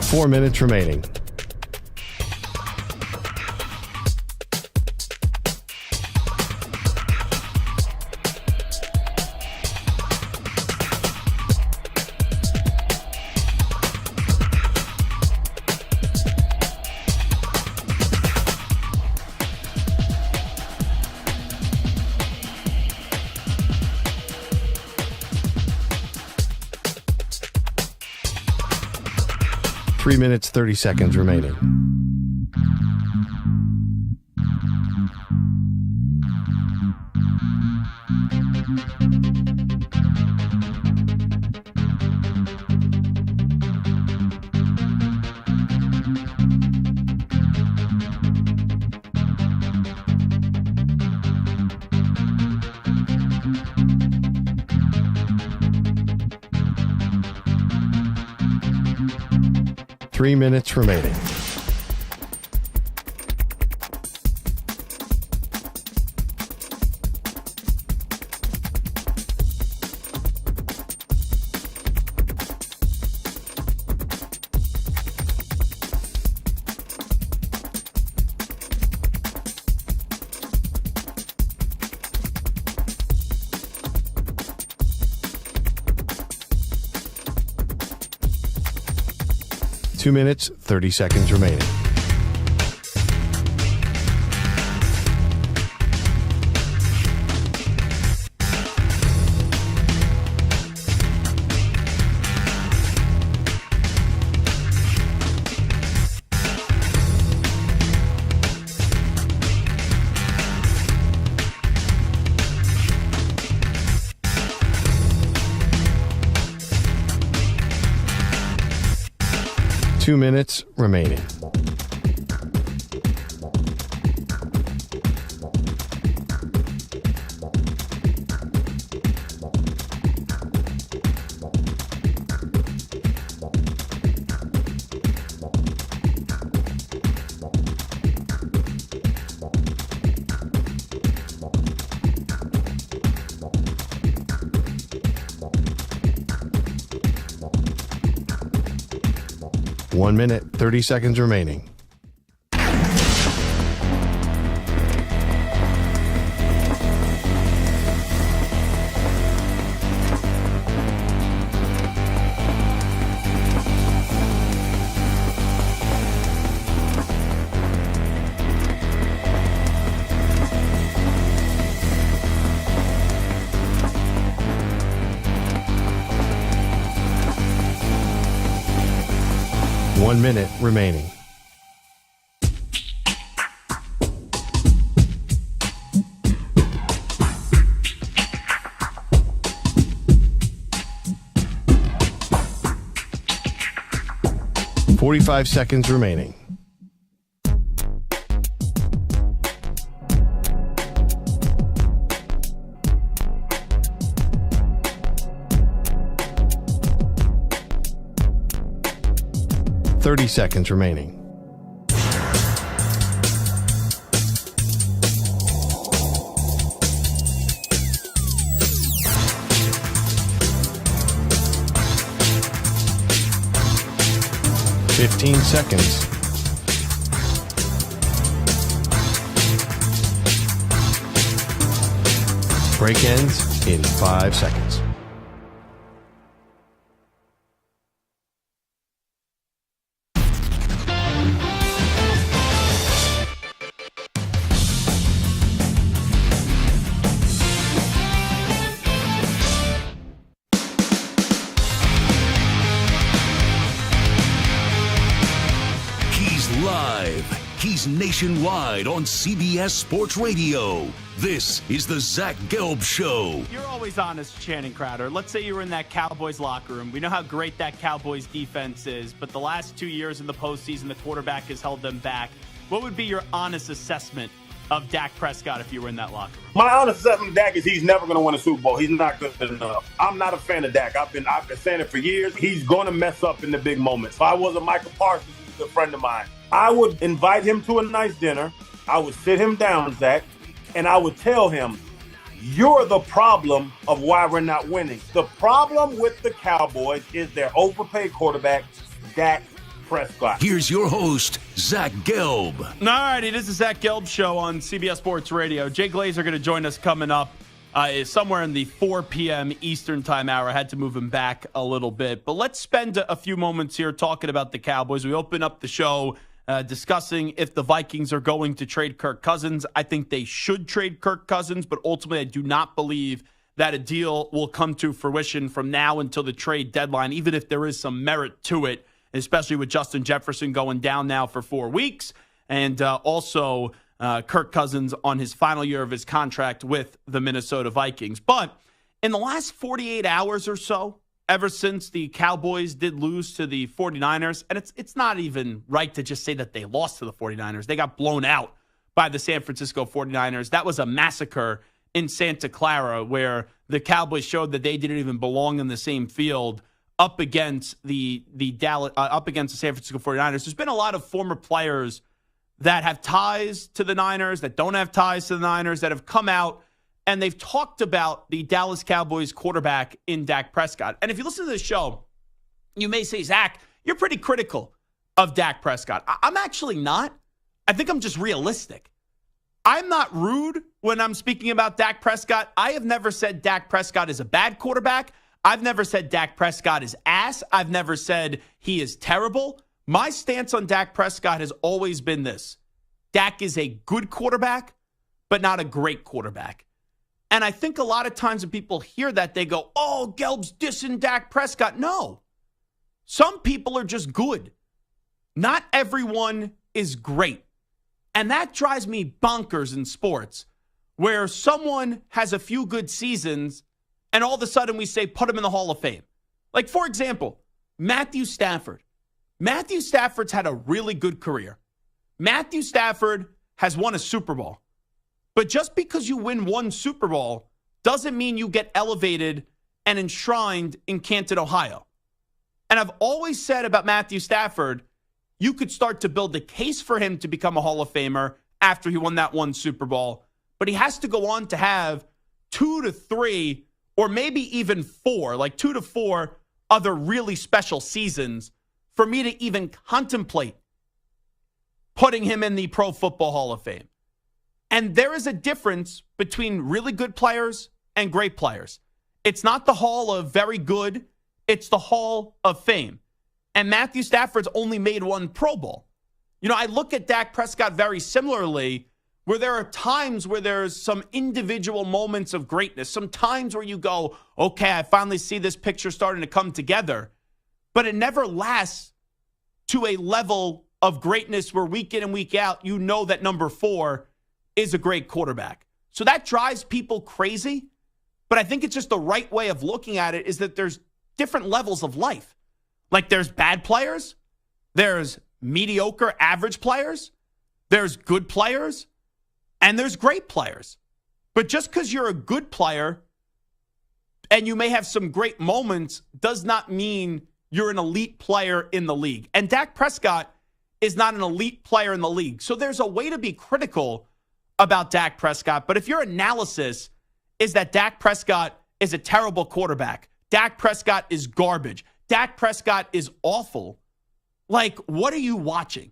4 minutes remaining. Three minutes, 30 seconds remaining. Three minutes remaining. Two minutes, 30 seconds remaining. Two minutes remaining. One minute, 30 seconds remaining. One minute remaining. Forty-five seconds remaining. Thirty seconds remaining. Fifteen seconds. Break ends in 5 seconds. He's nationwide on CBS Sports Radio. This is the Zach Gelb Show. You're always honest, Channing Crowder. Let's say you were in that Cowboys locker room. We know how great that Cowboys defense is, but the last 2 years in the postseason, the quarterback has held them back. What would be your honest assessment of Dak Prescott if you were in that locker room? My honest assessment of Dak is he's never going to win a Super Bowl. He's not good enough. I'm not a fan of Dak. I've been saying it for years. He's going to mess up in the big moments. If I was a Michael Parsons, he's a friend of mine, I would invite him to a nice dinner. I would sit him down, Zach, and I would tell him, you're the problem of why we're not winning. The problem with the Cowboys is their overpaid quarterback, Dak Prescott. Here's your host, Zach Gelb. All righty, this is Zach Gelb Show on CBS Sports Radio. Jay Glazer going to join us coming up somewhere in the 4 p.m. Eastern time hour. I had to move him back a little bit. But let's spend a few moments here talking about the Cowboys. We open up the show discussing if the Vikings are going to trade Kirk Cousins. I think they should trade Kirk Cousins, but ultimately I do not believe that a deal will come to fruition from now until the trade deadline, even if there is some merit to it, especially with Justin Jefferson going down now for 4 weeks, and also Kirk Cousins on his final year of his contract with the Minnesota Vikings. But in the last 48 hours or so, ever since the Cowboys did lose to the 49ers, and it's not even right to just say that they lost to the 49ers. They got blown out by the San Francisco 49ers. That was a massacre in Santa Clara, where the Cowboys showed that they didn't even belong in the same field up against the San Francisco 49ers. There's been a lot of former players that have ties to the Niners, that don't have ties to the Niners, that have come out and they've talked about the Dallas Cowboys quarterback in Dak Prescott. And if you listen to the show, you may say, Zach, you're pretty critical of Dak Prescott. I'm actually not. I think I'm just realistic. I'm not rude when I'm speaking about Dak Prescott. I have never said Dak Prescott is a bad quarterback. I've never said Dak Prescott is ass. I've never said he is terrible. My stance on Dak Prescott has always been this. Dak is a good quarterback, but not a great quarterback. And I think a lot of times when people hear that, they go, oh, Gelb's dissing Dak Prescott. No. Some people are just good. Not everyone is great. And that drives me bonkers in sports, where someone has a few good seasons and all of a sudden we say, put him in the Hall of Fame. Like, for example, Matthew Stafford. Matthew Stafford's had a really good career. Matthew Stafford has won a Super Bowl. But just because you win one Super Bowl doesn't mean you get elevated and enshrined in Canton, Ohio. And I've always said about Matthew Stafford, you could start to build a case for him to become a Hall of Famer after he won that one Super Bowl. But he has to go on to have 2 to 3 or maybe even 4, like 2 to 4 other really special seasons for me to even contemplate putting him in the Pro Football Hall of Fame. And there is a difference between really good players and great players. It's not the Hall of Very Good. It's the Hall of Fame. And Matthew Stafford's only made one Pro Bowl. You know, I look at Dak Prescott very similarly, where there are times where there's some individual moments of greatness, some times where you go, okay, I finally see this picture starting to come together. But it never lasts to a level of greatness where week in and week out, you know that number 4 is a great quarterback. So that drives people crazy. But I think it's just the right way of looking at it is that there's different levels of life. Like there's bad players, there's mediocre, average players, there's good players, and there's great players. But just because you're a good player and you may have some great moments does not mean you're an elite player in the league. And Dak Prescott is not an elite player in the league. So there's a way to be critical about Dak Prescott. But if your analysis is that Dak Prescott is a terrible quarterback, Dak Prescott is garbage, Dak Prescott is awful, like, what are you watching?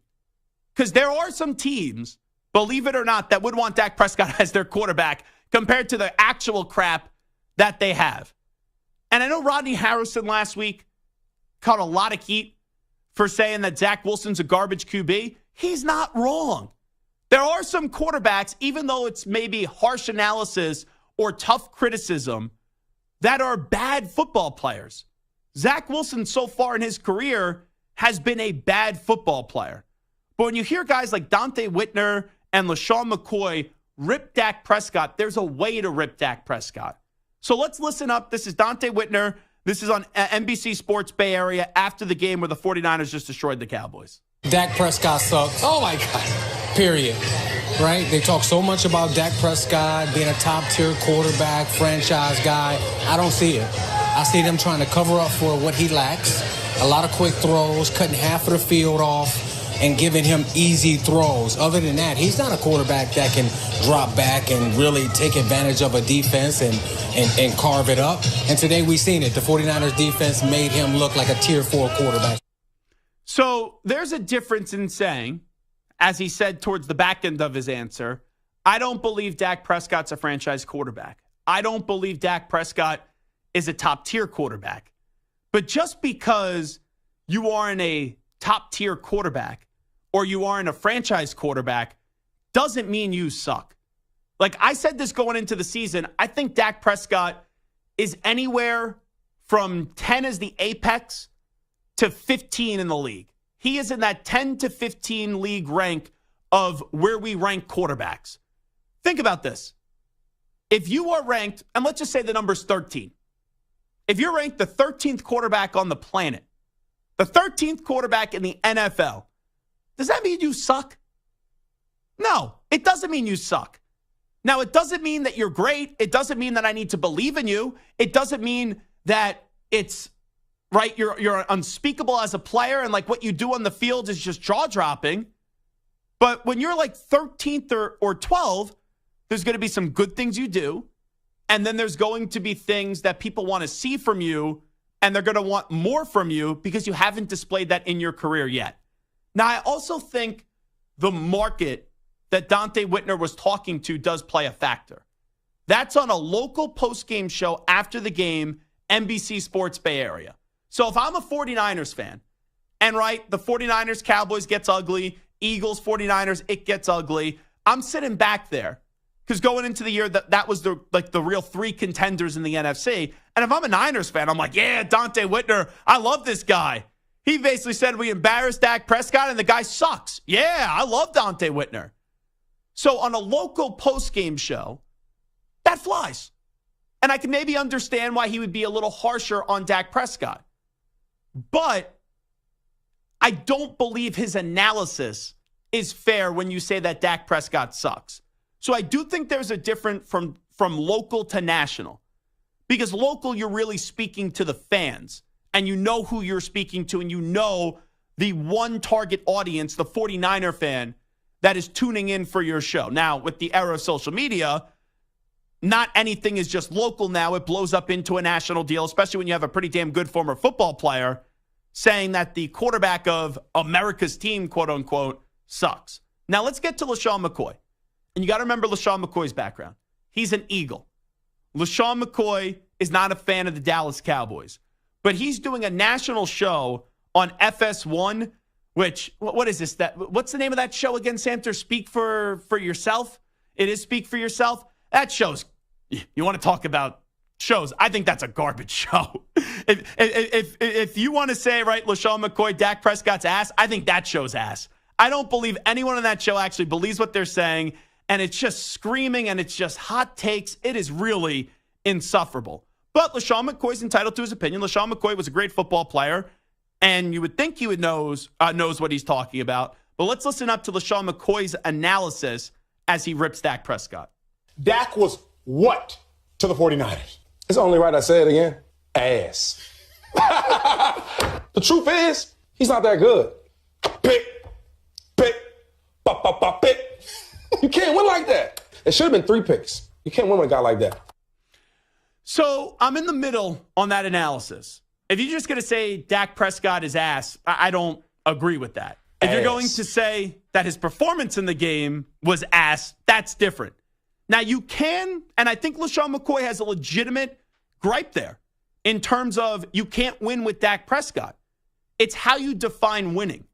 Because there are some teams, believe it or not, that would want Dak Prescott as their quarterback compared to the actual crap that they have. And I know Rodney Harrison last week caught a lot of heat for saying that Zach Wilson's a garbage QB. He's not wrong. There are some quarterbacks, even though it's maybe harsh analysis or tough criticism, that are bad football players. Zach Wilson so far in his career has been a bad football player. But when you hear guys like Dante Whitner and LaShawn McCoy rip Dak Prescott, there's a way to rip Dak Prescott. So let's listen up. This is Dante Whitner. This is on NBC Sports Bay Area after the game where the 49ers just destroyed the Cowboys. Dak Prescott sucks. Oh, my God. Period. Right? They talk so much about Dak Prescott being a top-tier quarterback, franchise guy. I don't see it. I see them trying to cover up for what he lacks. A lot of quick throws, cutting half of the field off, and giving him easy throws. Other than that, he's not a quarterback that can drop back and really take advantage of a defense and carve it up. And today we've seen it. The 49ers defense made him look like a tier 4 quarterback. So there's a difference in saying, as he said towards the back end of his answer, I don't believe Dak Prescott's a franchise quarterback. I don't believe Dak Prescott is a top-tier quarterback. But just because you aren't a top-tier quarterback or you aren't a franchise quarterback doesn't mean you suck. Like I said this going into the season, I think Dak Prescott is anywhere from 10 as the apex to 15 in the league. He is in that 10 to 15 league rank of where we rank quarterbacks. Think about this. If you are ranked, and let's just say the number's 13. If you're ranked the 13th quarterback on the planet, the 13th quarterback in the NFL, does that mean you suck? No, it doesn't mean you suck. Now, it doesn't mean that you're great. It doesn't mean that I need to believe in you. It doesn't mean that it's, right, you're unspeakable as a player and like what you do on the field is just jaw-dropping. But when you're like 13th or 12th, there's going to be some good things you do. And then there's going to be things that people want to see from you, and they're going to want more from you because you haven't displayed that in your career yet. Now, I also think the market that Donte Whitner was talking to does play a factor. That's on a local post-game show after the game, NBC Sports Bay Area. So if I'm a 49ers fan, and right, the 49ers, Cowboys gets ugly, Eagles, 49ers, it gets ugly, I'm sitting back there. Because going into the year, that was the real three contenders in the NFC. And if I'm a Niners fan, I'm like, yeah, Donte Whitner, I love this guy. He basically said we embarrassed Dak Prescott and the guy sucks. Yeah, I love Donte Whitner. So on a local post-game show, that flies. And I can maybe understand why he would be a little harsher on Dak Prescott. But I don't believe his analysis is fair when you say that Dak Prescott sucks. So I do think there's a difference from local to national. Because local, you're really speaking to the fans. And you know who you're speaking to. And you know the one target audience, the 49er fan, that is tuning in for your show. Now, with the era of social media, not anything is just local now. It blows up into a national deal, especially when you have a pretty damn good former football player saying that the quarterback of America's team, quote unquote, sucks. Now, let's get to LaShawn McCoy. And you got to remember LaShawn McCoy's background. He's an Eagle. LaShawn McCoy is not a fan of the Dallas Cowboys. But he's doing a national show on FS1, which, what is this? What's the name of that show again, Samter? Speak for Yourself? It is Speak for Yourself? That show's, you want to talk about shows, I think that's a garbage show. If you want to say, right, LaShawn McCoy, Dak Prescott's ass, I think that show's ass. I don't believe anyone on that show actually believes what they're saying. And it's just screaming and it's just hot takes. It is really insufferable. But LaShawn McCoy's entitled to his opinion. LaShawn McCoy was a great football player, and you would think he would knows what he's talking about. But let's listen up to LaShawn McCoy's analysis as he rips Dak Prescott. Dak was what to the 49ers? It's only right I say it again. Ass. The truth is, he's not that good. Pick, pop, pop, pop, pick. You can't win like that. It should have been 3 picks. You can't win with a guy like that. So I'm in the middle on that analysis. If you're just going to say Dak Prescott is ass, I don't agree with that. If you're going to say that his performance in the game was ass, that's different. Now you can, and I think LaShawn McCoy has a legitimate gripe there in terms of you can't win with Dak Prescott. It's how you define winning.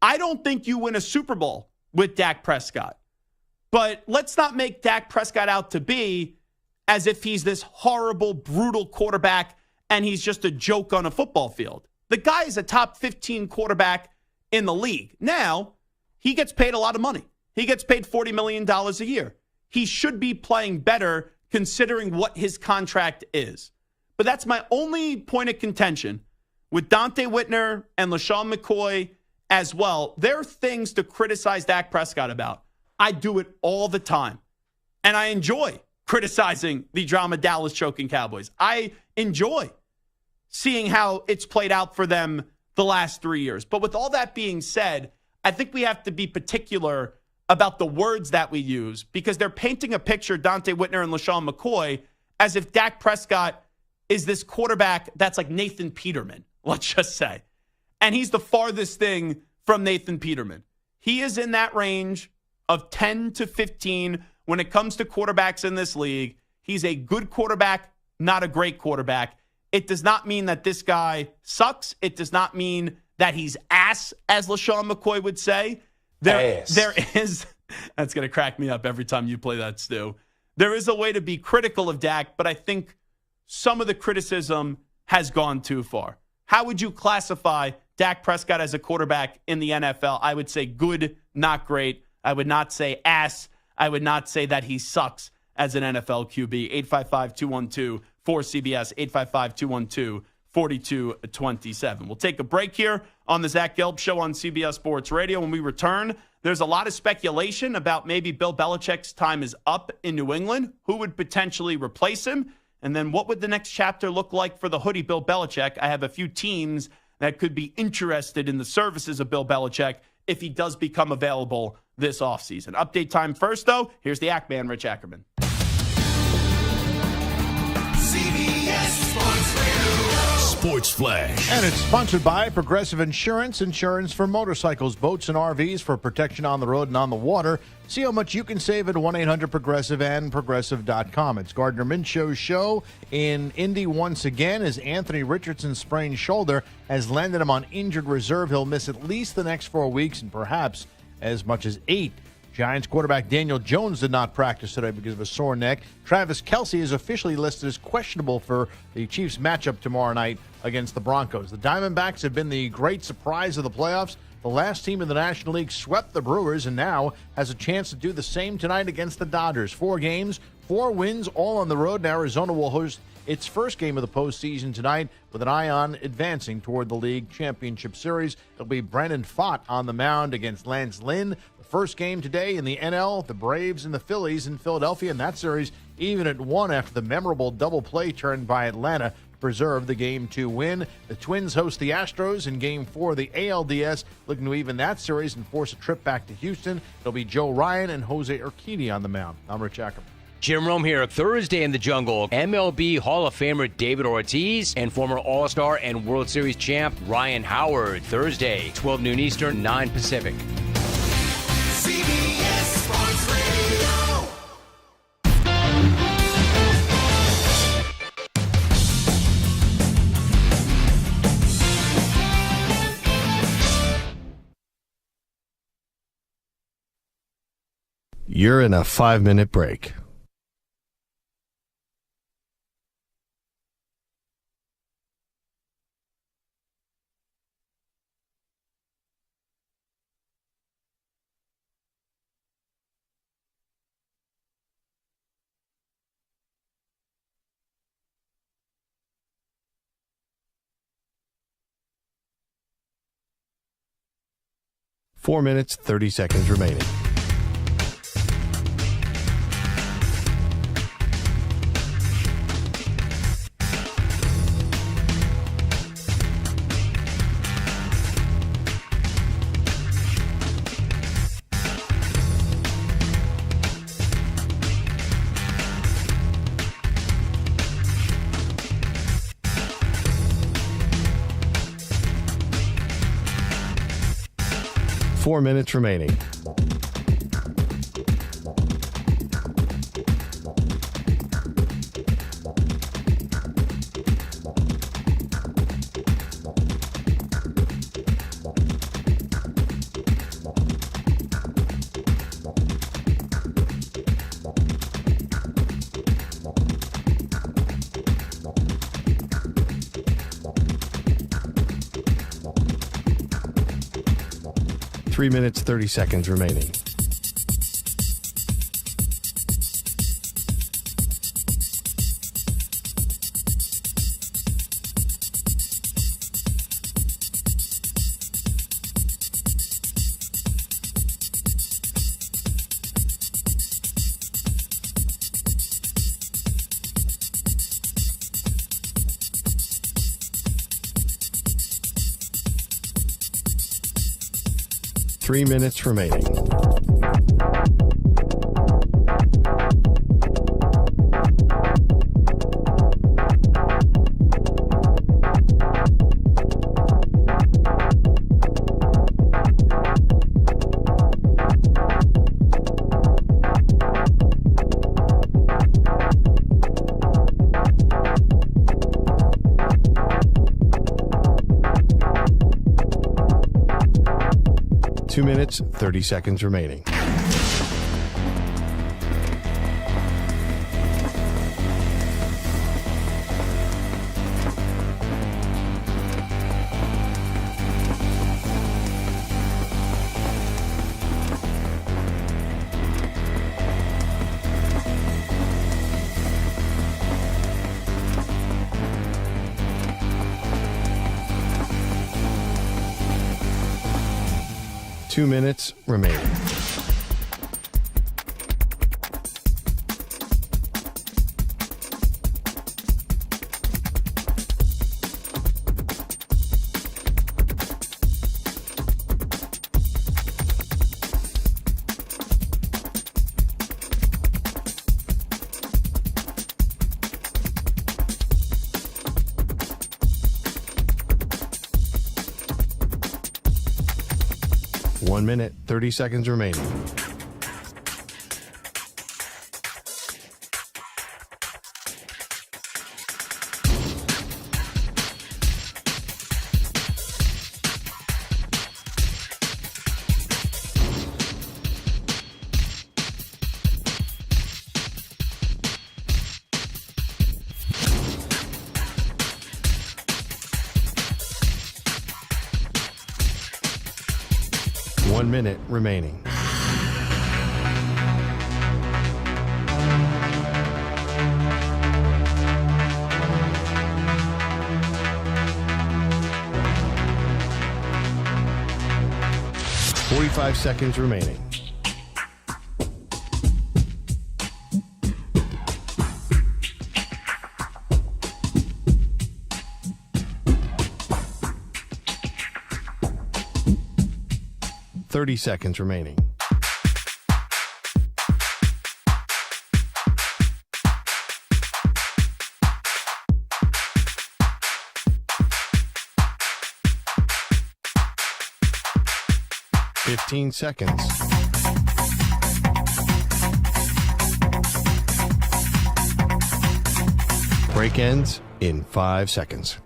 I don't think you win a Super Bowl with Dak Prescott. But let's not make Dak Prescott out to be as if he's this horrible, brutal quarterback and he's just a joke on a football field. The guy is a top 15 quarterback in the league. Now, he gets paid a lot of money. He gets paid $40 million a year. He should be playing better considering what his contract is. But that's my only point of contention with Donte Whitner and LaShawn McCoy as well. There are things to criticize Dak Prescott about. I do it all the time. And I enjoy criticizing the drama Dallas choking Cowboys. I enjoy seeing how it's played out for them the last 3 years. But with all that being said, I think we have to be particular about the words that we use because they're painting a picture, Donte Whitner and LaShawn McCoy, as if Dak Prescott is this quarterback that's like Nathan Peterman, let's just say. And he's the farthest thing from Nathan Peterman. He is in that range of 10 to 15 when it comes to quarterbacks in this league. He's a good quarterback, not a great quarterback. It does not mean that this guy sucks. It does not mean that he's ass, as LaShawn McCoy would say. There is, that's going to crack me up every time you play that, Stu. There is a way to be critical of Dak, but I think some of the criticism has gone too far. How would you classify Dak Prescott as a quarterback in the NFL? I would say good, not great. I would not say ass. I would not say that he sucks as an NFL QB. 855-212-4CBS, 855-212-4227. We'll take a break here on the Zach Gelb Show on CBS Sports Radio. When we return, there's a lot of speculation about maybe Bill Belichick's time is up in New England. Who would potentially replace him? And then what would the next chapter look like for the hoodie Bill Belichick? I have a few teams that could be interested in the services of Bill Belichick if he does become available this offseason. Update time first, though. Here's the Act Man, Rich Ackerman. CBS Sports Radio. Sports Flash. And it's sponsored by Progressive Insurance. Insurance for motorcycles, boats, and RVs for protection on the road and on the water. See how much you can save at 1-800-PROGRESSIVE and Progressive.com. It's Gardner Minshow's show in Indy once again as Anthony Richardson's sprained shoulder has landed him on injured reserve. He'll miss at least the next 4 weeks and perhaps as much as 8. Giants quarterback Daniel Jones did not practice today because of a sore neck. Travis Kelce is officially listed as questionable for the Chiefs matchup tomorrow night against the Broncos. The Diamondbacks have been the great surprise of the playoffs. The last team in the National League swept the Brewers and now has a chance to do the same tonight against the Dodgers. 4 games, 4 wins, all on the road. And Arizona will host its first game of the postseason tonight with an eye on advancing toward the league championship series. It'll be Brandon Pfaadt on the mound against Lance Lynn. The first game today in the NL, the Braves and the Phillies in Philadelphia. And that series even at 1 after the memorable double play turn by Atlanta to preserve the Game 2 win. The Twins host the Astros in Game 4 of the ALDS, looking to even that series and force a trip back to Houston. It'll be Joe Ryan and Jose Urquidy on the mound. I'm Rich Ackerman. Jim Rome here. Thursday in the Jungle, MLB Hall of Famer David Ortiz and former All-Star and World Series champ Ryan Howard. Thursday, 12 noon Eastern, 9 Pacific. CBS Sports Radio. You're in a 5-minute break. Four minutes, 30 seconds remaining. Four minutes remaining. Three minutes, 30 seconds remaining. Three minutes remaining. 2 minutes, 30 seconds remaining. Two minutes remaining. One minute, 30 seconds remaining. One minute remaining. Forty-five seconds remaining. Thirty seconds remaining. Fifteen seconds. Break ends in 5 seconds.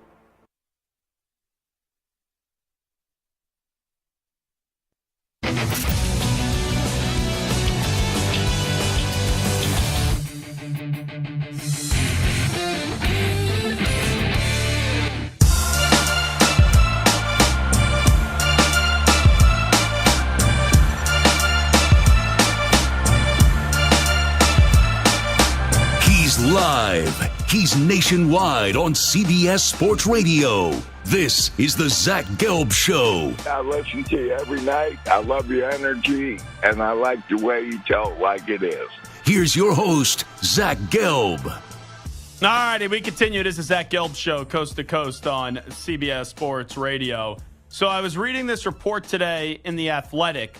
Live. He's nationwide on CBS Sports Radio. This is the Zach Gelb Show. I listen to you every night. I love your energy, and I like the way you tell it like it is. Here's your host, Zach Gelb. All righty, we continue. This is Zach Gelb Show, coast to coast on CBS Sports Radio. So I was reading this report today in The Athletic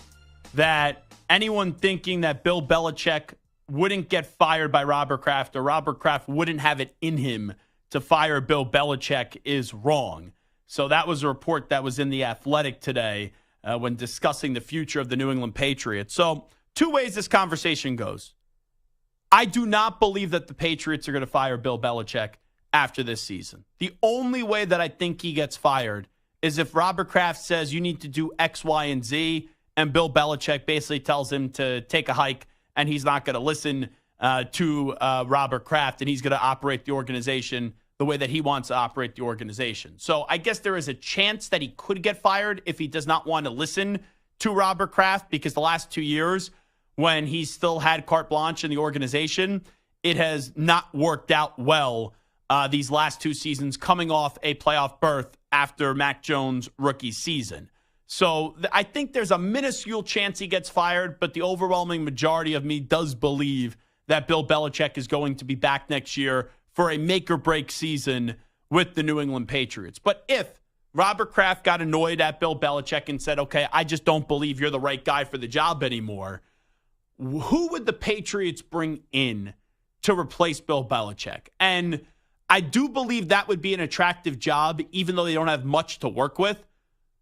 that anyone thinking that Bill Belichick wouldn't get fired by Robert Kraft, or Robert Kraft wouldn't have it in him to fire Bill Belichick is wrong. So that was a report that was in The Athletic today when discussing the future of the New England Patriots. So two ways this conversation goes. I do not believe that the Patriots are going to fire Bill Belichick after this season. The only way that I think he gets fired is if Robert Kraft says you need to do X, Y, and Z, and Bill Belichick basically tells him to take a hike, and he's not going to listen to Robert Kraft, and he's going to operate the organization the way that he wants to operate the organization. So I guess there is a chance that he could get fired if he does not want to listen to Robert Kraft, because the last 2 years, when he still had carte blanche in the organization, it has not worked out well these last 2 seasons, coming off a playoff berth after Mac Jones' rookie season. So I think there's a minuscule chance he gets fired, but the overwhelming majority of me does believe that Bill Belichick is going to be back next year for a make-or-break season with the New England Patriots. But if Robert Kraft got annoyed at Bill Belichick and said, okay, I just don't believe you're the right guy for the job anymore, who would the Patriots bring in to replace Bill Belichick? And I do believe that would be an attractive job, even though they don't have much to work with,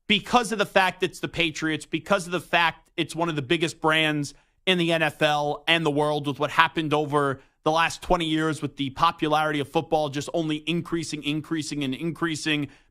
because of the fact it's the Patriots, because of the fact it's one of the biggest brands in the NFL and the world, with what happened over the last 20 years with the popularity of football just only increasing,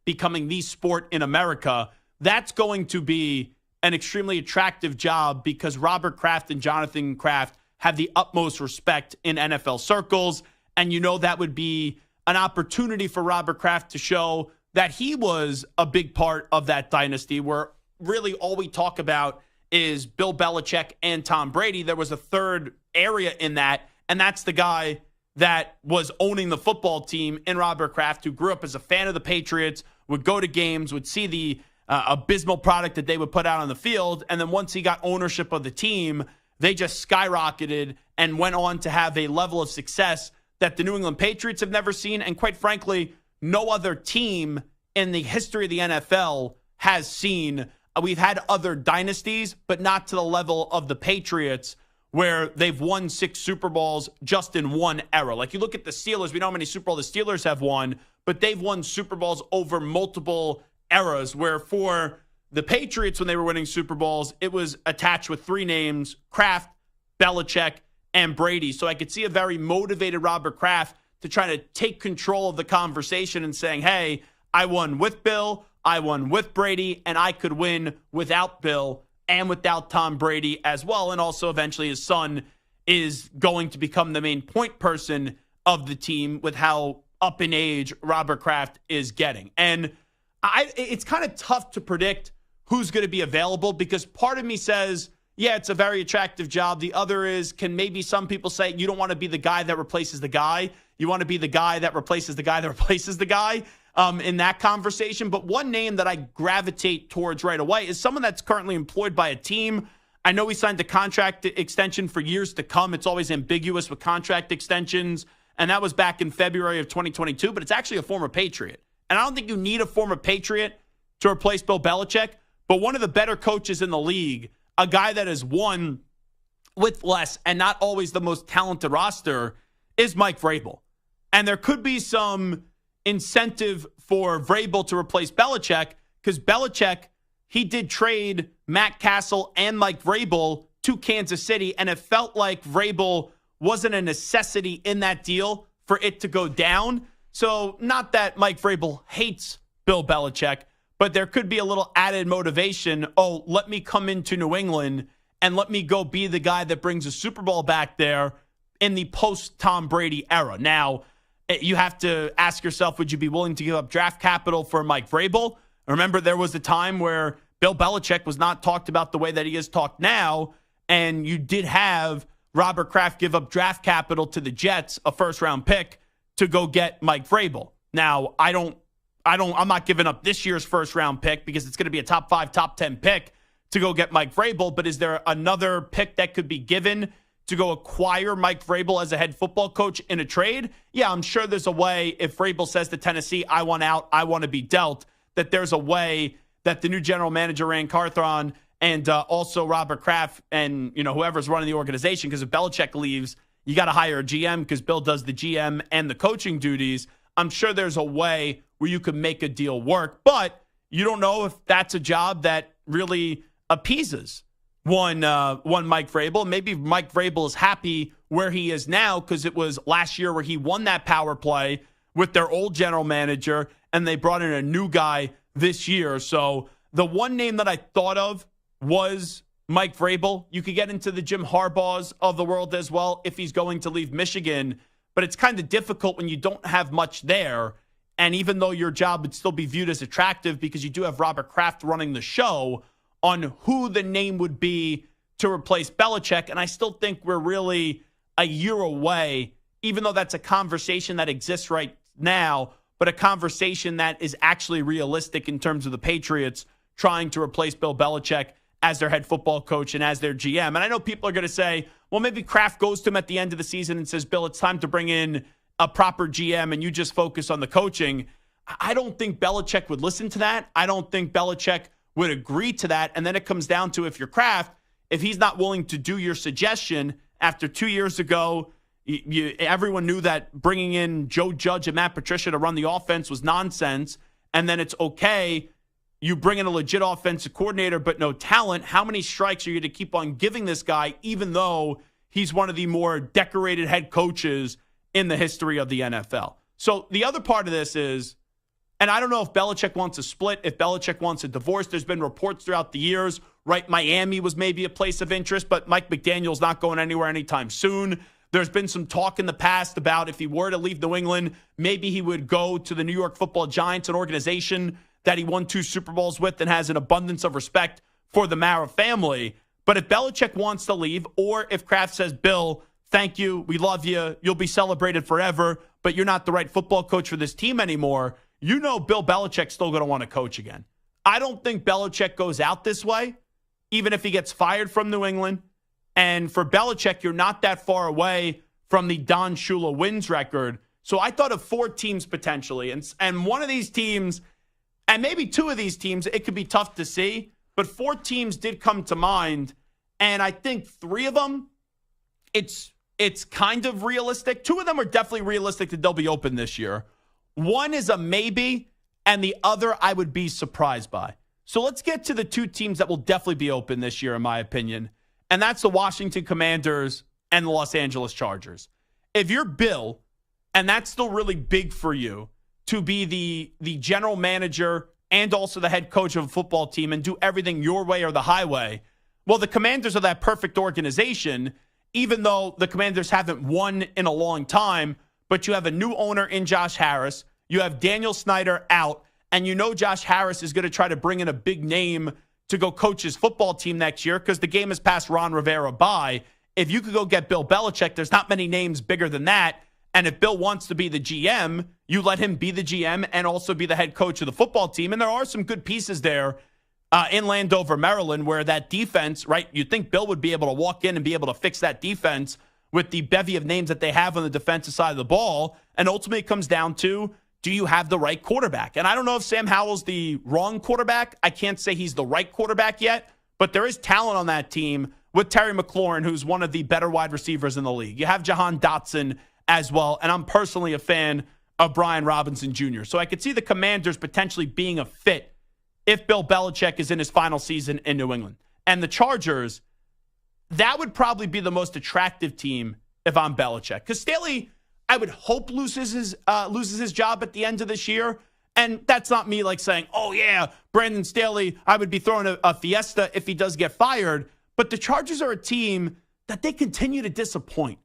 becoming the sport in America. That's going to be an extremely attractive job because Robert Kraft and Jonathan Kraft have the utmost respect in NFL circles. And that would be an opportunity for Robert Kraft to show that he was a big part of that dynasty, where really all we talk about is Bill Belichick and Tom Brady. There was a third area in that, and that's the guy that was owning the football team in Robert Kraft, who grew up as a fan of the Patriots, would go to games, would see the abysmal product that they would put out on the field. And then once he got ownership of the team, they just skyrocketed and went on to have a level of success that the New England Patriots have never seen. And quite frankly, no other team in the history of the NFL has seen. We've had other dynasties, but not to the level of the Patriots, where they've won 6 Super Bowls just in one era. Like, you look at the Steelers, we know how many Super Bowls the Steelers have won, but they've won Super Bowls over multiple eras, where for the Patriots, when they were winning Super Bowls, it was attached with 3 names: Kraft, Belichick, and Brady. So I could see a very motivated Robert Kraft to try to take control of the conversation and saying, hey, I won with Bill, I won with Brady, and I could win without Bill and without Tom Brady as well. And also eventually his son is going to become the main point person of the team with how up in age Robert Kraft is getting. And it's kind of tough to predict who's going to be available, because part of me says, yeah, it's a very attractive job. The other is, can maybe some people say you don't want to be the guy that replaces the guy. You want to be the guy that replaces the guy that replaces the guy in that conversation. But one name that I gravitate towards right away is someone that's currently employed by a team. I know he signed a contract extension for years to come. It's always ambiguous with contract extensions. And that was back in February of 2022. But it's actually a former Patriot. And I don't think you need a former Patriot to replace Bill Belichick. But one of the better coaches in the league, a guy that has won with less and not always the most talented roster, is Mike Vrabel. And there could be some incentive for Vrabel to replace Belichick, because Belichick, he did trade Matt Castle and Mike Vrabel to Kansas City, and it felt like Vrabel wasn't a necessity in that deal for it to go down. So not that Mike Vrabel hates Bill Belichick, but there could be a little added motivation. Oh, let me come into New England and let me go be the guy that brings a Super Bowl back there in the post-Tom Brady era. Now, you have to ask yourself, would you be willing to give up draft capital for Mike Vrabel? Remember, there was a time where Bill Belichick was not talked about the way that he is talked now, and you did have Robert Kraft give up draft capital to the Jets, a first-round pick, to go get Mike Vrabel. Now, I'm not giving up this year's first-round pick because it's going to be a top 5, top 10 pick to go get Mike Vrabel, but is there another pick that could be given to go acquire Mike Vrabel as a head football coach in a trade? Yeah, I'm sure there's a way. If Vrabel says to Tennessee, I want out, I want to be dealt, that there's a way that the new general manager, Rand Carthon, and also Robert Kraft and whoever's running the organization, because if Belichick leaves, you got to hire a GM because Bill does the GM and the coaching duties. I'm sure there's a way where you could make a deal work, but you don't know if that's a job that really appeases one Mike Vrabel. Maybe Mike Vrabel is happy where he is now because it was last year where he won that power play with their old general manager, and they brought in a new guy this year. So the one name that I thought of was Mike Vrabel. You could get into the Jim Harbaughs of the world as well if he's going to leave Michigan, but it's kind of difficult when you don't have much there. And even though your job would still be viewed as attractive because you do have Robert Kraft running the show, on who the name would be to replace Belichick. And I still think we're really a year away, even though that's a conversation that exists right now, but a conversation that is actually realistic in terms of the Patriots trying to replace Bill Belichick as their head football coach and as their GM. And I know people are going to say, well, maybe Kraft goes to him at the end of the season and says, Bill, it's time to bring in a proper GM and you just focus on the coaching. I don't think Belichick would listen to that. I don't think Belichick would agree to that. And then it comes down to, if you're Kraft, if he's not willing to do your suggestion after 2 years ago, everyone knew that bringing in Joe Judge and Matt Patricia to run the offense was nonsense. And then it's okay. You bring in a legit offensive coordinator, but no talent. How many strikes are you going to keep on giving this guy, even though he's one of the more decorated head coaches in the history of the NFL? So the other part of this is, and I don't know if Belichick wants a split, if Belichick wants a divorce. There's been reports throughout the years right? Miami was maybe a place of interest, but Mike McDaniel's not going anywhere anytime soon. There's been some talk in the past about if he were to leave New England, maybe he would go to the New York Football Giants, an organization that he won 2 Super Bowls with and has an abundance of respect for the Mara family. But if Belichick wants to leave, or if Kraft says, Bill, thank you, we love you, you'll be celebrated forever, but you're not the right football coach for this team anymore, you know Bill Belichick's still going to want to coach again. I don't think Belichick goes out this way, even if he gets fired from New England. And for Belichick, you're not that far away from the Don Shula wins record. So I thought of 4 teams potentially. And one of these teams, and maybe 2 of these teams, it could be tough to see, but 4 teams did come to mind. And I think 3 of them, it's kind of realistic. 2 of them are definitely realistic that they'll be open this year. One is a maybe, and the other I would be surprised by. So let's get to the 2 teams that will definitely be open this year, in my opinion. And that's the Washington Commanders and the Los Angeles Chargers. If you're Bill, and that's still really big for you, to be the general manager and also the head coach of a football team and do everything your way or the highway, well, the Commanders are that perfect organization, even though the Commanders haven't won in a long time, but you have a new owner in Josh Harris. You have Daniel Snyder out, and you know Josh Harris is going to try to bring in a big name to go coach his football team next year because the game has passed Ron Rivera by. If you could go get Bill Belichick, there's not many names bigger than that. And if Bill wants to be the GM, you let him be the GM and also be the head coach of the football team. And there are some good pieces there in Landover, Maryland, where that defense, right, you'd think Bill would be able to walk in and be able to fix that defense with the bevy of names that they have on the defensive side of the ball. And ultimately it comes down to, do you have the right quarterback? And I don't know if Sam Howell's the wrong quarterback. I can't say he's the right quarterback yet, but there is talent on that team with Terry McLaurin, who's one of the better wide receivers in the league. You have Jahan Dotson as well, and I'm personally a fan of Brian Robinson Jr. So I could see the Commanders potentially being a fit if Bill Belichick is in his final season in New England. And the Chargers, that would probably be the most attractive team if I'm Belichick. Because Staley, I would hope loses his job at the end of this year. And that's not me like saying, oh yeah, Brandon Staley, I would be throwing a fiesta if he does get fired. But the Chargers are a team that they continue to disappoint.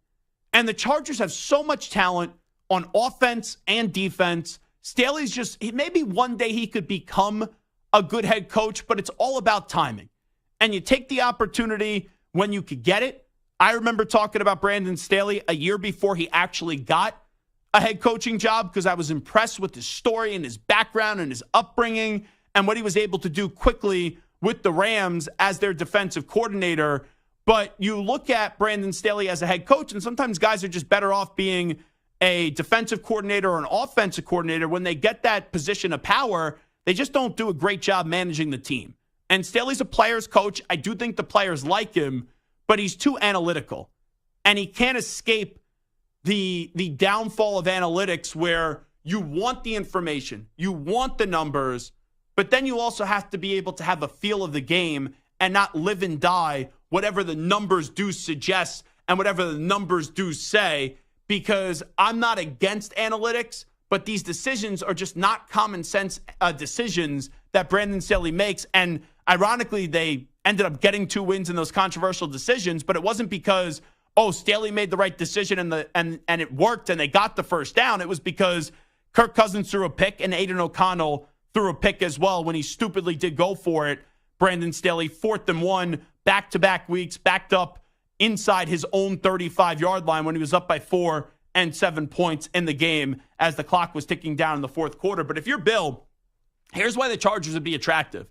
And the Chargers have so much talent on offense and defense. Staley's just, maybe one day he could become a good head coach, but it's all about timing. And you take the opportunity when you could get it. I remember talking about Brandon Staley a year before he actually got a head coaching job because I was impressed with his story and his background and his upbringing and what he was able to do quickly with the Rams as their defensive coordinator. But you look at Brandon Staley as a head coach, and sometimes guys are just better off being a defensive coordinator or an offensive coordinator. When they get that position of power, they just don't do a great job managing the team. And Staley's a player's coach. I do think the players like him, but he's too analytical. And he can't escape the downfall of analytics where you want the information, you want the numbers, but then you also have to be able to have a feel of the game and not live and die whatever the numbers do suggest and whatever the numbers do say, because I'm not against analytics, but these decisions are just not common sense decisions that Brandon Staley makes. And ironically, they ended up getting 2 wins in those controversial decisions, but it wasn't because, oh, Staley made the right decision and it worked and they got the first down. It was because Kirk Cousins threw a pick and Aiden O'Connell threw a pick as well when he stupidly did go for it. Brandon Staley, 4th and 1, back-to-back weeks, backed up inside his own 35-yard line when he was up by 4 and 7 points in the game as the clock was ticking down in the fourth quarter. But if you're Bill, here's why the Chargers would be attractive.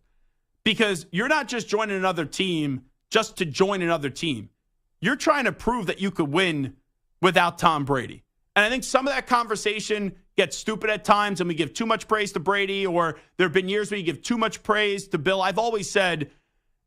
Because you're not just joining another team just to join another team. You're trying to prove that you could win without Tom Brady. And I think some of that conversation gets stupid at times and we give too much praise to Brady, or there have been years where you give too much praise to Bill. I've always said,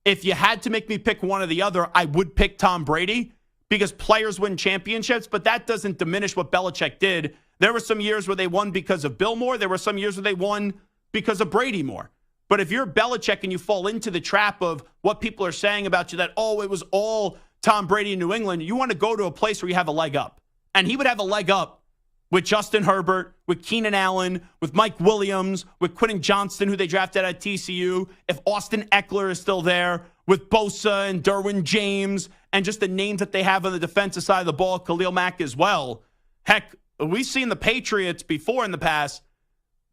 if you had to make me pick one or the other, I would pick Tom Brady because players win championships, but that doesn't diminish what Belichick did. There were some years where they won because of Bill more. There were some years where they won because of Brady more. But if you're Belichick and you fall into the trap of what people are saying about you, that, oh, it was all Tom Brady in New England, you want to go to a place where you have a leg up. And he would have a leg up with Justin Herbert, with Keenan Allen, with Mike Williams, with Quentin Johnston, who they drafted at TCU, if Austin Eckler is still there, with Bosa and Derwin James and just the names that they have on the defensive side of the ball, Khalil Mack as well. Heck, we've seen the Patriots before in the past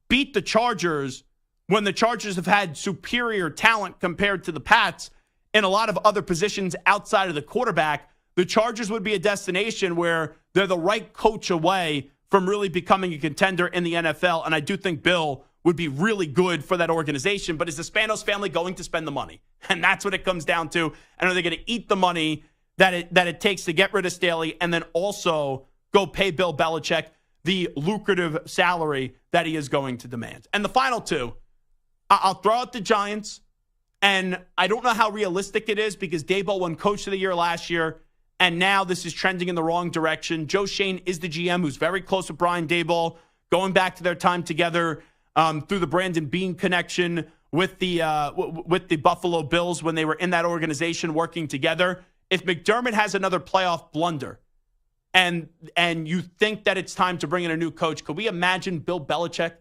beat the Chargers when the Chargers have had superior talent compared to the Pats in a lot of other positions outside of the quarterback. The Chargers would be a destination where they're the right coach away from really becoming a contender in the NFL. And I do think Bill would be really good for that organization. But is the Spanos family going to spend the money? And that's what it comes down to. And are they going to eat the money that it takes to get rid of Staley and then also go pay Bill Belichick the lucrative salary that he is going to demand? And the final two, I'll throw out the Giants. And I don't know how realistic it is because Daboll won Coach of the Year last year. And now this is trending in the wrong direction. Joe Schoen is the GM who's very close with Brian Daboll, going back to their time together through the Brandon Beane connection with the Buffalo Bills when they were in that organization working together. If McDermott has another playoff blunder and you think that it's time to bring in a new coach, could we imagine Bill Belichick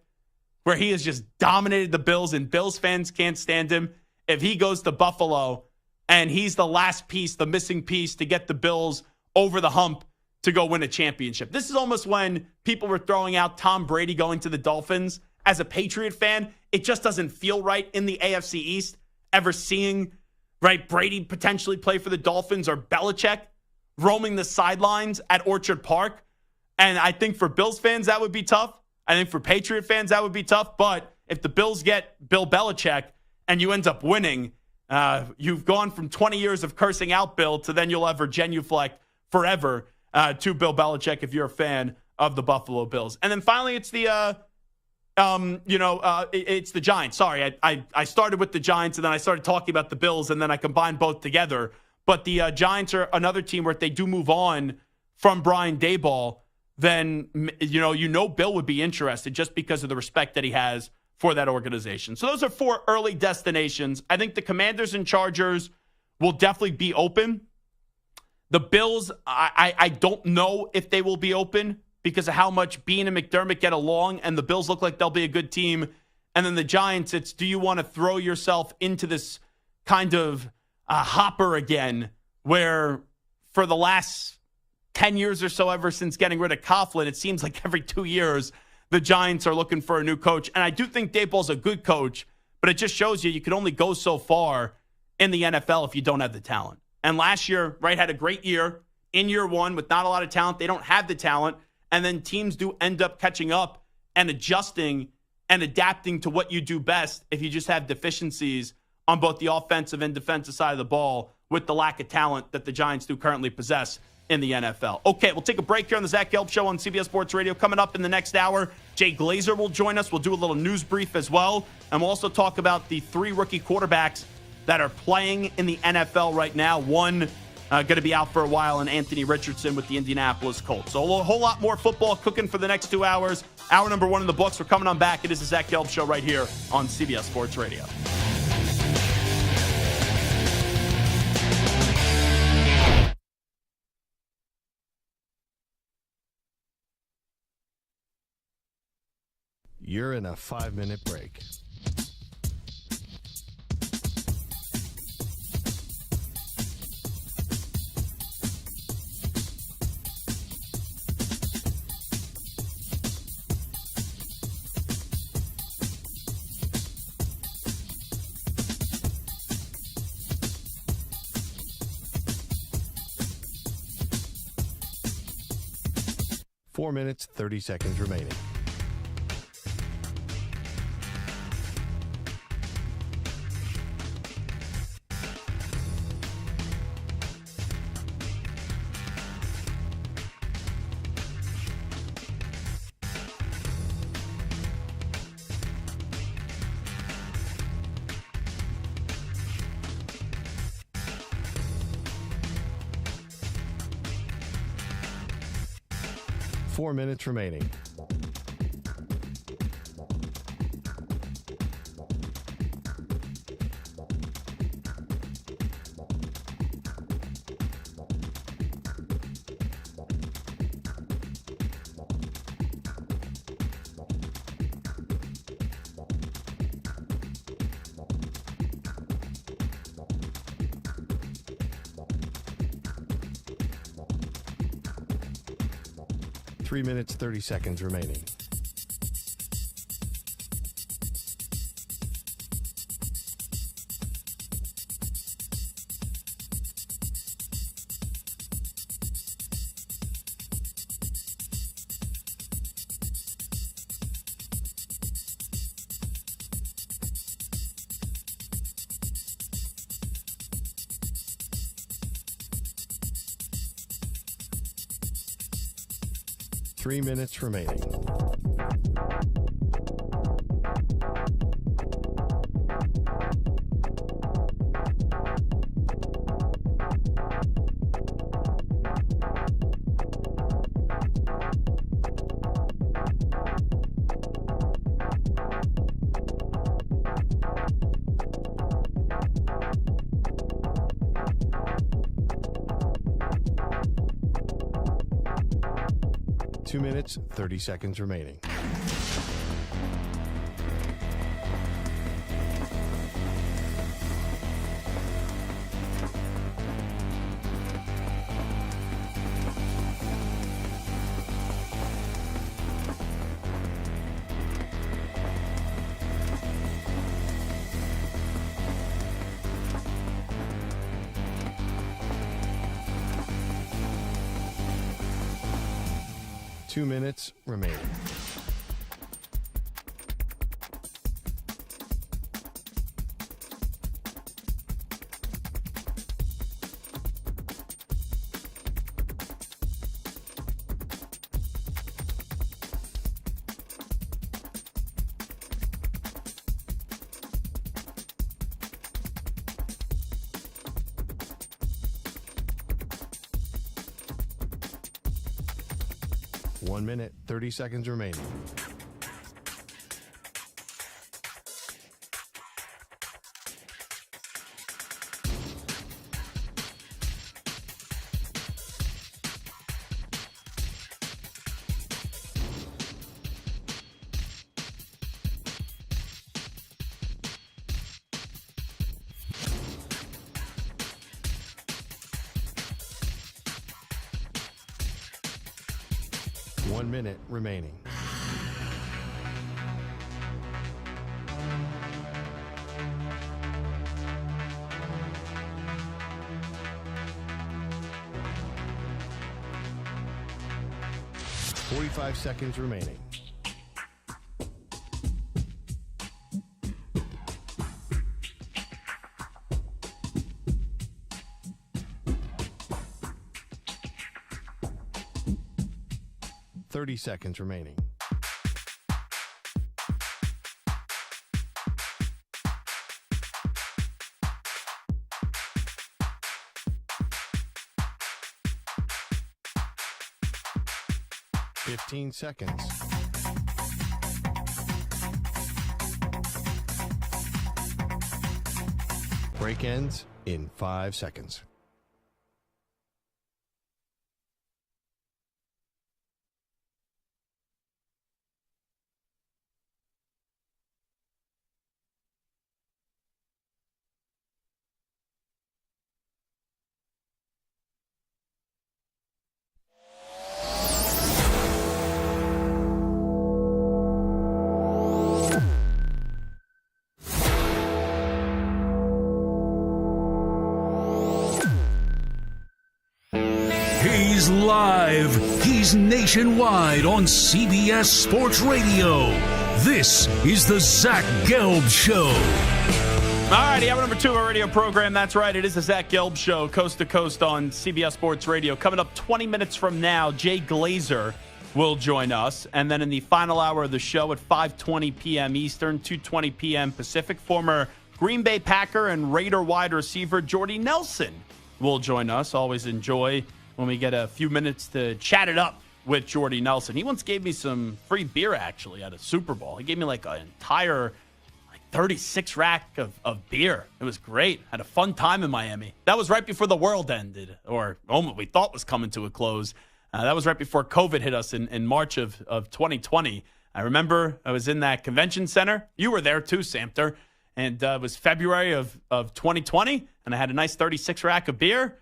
where he has just dominated the Bills and Bills fans can't stand him if he goes to Buffalo and he's the last piece, the missing piece to get the Bills over the hump to go win a championship? This is almost when people were throwing out Tom Brady going to the Dolphins. As a Patriot fan, it just doesn't feel right in the AFC East ever seeing, right, Brady potentially play for the Dolphins or Belichick roaming the sidelines at Orchard Park. And I think for Bills fans, that would be tough. I think for Patriot fans, that would be tough. But if the Bills get Bill Belichick and you end up winning, you've gone from 20 years of cursing out Bill to then you'll ever genuflect forever to Bill Belichick if you're a fan of the Buffalo Bills. And then finally, it's the it's the Giants. Sorry, I started with the Giants and then I started talking about the Bills and then I combined both together. But the Giants are another team where if they do move on from Brian Daboll, then Bill would be interested just because of the respect that he has for that organization. So those are four early destinations. I think the Commanders and Chargers will definitely be open. The Bills, I don't know if they will be open because of how much Beane and McDermott get along, and the Bills look like they'll be a good team. And then the Giants, it's do you want to throw yourself into this kind of hopper again where for the last 10 years or so, ever since getting rid of Coughlin, it seems like every 2 years the Giants are looking for a new coach. And I do think Daboll's a good coach, but it just shows you can only go so far in the NFL if you don't have the talent. And last year, right, had a great year in year one with not a lot of talent. They don't have the talent. And then teams do end up catching up and adjusting and adapting to what you do best if you just have deficiencies on both the offensive and defensive side of the ball with the lack of talent that the Giants do currently possess in the NFL. Okay, we'll take a break here on the Zach Gelb Show on CBS Sports Radio. Coming up in the next hour, Jay Glazer will join us. We'll do a little news brief as well. And we'll also talk about the three rookie quarterbacks that are playing in the NFL right now. One going to be out for a while, and Anthony Richardson with the Indianapolis Colts. So a whole lot more football cooking for the next 2 hours. Hour number one in the books. We're coming on back. It is the Zach Gelb Show right here on CBS Sports Radio. You're in a 5-minute break. Four minutes, 30 seconds remaining. Four minutes remaining. 3 minutes, 30 seconds remaining. Three minutes remaining. Two minutes, 30 seconds remaining. Two minutes remaining. One minute, 30 seconds remaining. One minute remaining. Forty-five seconds remaining. Seconds remaining. Fifteen seconds. Break ends in 5 seconds. He's live. He's nationwide on CBS Sports Radio. This is the Zach Gelb Show. All righty, hour number 2 of our radio program. That's right, it is the Zach Gelb Show, coast to coast on CBS Sports Radio. Coming up 20 minutes from now, Jay Glazer will join us. And then in the final hour of the show at 5:20 p.m. Eastern, 2:20 p.m. Pacific, former Green Bay Packer and Raider wide receiver Jordy Nelson will join us. Always enjoy when we get a few minutes to chat it up with Jordy Nelson. He once gave me some free beer, actually, at a Super Bowl. He gave me like an entire 36 rack of beer. It was great. Had a fun time in Miami. That was right before the world ended, or almost we thought was coming to a close. That was right before COVID hit us in March of 2020. I remember I was in that convention center. You were there too, Samter. And it was February of 2020, and I had a nice 36 rack of beer.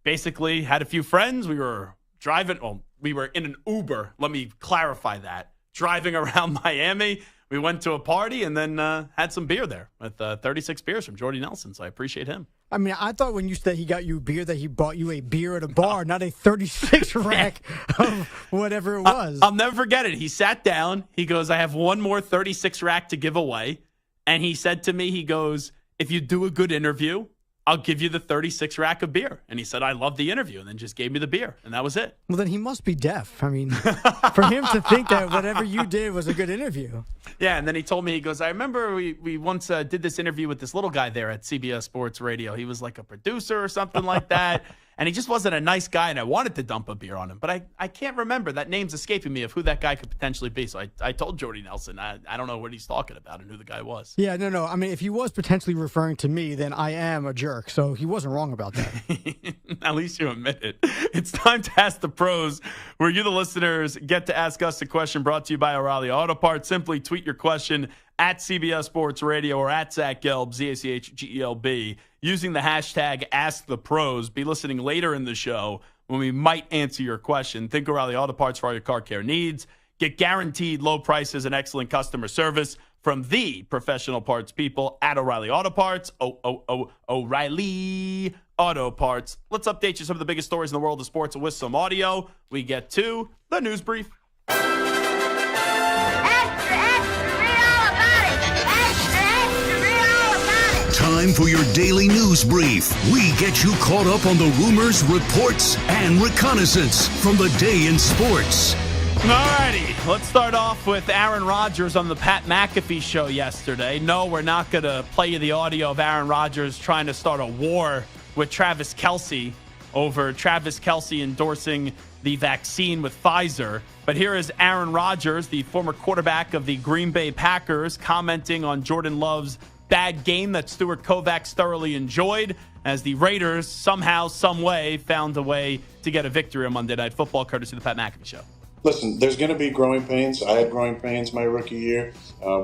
Basically had a few friends. We were driving. Well, we were in an Uber. Let me clarify that. Driving around Miami. We went to a party and then had some beer there with 36 beers from Jordy Nelson. So I appreciate him. I mean, I thought when you said he got you beer that he bought you a beer at a bar, not a 36 rack of whatever it was. I'll never forget it. He sat down. He goes, I have one more 36 rack to give away. And he said to me, he goes, if you do a good interview, I'll give you the 36 rack of beer. And he said, I love the interview, and then just gave me the beer. And that was it. Well, then he must be deaf. I mean, for him to think that whatever you did was a good interview. Yeah, and then he told me, he goes, I remember we once did this interview with this little guy there at CBS Sports Radio. He was like a producer or something like that. And he just wasn't a nice guy, and I wanted to dump a beer on him. But I can't remember. That name's escaping me of who that guy could potentially be. So I told Jordy Nelson, I don't know what he's talking about and who the guy was. Yeah, no. I mean, if he was potentially referring to me, then I am a jerk. So he wasn't wrong about that. At least you admit it. It's time to Ask the Pros, where you, the listeners, get to ask us a question brought to you by O'Reilly Auto Parts. Simply tweet your question at CBS Sports Radio or at Zach Gelb, ZACHGELB, using the hashtag AskThePros. Be listening later in the show when we might answer your question. Think O'Reilly Auto Parts for all your car care needs. Get guaranteed low prices and excellent customer service from the professional parts people at O'Reilly Auto Parts. O'Reilly Auto Parts. Let's update you some of the biggest stories in the world of sports with some audio. We get to the news brief. Time for your daily news brief. We get you caught up on the rumors, reports, and reconnaissance from the day in sports. Alrighty, let's start off with Aaron Rodgers on the Pat McAfee show yesterday. No, we're not going to play you the audio of Aaron Rodgers trying to start a war with Travis Kelce over Travis Kelce endorsing the vaccine with Pfizer. But here is Aaron Rodgers, the former quarterback of the Green Bay Packers, commenting on Jordan Love's bad game that Stuart Kovacs thoroughly enjoyed as the Raiders somehow, some way, found a way to get a victory on Monday Night Football, courtesy of the Pat McAfee show. Listen, there's going to be growing pains. I had growing pains my rookie year.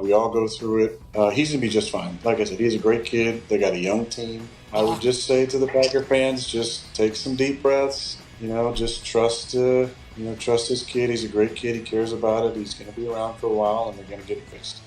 We all go through it. He's going to be just fine. Like I said, he's a great kid. They got a young team. I would just say to the Packer fans, just take some deep breaths. Just trust his kid. He's a great kid. He cares about it. He's going to be around for a while, and they're going to get it fixed.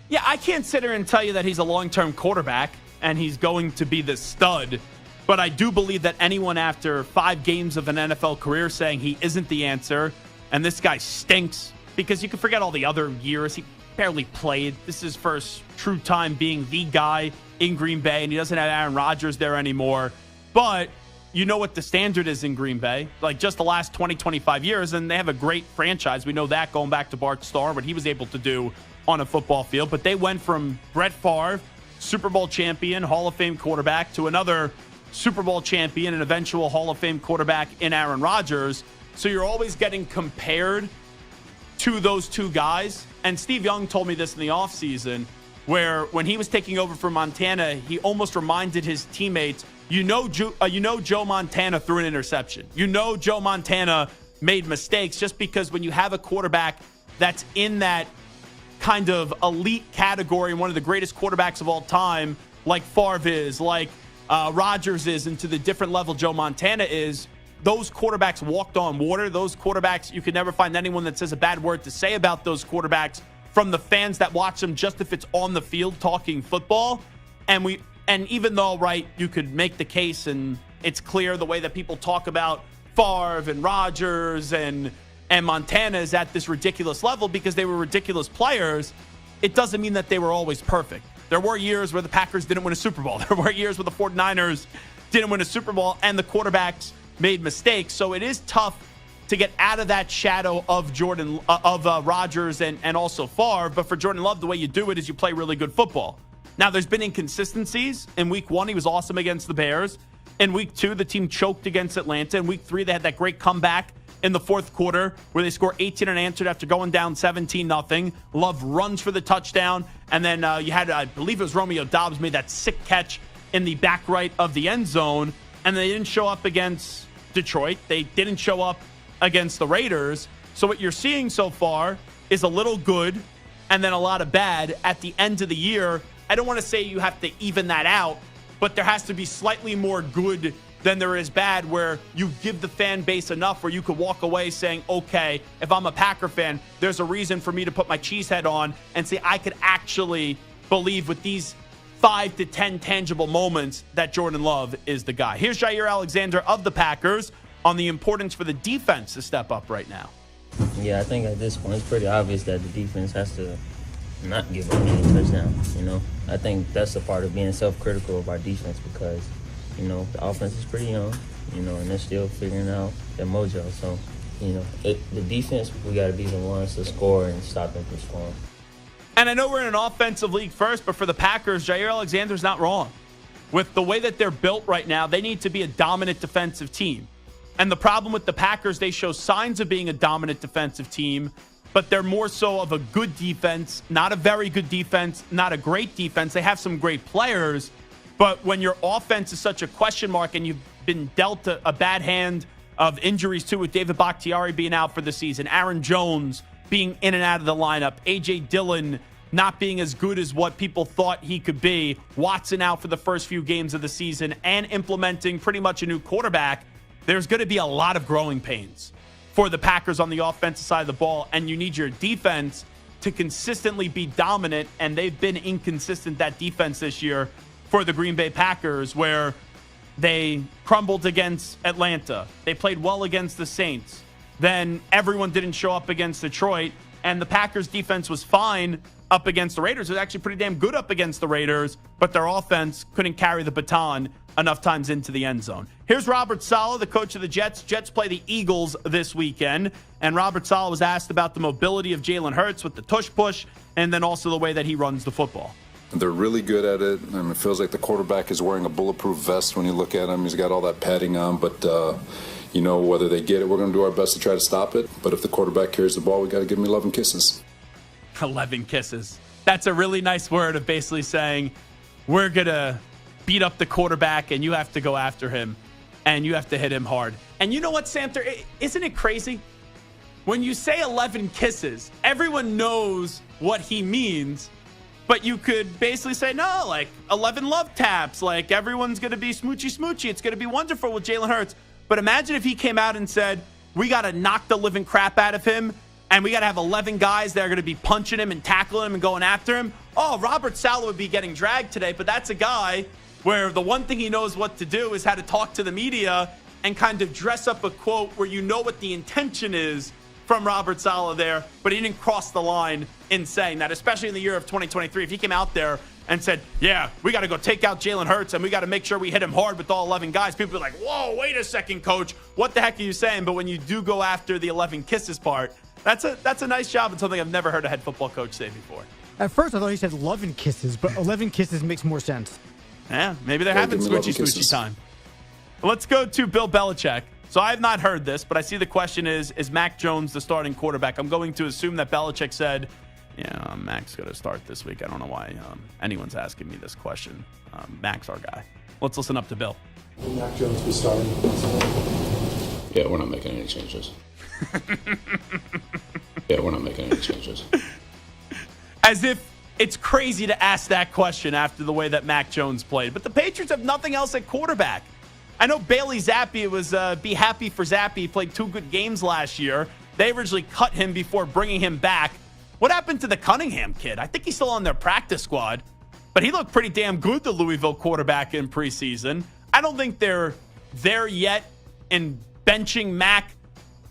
Yeah, I can't sit here and tell you that he's a long-term quarterback and he's going to be the stud, but I do believe that anyone after 5 games of an NFL career saying he isn't the answer and this guy stinks, because you can forget all the other years. He barely played. This is his first true time being the guy in Green Bay, and he doesn't have Aaron Rodgers there anymore. But you know what the standard is in Green Bay, like just the last 20, 25 years, and they have a great franchise. We know that going back to Bart Starr, what he was able to do on a football field. But they went from Brett Favre, Super Bowl champion, Hall of Fame quarterback, to another Super Bowl champion and eventual Hall of Fame quarterback in Aaron Rodgers. So you're always getting compared to those two guys. And Steve Young told me this in the offseason, where when he was taking over for Montana, he almost reminded his teammates, Joe Montana threw an interception. Joe Montana made mistakes, just because when you have a quarterback that's in that kind of elite category, one of the greatest quarterbacks of all time, like Favre is, like Rodgers is, and to the different level Joe Montana is, those quarterbacks walked on water. Those quarterbacks, you can never find anyone that says a bad word to say about those quarterbacks from the fans that watch them, just if it's on the field talking football. And even though, right, you could make the case, and it's clear the way that people talk about Favre and Rodgers and Montana is at this ridiculous level because they were ridiculous players, it doesn't mean that they were always perfect. There were years where the Packers didn't win a Super Bowl. There were years where the 49ers didn't win a Super Bowl and the quarterbacks made mistakes. So it is tough to get out of that shadow of Rodgers and also Favre. But for Jordan Love, the way you do it is you play really good football. Now, there's been inconsistencies. In week 1, he was awesome against the Bears. In week 2, the team choked against Atlanta. In week 3, they had that great comeback in the fourth quarter where they score 18 unanswered after going down 17-0. Love runs for the touchdown. And then you had, I believe it was Romeo Doubs, made that sick catch in the back right of the end zone. And they didn't show up against Detroit. They didn't show up against the Raiders. So what you're seeing so far is a little good and then a lot of bad at the end of the year. I don't want to say you have to even that out, but there has to be slightly more good than there is bad, where you give the fan base enough where you could walk away saying, okay, if I'm a Packer fan, there's a reason for me to put my cheese head on and say I could actually believe with these 5 to 10 tangible moments that Jordan Love is the guy. Here's Jair Alexander of the Packers on the importance for the defense to step up right now. Yeah, I think at this point it's pretty obvious that the defense has to not give up any touchdowns, I think that's a part of being self-critical of our defense because, the offense is pretty young, and they're still figuring out their mojo. So, the defense, we got to be the ones to score and stop them from scoring. And I know we're in an offensive league first, but for the Packers, Jair Alexander's not wrong. With the way that they're built right now, they need to be a dominant defensive team. And the problem with the Packers, they show signs of being a dominant defensive team, but they're more so of a good defense, not a very good defense, not a great defense. They have some great players, but when your offense is such a question mark and you've been dealt a bad hand of injuries too, with David Bakhtiari being out for the season, Aaron Jones being in and out of the lineup, A.J. Dillon not being as good as what people thought he could be, Watson out for the first few games of the season, and implementing pretty much a new quarterback, there's going to be a lot of growing pains for the Packers on the offensive side of the ball, and you need your defense to consistently be dominant, and they've been inconsistent, that defense this year for the Green Bay Packers, where they crumbled against Atlanta. They played well against the Saints. Then everyone didn't show up against Detroit, and the Packers defense was fine up against the Raiders. It was actually pretty damn good up against the Raiders, but their offense couldn't carry the baton enough times into the end zone. Here's Robert Saleh, the coach of the Jets. Jets play the Eagles this weekend, and Robert Saleh was asked about the mobility of Jalen Hurts with the tush push, and then also the way that he runs the football. They're really good at it. It feels like the quarterback is wearing a bulletproof vest when you look at him. He's got all that padding on, but whether they get it, we're going to do our best to try to stop it. But if the quarterback carries the ball, we got to give him 11 kisses. 11 kisses. That's a really nice word of basically saying we're going to beat up the quarterback and you have to go after him and you have to hit him hard. And you know what, Samter? Isn't it crazy? When you say 11 kisses, everyone knows what he means. But you could basically say, no, like 11 love taps. Like everyone's going to be smoochy. It's going to be wonderful with Jalen Hurts. But imagine if he came out and said, we got to knock the living crap out of him. And we got to have 11 guys that are going to be punching him and tackling him and going after him. Oh, Robert Saleh would be getting dragged today. But that's a guy where the one thing he knows what to do is how to talk to the media and kind of dress up a quote where you know what the intention is from Robert Saleh there, but he didn't cross the line in saying that, especially in the year of 2023. If he came out there and said, yeah, we got to go take out Jalen Hurts and we got to make sure we hit him hard with all 11 guys, people would be like, whoa, wait a second, coach. What the heck are you saying? But when you do go after the 11 kisses part, that's a nice job and something I've never heard a head football coach say before. At first, I thought he said 11 kisses, but 11 kisses makes more sense. Yeah, maybe they're having smoochy time. Let's go to Bill Belichick. So I have not heard this, but I see the question is Mac Jones the starting quarterback? I'm going to assume that Belichick said, yeah, Mac's going to start this week. I don't know why anyone's asking me this question. Mac's our guy. Let's listen up to Bill. Will Mac Jones be starting? Yeah, we're not making any changes. As if it's crazy to ask that question after the way that Mac Jones played. But the Patriots have nothing else at quarterback. I know Bailey Zappi, it was be happy for Zappi. He played 2 good games last year. They originally cut him before bringing him back. What happened to the Cunningham kid? I think he's still on their practice squad, but he looked pretty damn good, the Louisville quarterback, in preseason. I don't think they're there yet in benching Mac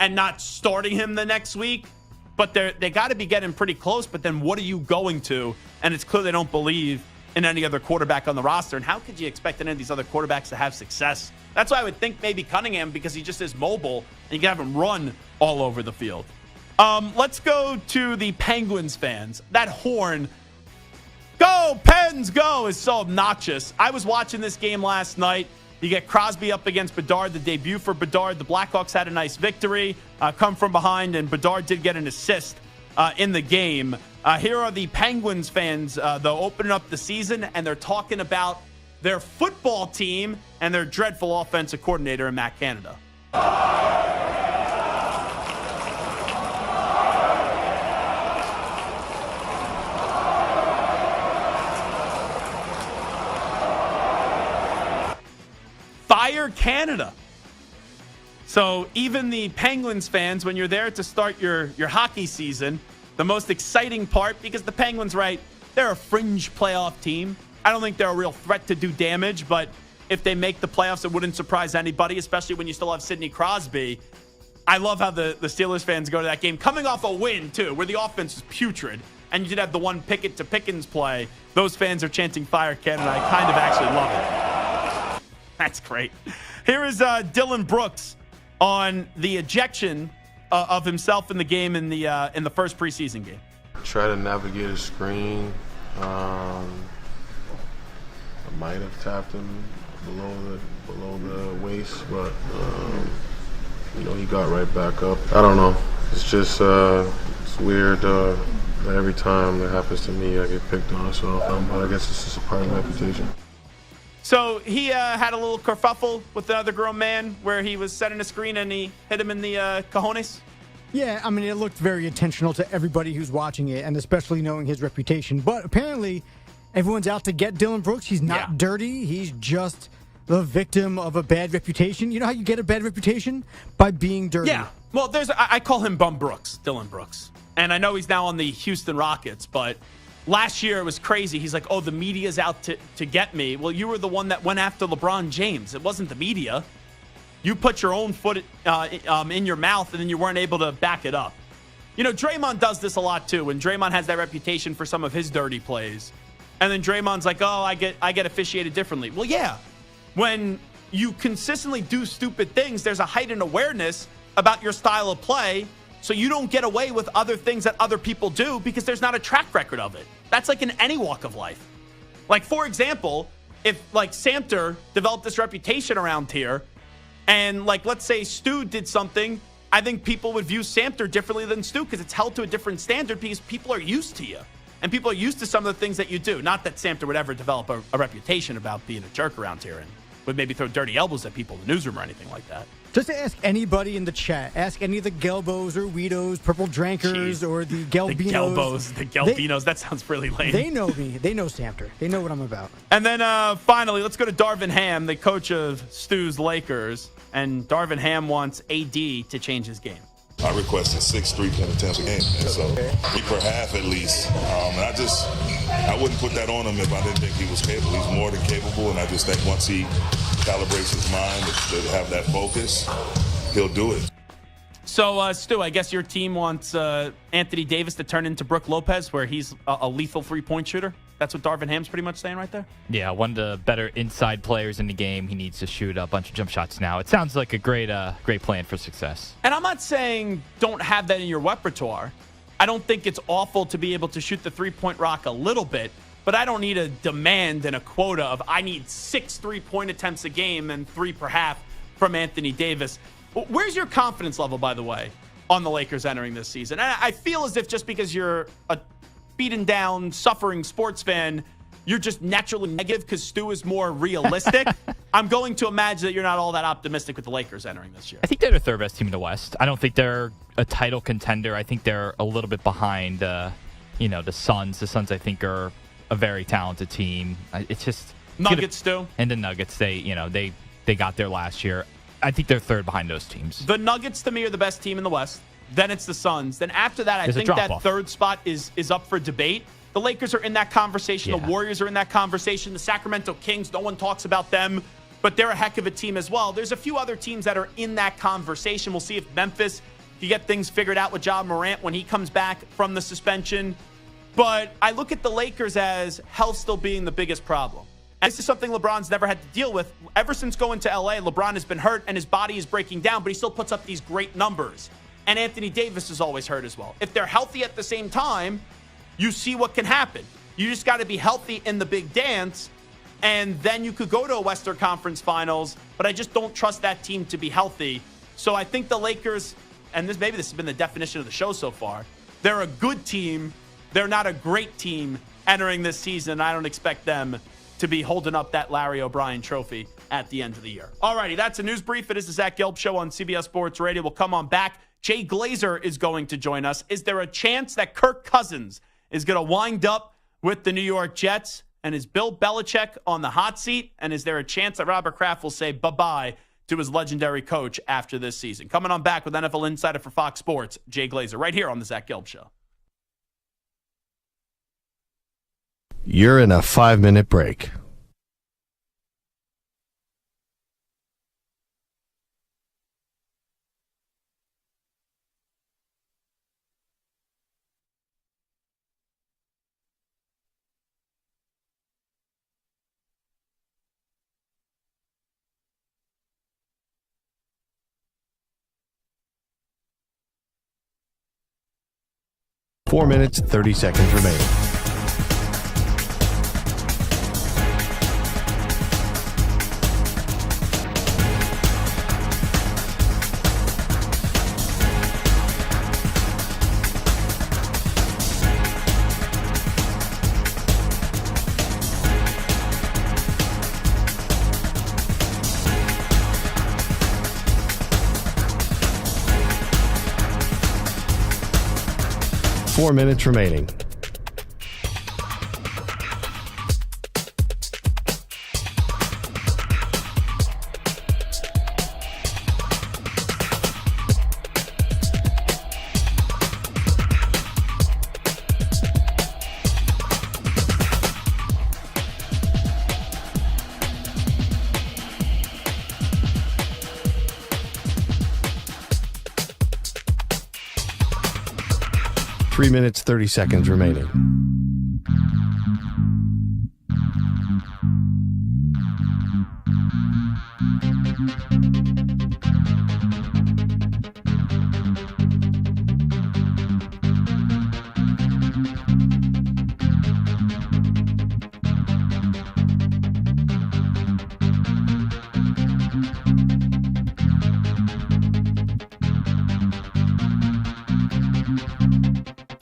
and not starting him the next week, but they got to be getting pretty close. But then what are you going to? And it's clear they don't believe in any other quarterback on the roster. And how could you expect any of these other quarterbacks to have success? That's why I would think maybe Cunningham, because he just is mobile and you can have him run all over the field. Let's go to the Penguins fans. That horn, go Pens go, is so obnoxious. I was watching this game last night. You get Crosby up against Bedard, the debut for Bedard. The Blackhawks had a nice victory, come from behind, and Bedard did get an assist in the game. Here are the Penguins fans, though, opening up the season, and they're talking about their football team and their dreadful offensive coordinator in Matt Canada. Fire Canada. So even the Penguins fans, when you're there to start your hockey season, the most exciting part, because the Penguins, right, they're a fringe playoff team. I don't think they're a real threat to do damage, but if they make the playoffs, it wouldn't surprise anybody, especially when you still have Sidney Crosby. I love how the Steelers fans go to that game, coming off a win, too, where the offense is putrid, and you did have the one Pickett to Pickens play. Those fans are chanting Fire Canada. I kind of actually love it. That's great. Here is Dylan Brooks on the ejection of himself in the game in the first preseason game. Try to navigate a screen. I might have tapped him below the waist, but he got right back up. I don't know. It's just it's weird. Every time that happens to me, I get picked on. So I guess it's just a part of my reputation. So he had a little kerfuffle with another grown man where he was setting a screen and he hit him in the cojones. Yeah, I mean, it looked very intentional to everybody who's watching it, and especially knowing his reputation. But apparently, everyone's out to get Dylan Brooks. He's not dirty. He's just the victim of a bad reputation. You know how you get a bad reputation? By being dirty. Yeah. Well, I call him Bum Brooks, Dylan Brooks. And I know he's now on the Houston Rockets, but last year it was crazy. He's like, oh, the media's out to get me. Well, you were the one that went after LeBron James. It wasn't the media. You put your own foot in your mouth, and then you weren't able to back it up. Draymond does this a lot, too, when Draymond has that reputation for some of his dirty plays. And then Draymond's like, oh, I get officiated differently. Well, yeah. When you consistently do stupid things, there's a heightened awareness about your style of play, so you don't get away with other things that other people do because there's not a track record of it. That's like in any walk of life. Like, for example, if, Samter developed this reputation around here, and, let's say Stu did something, I think people would view Samter differently than Stu because it's held to a different standard because people are used to you. And people are used to some of the things that you do. Not that Samter would ever develop a reputation about being a jerk around here and would maybe throw dirty elbows at people in the newsroom or anything like that. Just to ask anybody in the chat. Ask any of the Gelbos or Weedos, Purple Drankers, or the Gelbinos. The Gelbinos. That sounds really lame. They know me. They know Samter. They know what I'm about. And then finally, let's go to Darvin Ham, the coach of Stu's Lakers. And Darvin Ham wants AD to change his game. I requested 6 3-point attempts a game, and so 3 per half at least. And I wouldn't put that on him if I didn't think he was capable. He's more than capable, and I just think once he calibrates his mind to have that focus, he'll do it. So, Stu, I guess your team wants Anthony Davis to turn into Brook Lopez, where he's a lethal 3-point shooter. That's what Darvin Ham's pretty much saying right there? Yeah, one of the better inside players in the game. He needs to shoot a bunch of jump shots now. It sounds like a great plan for success. And I'm not saying don't have that in your repertoire. I don't think it's awful to be able to shoot the 3-point rock a little bit, but I don't need a demand and a quota of I need 6 3-point attempts a game and 3 per half from Anthony Davis. Where's your confidence level, by the way, on the Lakers entering this season? And I feel as if just because you're a beaten down, suffering sports fan, you're just naturally negative because Stu is more realistic. I'm going to imagine that you're not all that optimistic with the Lakers entering this year. I think they're the third best team in the West. I don't think they're a title contender. I think they're a little bit behind, the Suns. The Suns, I think, are a very talented team. It's just Nuggets, Stu. And the Nuggets, they got there last year. I think they're third behind those teams. The Nuggets, to me, are the best team in the West. Then it's the Suns. Then after that, I think that third spot is up for debate. The Lakers are in that conversation. Yeah. The Warriors are in that conversation. The Sacramento Kings, no one talks about them, but they're a heck of a team as well. There's a few other teams that are in that conversation. We'll see if Memphis can get things figured out with Ja Morant when he comes back from the suspension. But I look at the Lakers as health still being the biggest problem. And this is something LeBron's never had to deal with. Ever since going to LA, LeBron has been hurt and his body is breaking down, but he still puts up these great numbers. And Anthony Davis is always hurt as well. If they're healthy at the same time, you see what can happen. You just got to be healthy in the big dance, and then you could go to a Western Conference Finals, but I just don't trust that team to be healthy. So I think the Lakers, and maybe this has been the definition of the show so far, they're a good team. They're not a great team entering this season. I don't expect them to be holding up that Larry O'Brien trophy at the end of the year. All righty, that's a news brief. It is the Zach Gelb Show on CBS Sports Radio. We'll come on back. Jay Glazer is going to join us. Is there a chance that Kirk Cousins is going to wind up with the New York Jets? And is Bill Belichick on the hot seat? And is there a chance that Robert Kraft will say bye-bye to his legendary coach after this season? Coming on back with NFL Insider for Fox Sports, Jay Glazer, right here on the Zach Gelb Show. You're in a 5-minute break. Four minutes, 30 seconds remaining. Four minutes remaining. Three minutes, 30 seconds remaining.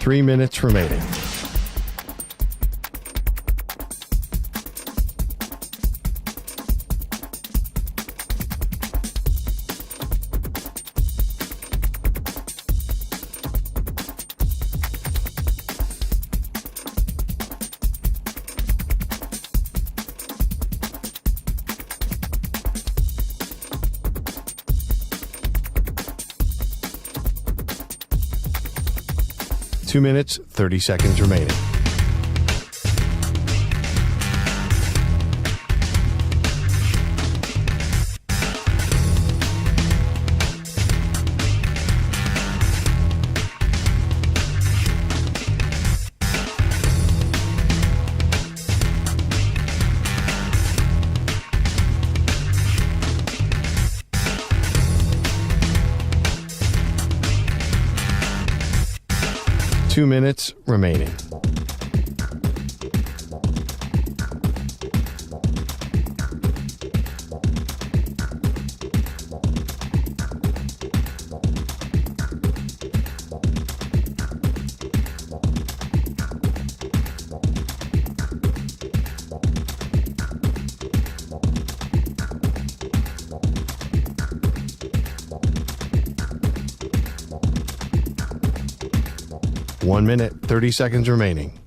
Three minutes remaining. Two minutes, 30 seconds remaining. Two minutes remaining. One minute, 30 seconds remaining.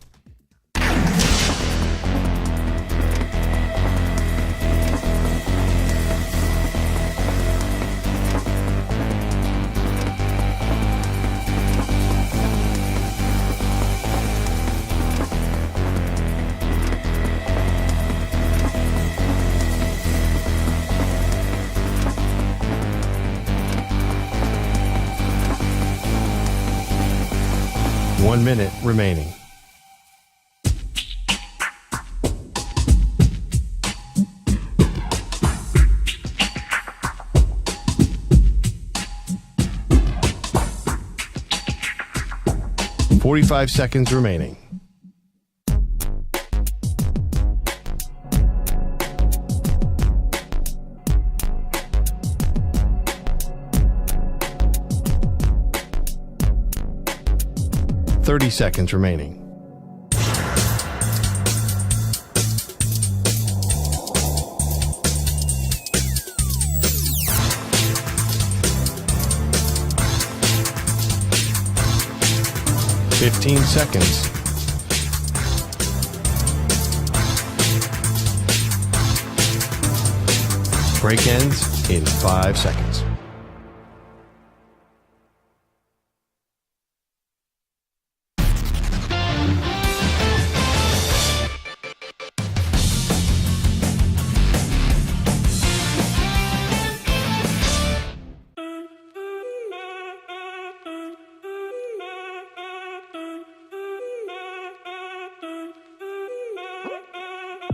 One minute remaining. .45 seconds remaining. .30 seconds remaining. .15 seconds. Break ends in 5 seconds.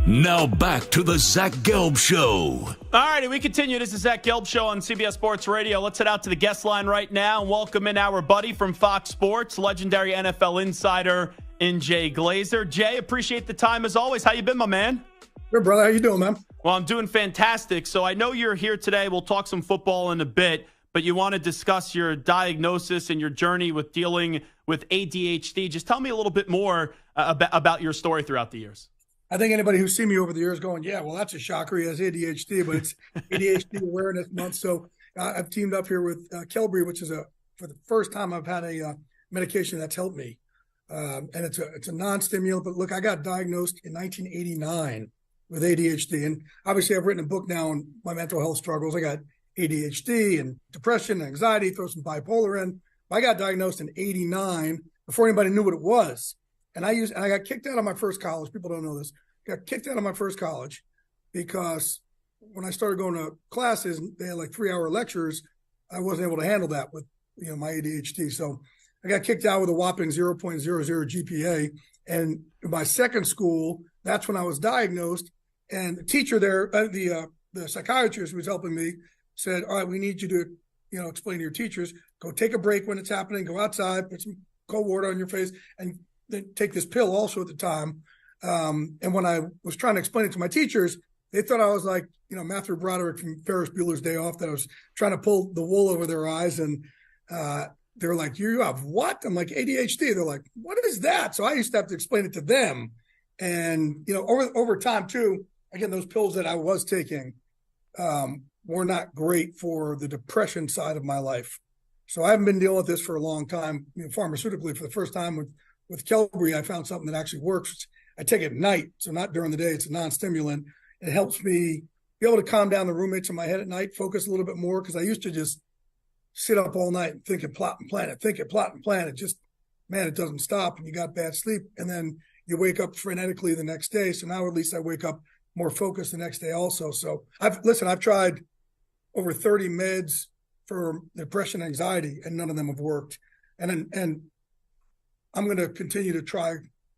Now back to the Zach Gelb Show. All righty, we continue. This is Zach Gelb Show on CBS Sports Radio. Let's head out to the guest line right now and welcome in our buddy from Fox Sports, legendary NFL insider in Jay Glazer. Jay, appreciate the time as always. How you been, my man? Good, brother. How you doing, man? Well, I'm doing fantastic. So I know you're here today. We'll talk some football in a bit, but you want to discuss your diagnosis and your journey with dealing with ADHD. Just tell me a little bit more about your story throughout the years. I think anybody who's seen me over the years going, yeah, well, that's a shocker. He has ADHD, but it's ADHD Awareness Month. So I've teamed up here with Gelb, which is for the first time I've had a medication that's helped me. And it's a non-stimulant. But look, I got diagnosed in 1989 with ADHD. And obviously I've written a book now on my mental health struggles. I got ADHD and depression and anxiety, throw some bipolar in. I got diagnosed in 89 before anybody knew what it was. And I got kicked out of my first college. People don't know this. Got kicked out of my first college because when I started going to classes, they had like 3-hour lectures. I wasn't able to handle that with my ADHD. So I got kicked out with a whopping 0.00 GPA. And in my second school, that's when I was diagnosed. And the teacher there, the psychiatrist who was helping me, said, "All right, we need you to explain to your teachers. Go take a break when it's happening. Go outside, put some cold water on your face, and then take this pill." Also at the time. And when I was trying to explain it to my teachers, they thought I was like, Matthew Broderick from Ferris Bueller's Day Off, that I was trying to pull the wool over their eyes. And they were like, "You have what?" I'm like, "ADHD." They're like, "What is that?" So I used to have to explain it to them. And, over time too, again, those pills that I was taking were not great for the depression side of my life. So I haven't been dealing with this for a long time, pharmaceutically. For the first time with Gelb, I found something that actually works. I take it at night, so not during the day. It's a non-stimulant. It helps me be able to calm down the roommates in my head at night, focus a little bit more, because I used to just sit up all night and think and plot and plan it, think and plot and plan it. Just, man, it doesn't stop, and you got bad sleep. And then you wake up frenetically the next day. So now at least I wake up more focused the next day also. So I've tried over 30 meds for depression and anxiety, and none of them have worked. And I'm going to continue to try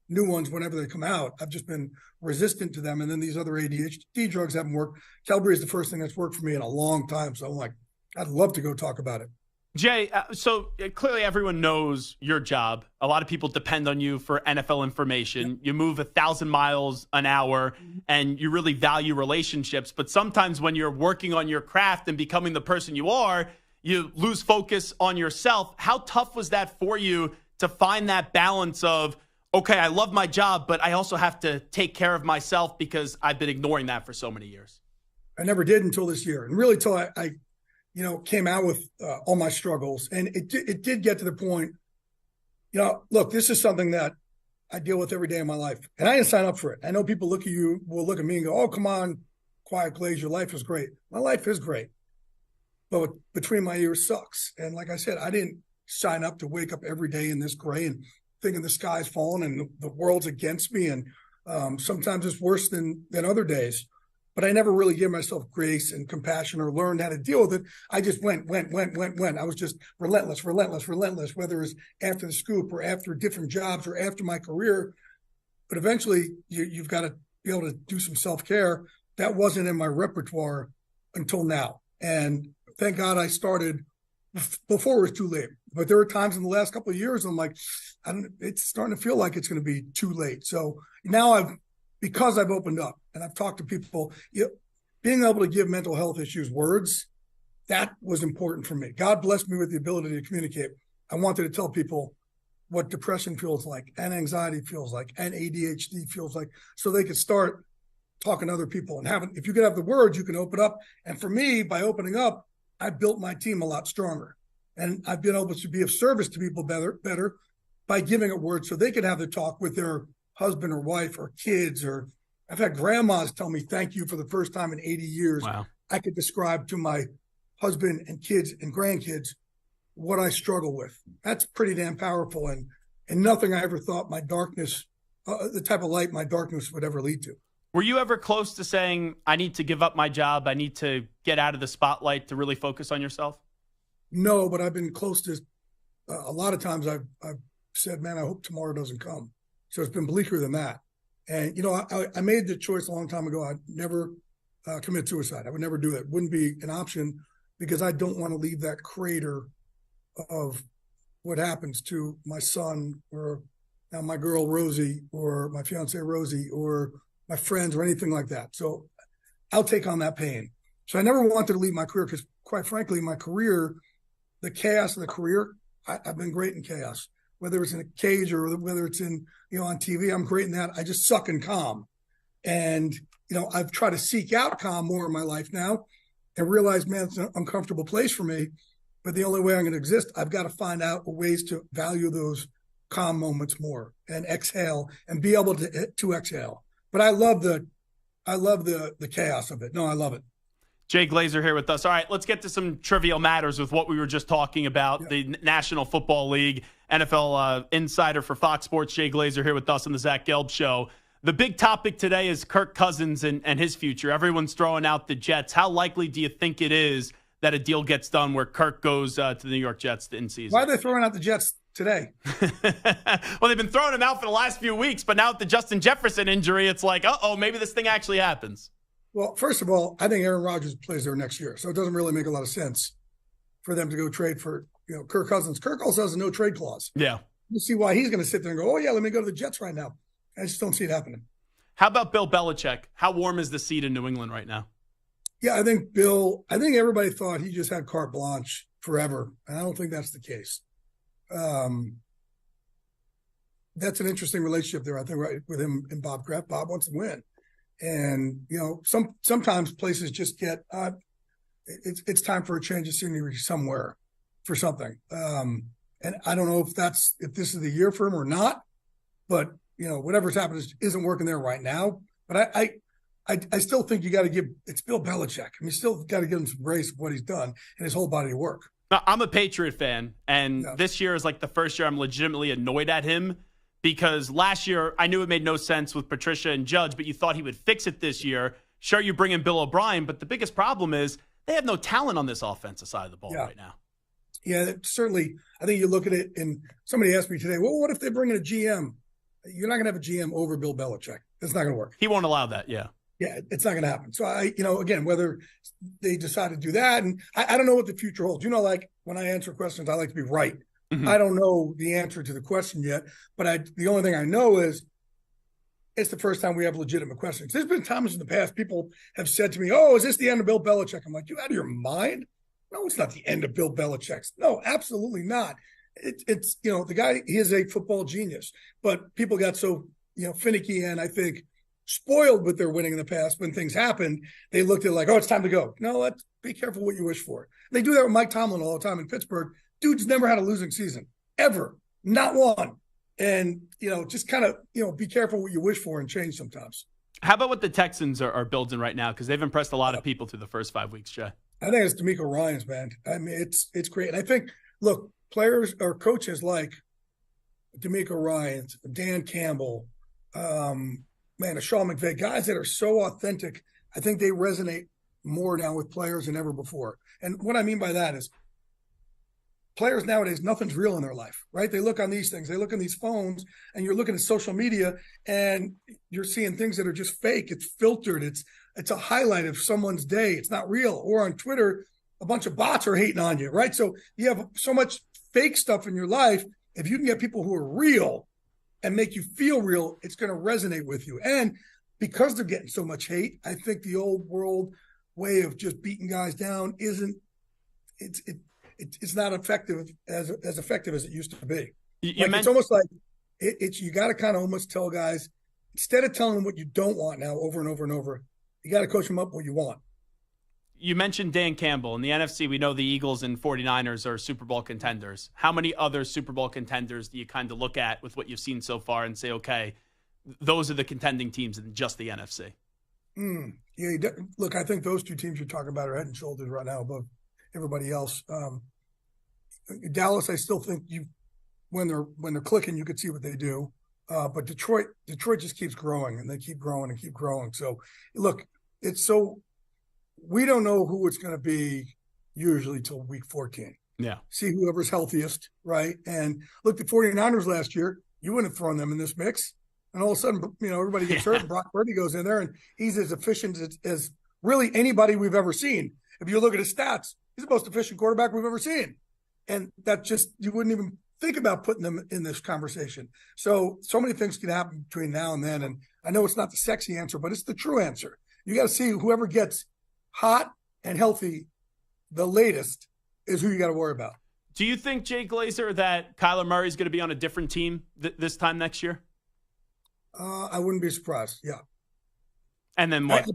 new ones whenever they come out. I've just been resistant to them. And then these other ADHD drugs haven't worked. Gelb is the first thing that's worked for me in a long time. So I'm like, I'd love to go talk about it. Jay, so clearly everyone knows your job. A lot of people depend on you for NFL information. You move 1,000 miles an hour and you really value relationships. But sometimes when you're working on your craft and becoming the person you are, you lose focus on yourself. How tough was that for you to find that balance of, okay, I love my job, but I also have to take care of myself because I've been ignoring that for so many years? I never did until this year. And really till I came out with all my struggles. And it did get to the point, look, this is something that I deal with every day of my life. And I didn't sign up for it. I know people will look at me and go, "Oh, come on, quiet Glaze, your life is great." My life is great. But between my ears sucks. And like I said, I didn't sign up to wake up every day in this gray and thinking the sky's falling and the world's against me. And sometimes it's worse than other days. But I never really gave myself grace and compassion or learned how to deal with it. I just went. I was just relentless, whether it's after the scoop or after different jobs or after my career. But eventually you've got to be able to do some self-care. That wasn't in my repertoire until now. And thank God I started before it was too late. But there were times in the last couple of years I'm like, it's starting to feel like it's going to be too late. So now because I've opened up and I've talked to people, being able to give mental health issues words, that was important for me. God blessed me with the ability to communicate. I wanted to tell people what depression feels like and anxiety feels like and ADHD feels like, so they could start talking to other people and if you could have the words, you can open up. And for me, by opening up, I built my team a lot stronger. And I've been able to be of service to people better by giving a word so they could have the talk with their husband or wife or kids. Or I've had grandmas tell me thank you for the first time in 80 years. Wow. I could describe to my husband and kids and grandkids what I struggle with. That's pretty damn powerful, and nothing I ever thought my darkness, the type of light my darkness would ever lead to. Were you ever close to saying, I need to give up my job, I need to get out of the spotlight to really focus on yourself? No, but I've been close to, a lot of times I've said, man, I hope tomorrow doesn't come. So it's been bleaker than that. And, I made the choice a long time ago. I'd never commit suicide. I would never do it. It wouldn't be an option because I don't want to leave that crater of what happens to my son or now my girl Rosie or my fiance Rosie or my friends or anything like that. So I'll take on that pain. So I never wanted to leave my career because, quite frankly, my career, the chaos of the career, I've been great in chaos. Whether it's in a cage or whether it's in, on TV, I'm great in that. I just suck in calm. And, I've tried to seek out calm more in my life now and realize, man, it's an uncomfortable place for me. But the only way I'm going to exist, I've got to find out ways to value those calm moments more and exhale and be able to exhale. But I love the chaos of it. No, I love it. Jay Glazer here with us. All right, let's get to some trivial matters with what we were just talking about, the National Football League. NFL insider for Fox Sports, Jay Glazer here with us on the Zach Gelb Show. The big topic today is Kirk Cousins and his future. Everyone's throwing out the Jets. How likely do you think it is that a deal gets done where Kirk goes to the New York Jets in season? Why are they throwing out the Jets today? Well, they've been throwing him out for the last few weeks, but now with the Justin Jefferson injury, it's like, maybe this thing actually happens. Well, first of all, I think Aaron Rodgers plays there next year, so it doesn't really make a lot of sense for them to go trade for Kirk Cousins. Kirk also has a no trade clause. Yeah. You see why he's going to sit there and go, let me go to the Jets right now. I just don't see it happening. How about Bill Belichick? How warm is the seat in New England right now? Yeah, I think everybody thought he just had carte blanche forever, and I don't think that's the case. That's an interesting relationship there, I think, right, with him and Bob Kraft. Bob wants to win. And, sometimes places just get, it's time for a change of scenery somewhere for something. And I don't know if this is the year for him or not, but, whatever's happening isn't working there right now. But I still think you got to it's Bill Belichick. I mean, you still got to give him some grace of what he's done and his whole body of work. Now, I'm a Patriot fan, and this year is like the first year I'm legitimately annoyed at him because last year I knew it made no sense with Patricia and Judge, but you thought he would fix it this year. Sure, you bring in Bill O'Brien, but the biggest problem is they have no talent on this offensive side of the ball right now. Yeah, certainly. I think you look at it, and somebody asked me today, well, what if they bring in a GM? You're not going to have a GM over Bill Belichick. It's not going to work. He won't allow that, yeah. Yeah, it's not going to happen. So, again, whether they decide to do that, and I don't know what the future holds. Like when I answer questions, I like to be right. Mm-hmm. I don't know the answer to the question yet, but the only thing I know is it's the first time we have legitimate questions. There's been times in the past people have said to me, is this the end of Bill Belichick? I'm like, you out of your mind? No, it's not the end of Bill Belichick's. No, absolutely not. It's the guy, he is a football genius, but people got so, finicky and I think spoiled with their winning in the past. When things happened, they looked at it like, it's time to go. No, let's be careful what you wish for. They do that with Mike Tomlin all the time in Pittsburgh. Dude's never had a losing season, ever. Not one. And, just kind of, be careful what you wish for and change sometimes. How about what the Texans are building right now? Because they've impressed a lot of people through the first 5 weeks, Jay. I think it's DeMeco Ryans, man. I mean, it's great. And I think, look, players or coaches like DeMeco Ryans, Dan Campbell, Sean McVay, guys that are so authentic, I think they resonate more now with players than ever before. And what I mean by that is players nowadays, nothing's real in their life, right? They look on these things, they look on these phones, and you're looking at social media and you're seeing things that are just fake. It's filtered. It's a highlight of someone's day. It's not real. Or on Twitter, a bunch of bots are hating on you, right? So you have so much fake stuff in your life. If you can get people who are real and make you feel real, it's going to resonate with you. And because they're getting so much hate, I think the old world way of just beating guys down it's not effective as effective as it used to be. It's almost like you got to kind of almost tell guys, instead of telling them what you don't want now over and over and over, you got to coach them up what you want. You mentioned Dan Campbell. In the NFC, we know the Eagles and 49ers are Super Bowl contenders. How many other Super Bowl contenders do you kind of look at with what you've seen so far and say, okay, those are the contending teams in just the NFC? Yeah, look, I think those two teams you're talking about are head and shoulders right now above everybody else. Dallas, I still think when they're clicking, you could see what they do. But Detroit just keeps growing, and they keep growing and keep growing. So, look, we don't know who it's going to be usually till week 14. Yeah. See whoever's healthiest, right? And look, the 49ers last year, you wouldn't have thrown them in this mix. And all of a sudden, everybody gets hurt, and Brock Purdy goes in there, and he's as efficient as really anybody we've ever seen. If you look at his stats, he's the most efficient quarterback we've ever seen. And that you wouldn't even think about putting them in this conversation. So many things can happen between now and then. And I know it's not the sexy answer, but it's the true answer. You got to see whoever gets hot and healthy the latest is who you got to worry about. Do you think, Jay Glazer, that Kyler Murray is going to be on a different team this time next year? I wouldn't be surprised. Yeah. And then what?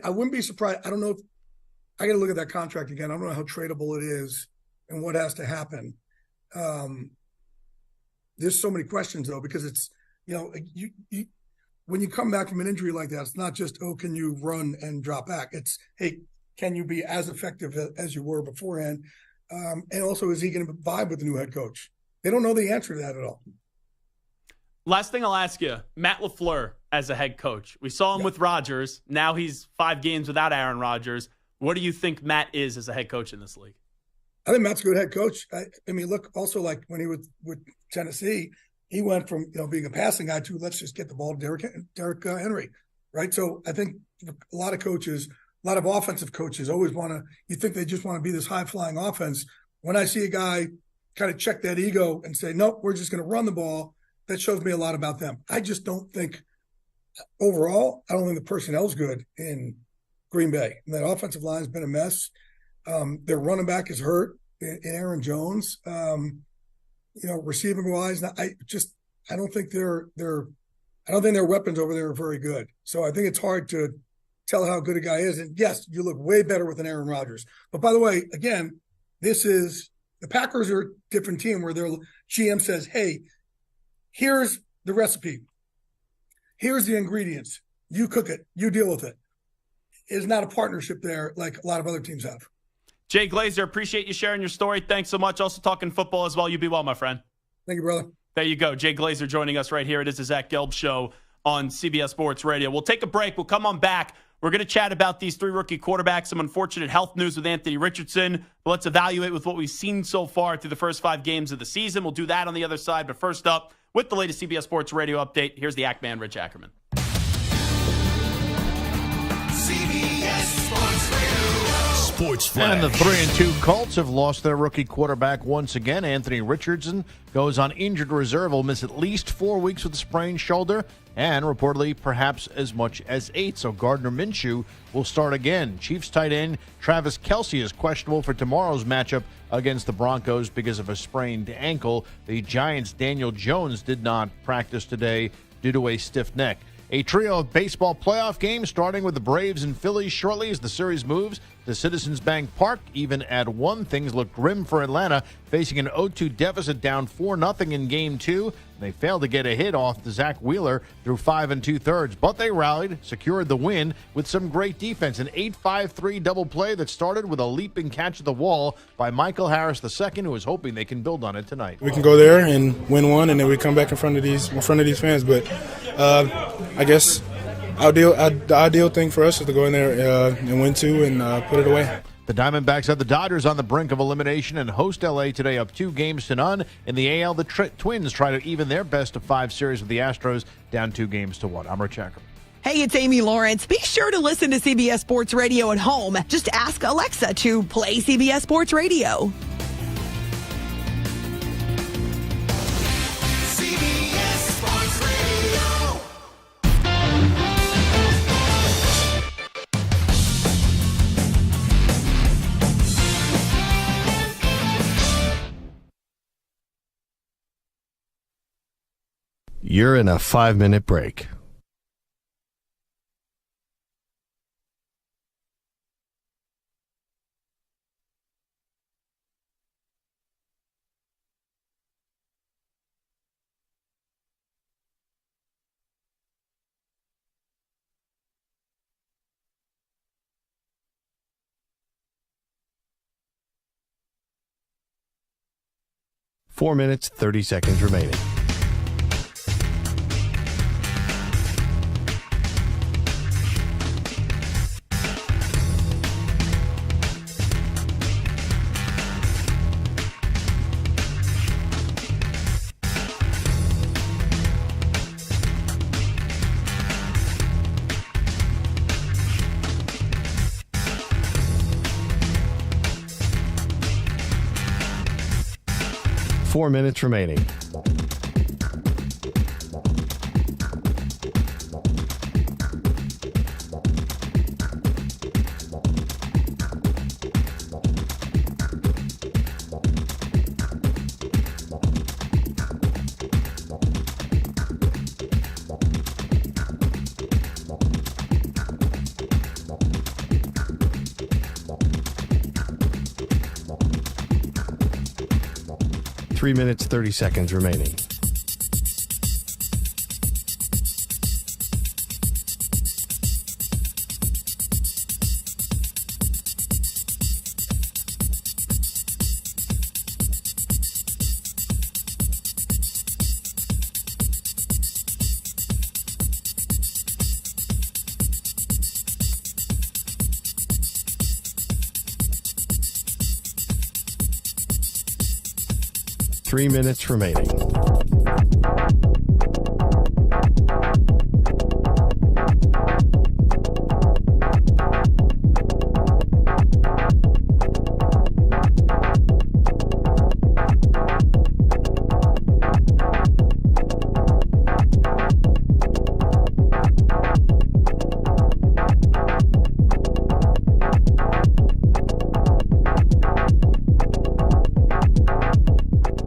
I wouldn't be surprised. I don't know if I got to look at that contract again. I don't know how tradable it is and what has to happen. There's so many questions though, because it's, you when you come back from an injury like that, it's not just, can you run and drop back? It's, hey, can you be as effective as you were beforehand? And also, is he going to vibe with the new head coach? They don't know the answer to that at all. Last thing I'll ask you, Matt LaFleur as a head coach. We saw him with Rodgers. Now he's 5 games without Aaron Rodgers. What do you think Matt is as a head coach in this league? I think Matt's a good head coach. I mean, look, also like when he was with Tennessee, he went from being a passing guy to let's just get the ball to Derrick Henry, right? So I think a lot of coaches, a lot of offensive coaches always you think they just want to be this high-flying offense. When I see a guy kind of check that ego and say, nope, we're just going to run the ball, that shows me a lot about them. I just don't think overall, I don't think the personnel's good in Green Bay. And that offensive line has been a mess. Their running back is hurt in Aaron Jones. Receiving wise, I don't think their weapons over there are very good. So I think it's hard to tell how good a guy is. And yes, you look way better with an Aaron Rodgers. But by the way, again, the Packers are a different team where their GM says, hey, here's the recipe. Here's the ingredients. You cook it. You deal with it. It's not a partnership there like a lot of other teams have. Jay Glazer, appreciate you sharing your story. Thanks so much. Also talking football as well. You be well, my friend. Thank you, brother. There you go. Jay Glazer joining us right here. It is the Zach Gelb Show on CBS Sports Radio. We'll take a break. We'll come on back. We're going to chat about these 3 rookie quarterbacks, some unfortunate health news with Anthony Richardson. But let's evaluate with what we've seen so far through the first 5 games of the season. We'll do that on the other side. But first up, with the latest CBS Sports Radio update, here's the Act Man, Rich Ackerman. CBS Sports Radio. Sports Flash. And the 3-2 Colts have lost their rookie quarterback once again. Anthony Richardson goes on injured reserve. Will miss at least 4 weeks with a sprained shoulder and reportedly perhaps as much as 8. So Gardner Minshew will start again. Chiefs tight end Travis Kelce is questionable for tomorrow's matchup against the Broncos because of a sprained ankle. The Giants' Daniel Jones did not practice today due to a stiff neck. A trio of baseball playoff games starting with the Braves and Phillies shortly as the series moves to Citizens Bank Park. Even at 1, things look grim for Atlanta, facing an 0-2 deficit down 4-0 in Game 2. They failed to get a hit off the Zach Wheeler through 5 2/3, but they rallied, secured the win with some great defense. An 8-5-3 double play that started with a leaping catch at the wall by Michael Harris II, who is hoping they can build on it tonight. We can go there and win one, and then we come back in front of these fans. But I guess the ideal thing for us is to go in there and win 2 and put it away. The Diamondbacks have the Dodgers on the brink of elimination and host L.A. today up 2-0. In the AL, the Twins try to even their best-of-5 series with the Astros down 2-1. I'm Rich Ackerman. Hey, it's Amy Lawrence. Be sure to listen to CBS Sports Radio at home. Just ask Alexa to play CBS Sports Radio. CBS Sports Radio. You're in a 5-minute break. 4 minutes, 30 seconds remaining. Four minutes remaining. Three minutes, 30 seconds remaining. Three minutes remaining.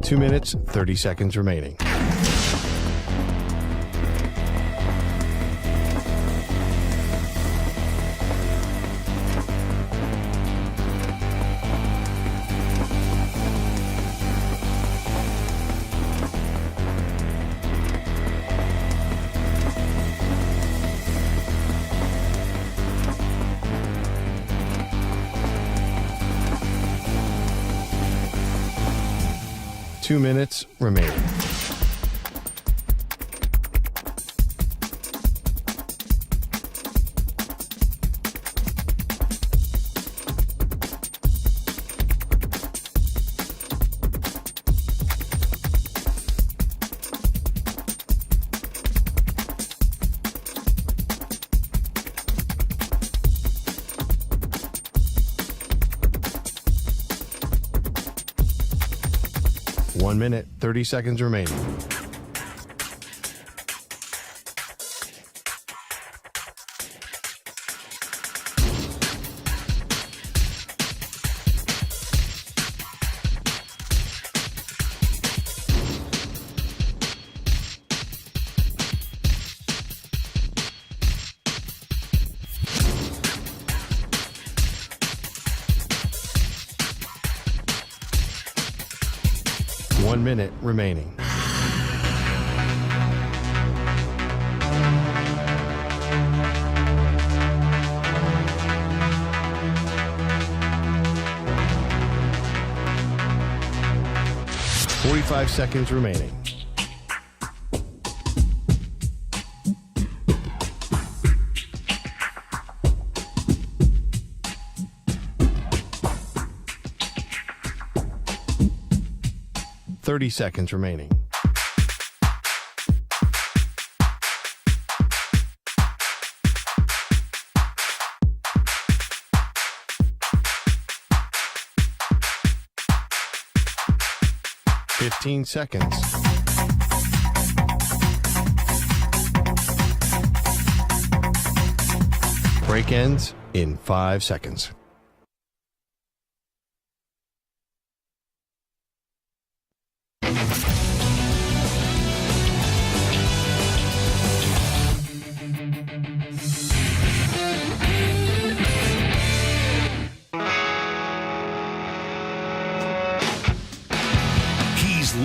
Two minutes, 30 seconds remaining. Two minutes remaining. One minute, 30 seconds remaining. One minute remaining. Forty-five seconds remaining. Thirty seconds remaining. Fifteen seconds. Break ends in 5 seconds.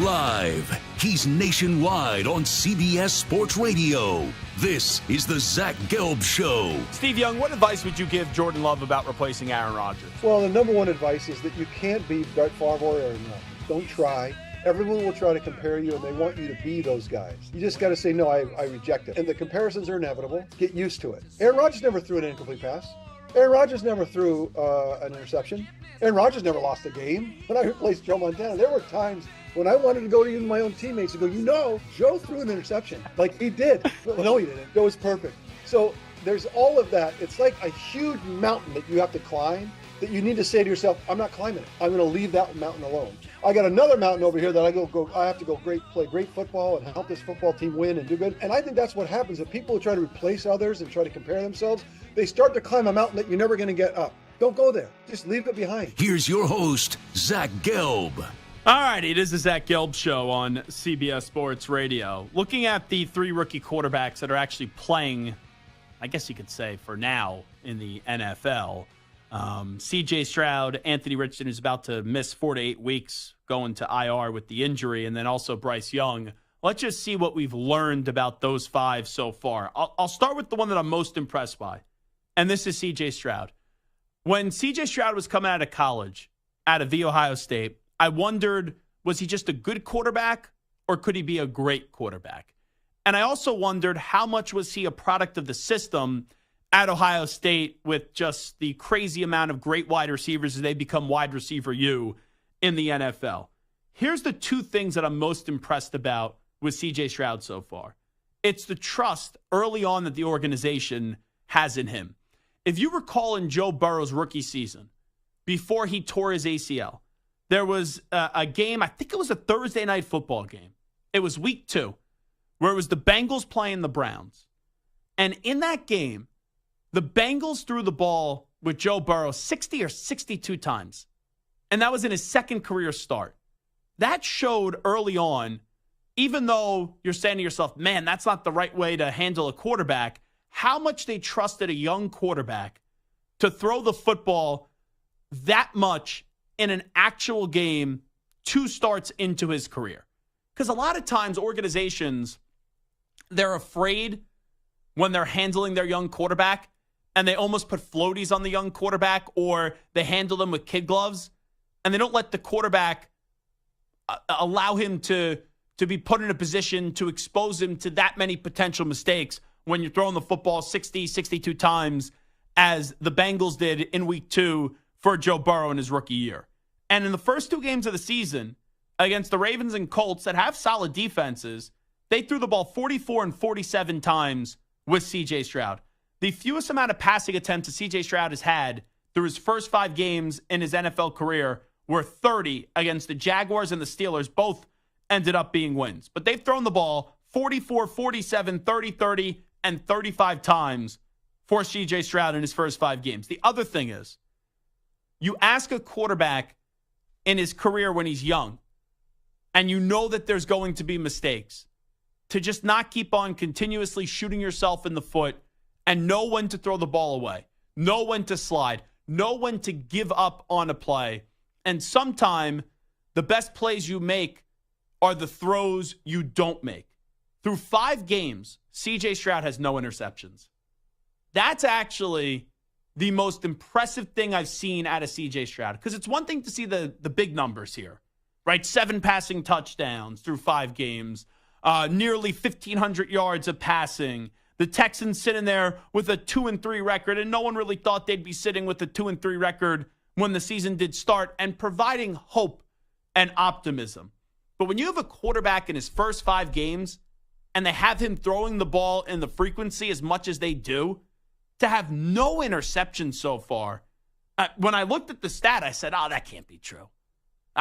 Live. He's nationwide on CBS Sports Radio. This is the Zach Gelb Show. Steve Young, what advice would you give Jordan Love about replacing Aaron Rodgers? Well, the number one advice is that you can't be Brett Favre or Aaron Rodgers. Don't try. Everyone will try to compare you, and they want you to be those guys. You just got to say, no, I reject it. And the comparisons are inevitable. Get used to it. Aaron Rodgers never threw an incomplete pass. Aaron Rodgers never threw an interception. Aaron Rodgers never lost a game. When I replaced Joe Montana, there were times when I wanted to go to even my own teammates and go, Joe threw an interception. Like he did. Well, no, he didn't. Joe was perfect. So there's all of that. It's like a huge mountain that you have to climb that you need to say to yourself, I'm not climbing it. I'm going to leave that mountain alone. I got another mountain over here that I have to go play great football and help this football team win and do good. And I think that's what happens. If people try to replace others and try to compare themselves, they start to climb a mountain that you're never going to get up. Don't go there. Just leave it behind. Here's your host, Zach Gelb. All righty, it is the Zach Gelb Show on CBS Sports Radio. Looking at the 3 rookie quarterbacks that are actually playing, I guess you could say for now, in the NFL. C.J. Stroud, Anthony Richardson, who's about to miss 4 to 8 weeks going to IR with the injury, and then also Bryce Young. Let's just see what we've learned about those 5 so far. I'll start with the one that I'm most impressed by, and this is C.J. Stroud. When C.J. Stroud was coming out of college, out of The Ohio State, I wondered, was he just a good quarterback or could he be a great quarterback? And I also wondered, how much was he a product of the system at Ohio State with just the crazy amount of great wide receivers as they become wide receiver U in the NFL? Here's the 2 things that I'm most impressed about with C.J. Stroud so far. It's the trust early on that the organization has in him. If you recall in Joe Burrow's rookie season, before he tore his ACL, there was a game, I think it was a Thursday night football game. It was week 2, where it was the Bengals playing the Browns. And in that game, the Bengals threw the ball with Joe Burrow 60 or 62 times. And that was in his second career start. That showed early on, even though you're saying to yourself, man, that's not the right way to handle a quarterback, how much they trusted a young quarterback to throw the football that much in an actual game 2 starts into his career. Because a lot of times organizations, they're afraid when they're handling their young quarterback and they almost put floaties on the young quarterback or they handle them with kid gloves and they don't let the quarterback allow him to be put in a position to expose him to that many potential mistakes when you're throwing the football 60, 62 times as the Bengals did in week 2 for Joe Burrow in his rookie year. And in the first 2 games of the season against the Ravens and Colts that have solid defenses, they threw the ball 44 and 47 times with C.J. Stroud. The fewest amount of passing attempts that C.J. Stroud has had through his first 5 games in his NFL career were 30 against the Jaguars and the Steelers. Both ended up being wins. But they've thrown the ball 44, 47, 30, 30, and 35 times for C.J. Stroud in his first 5 games. The other thing is, you ask a quarterback in his career when he's young, and you know that there's going to be mistakes, to just not keep on continuously shooting yourself in the foot and know when to throw the ball away, know when to slide, know when to give up on a play. And sometime the best plays you make are the throws you don't make. Through 5 games, C.J. Stroud has no interceptions. That's actually the most impressive thing I've seen out of C.J. Stroud. Because it's one thing to see the big numbers here, right? 7 passing touchdowns through 5 games, nearly 1,500 yards of passing. The Texans sitting there with a 2-3 record, and no one really thought they'd be sitting with a 2-3 record when the season did start, and providing hope and optimism. But when you have a quarterback in his first 5 games, and they have him throwing the ball in the frequency as much as they do, to have no interceptions so far, when I looked at the stat, I said, oh, that can't be true.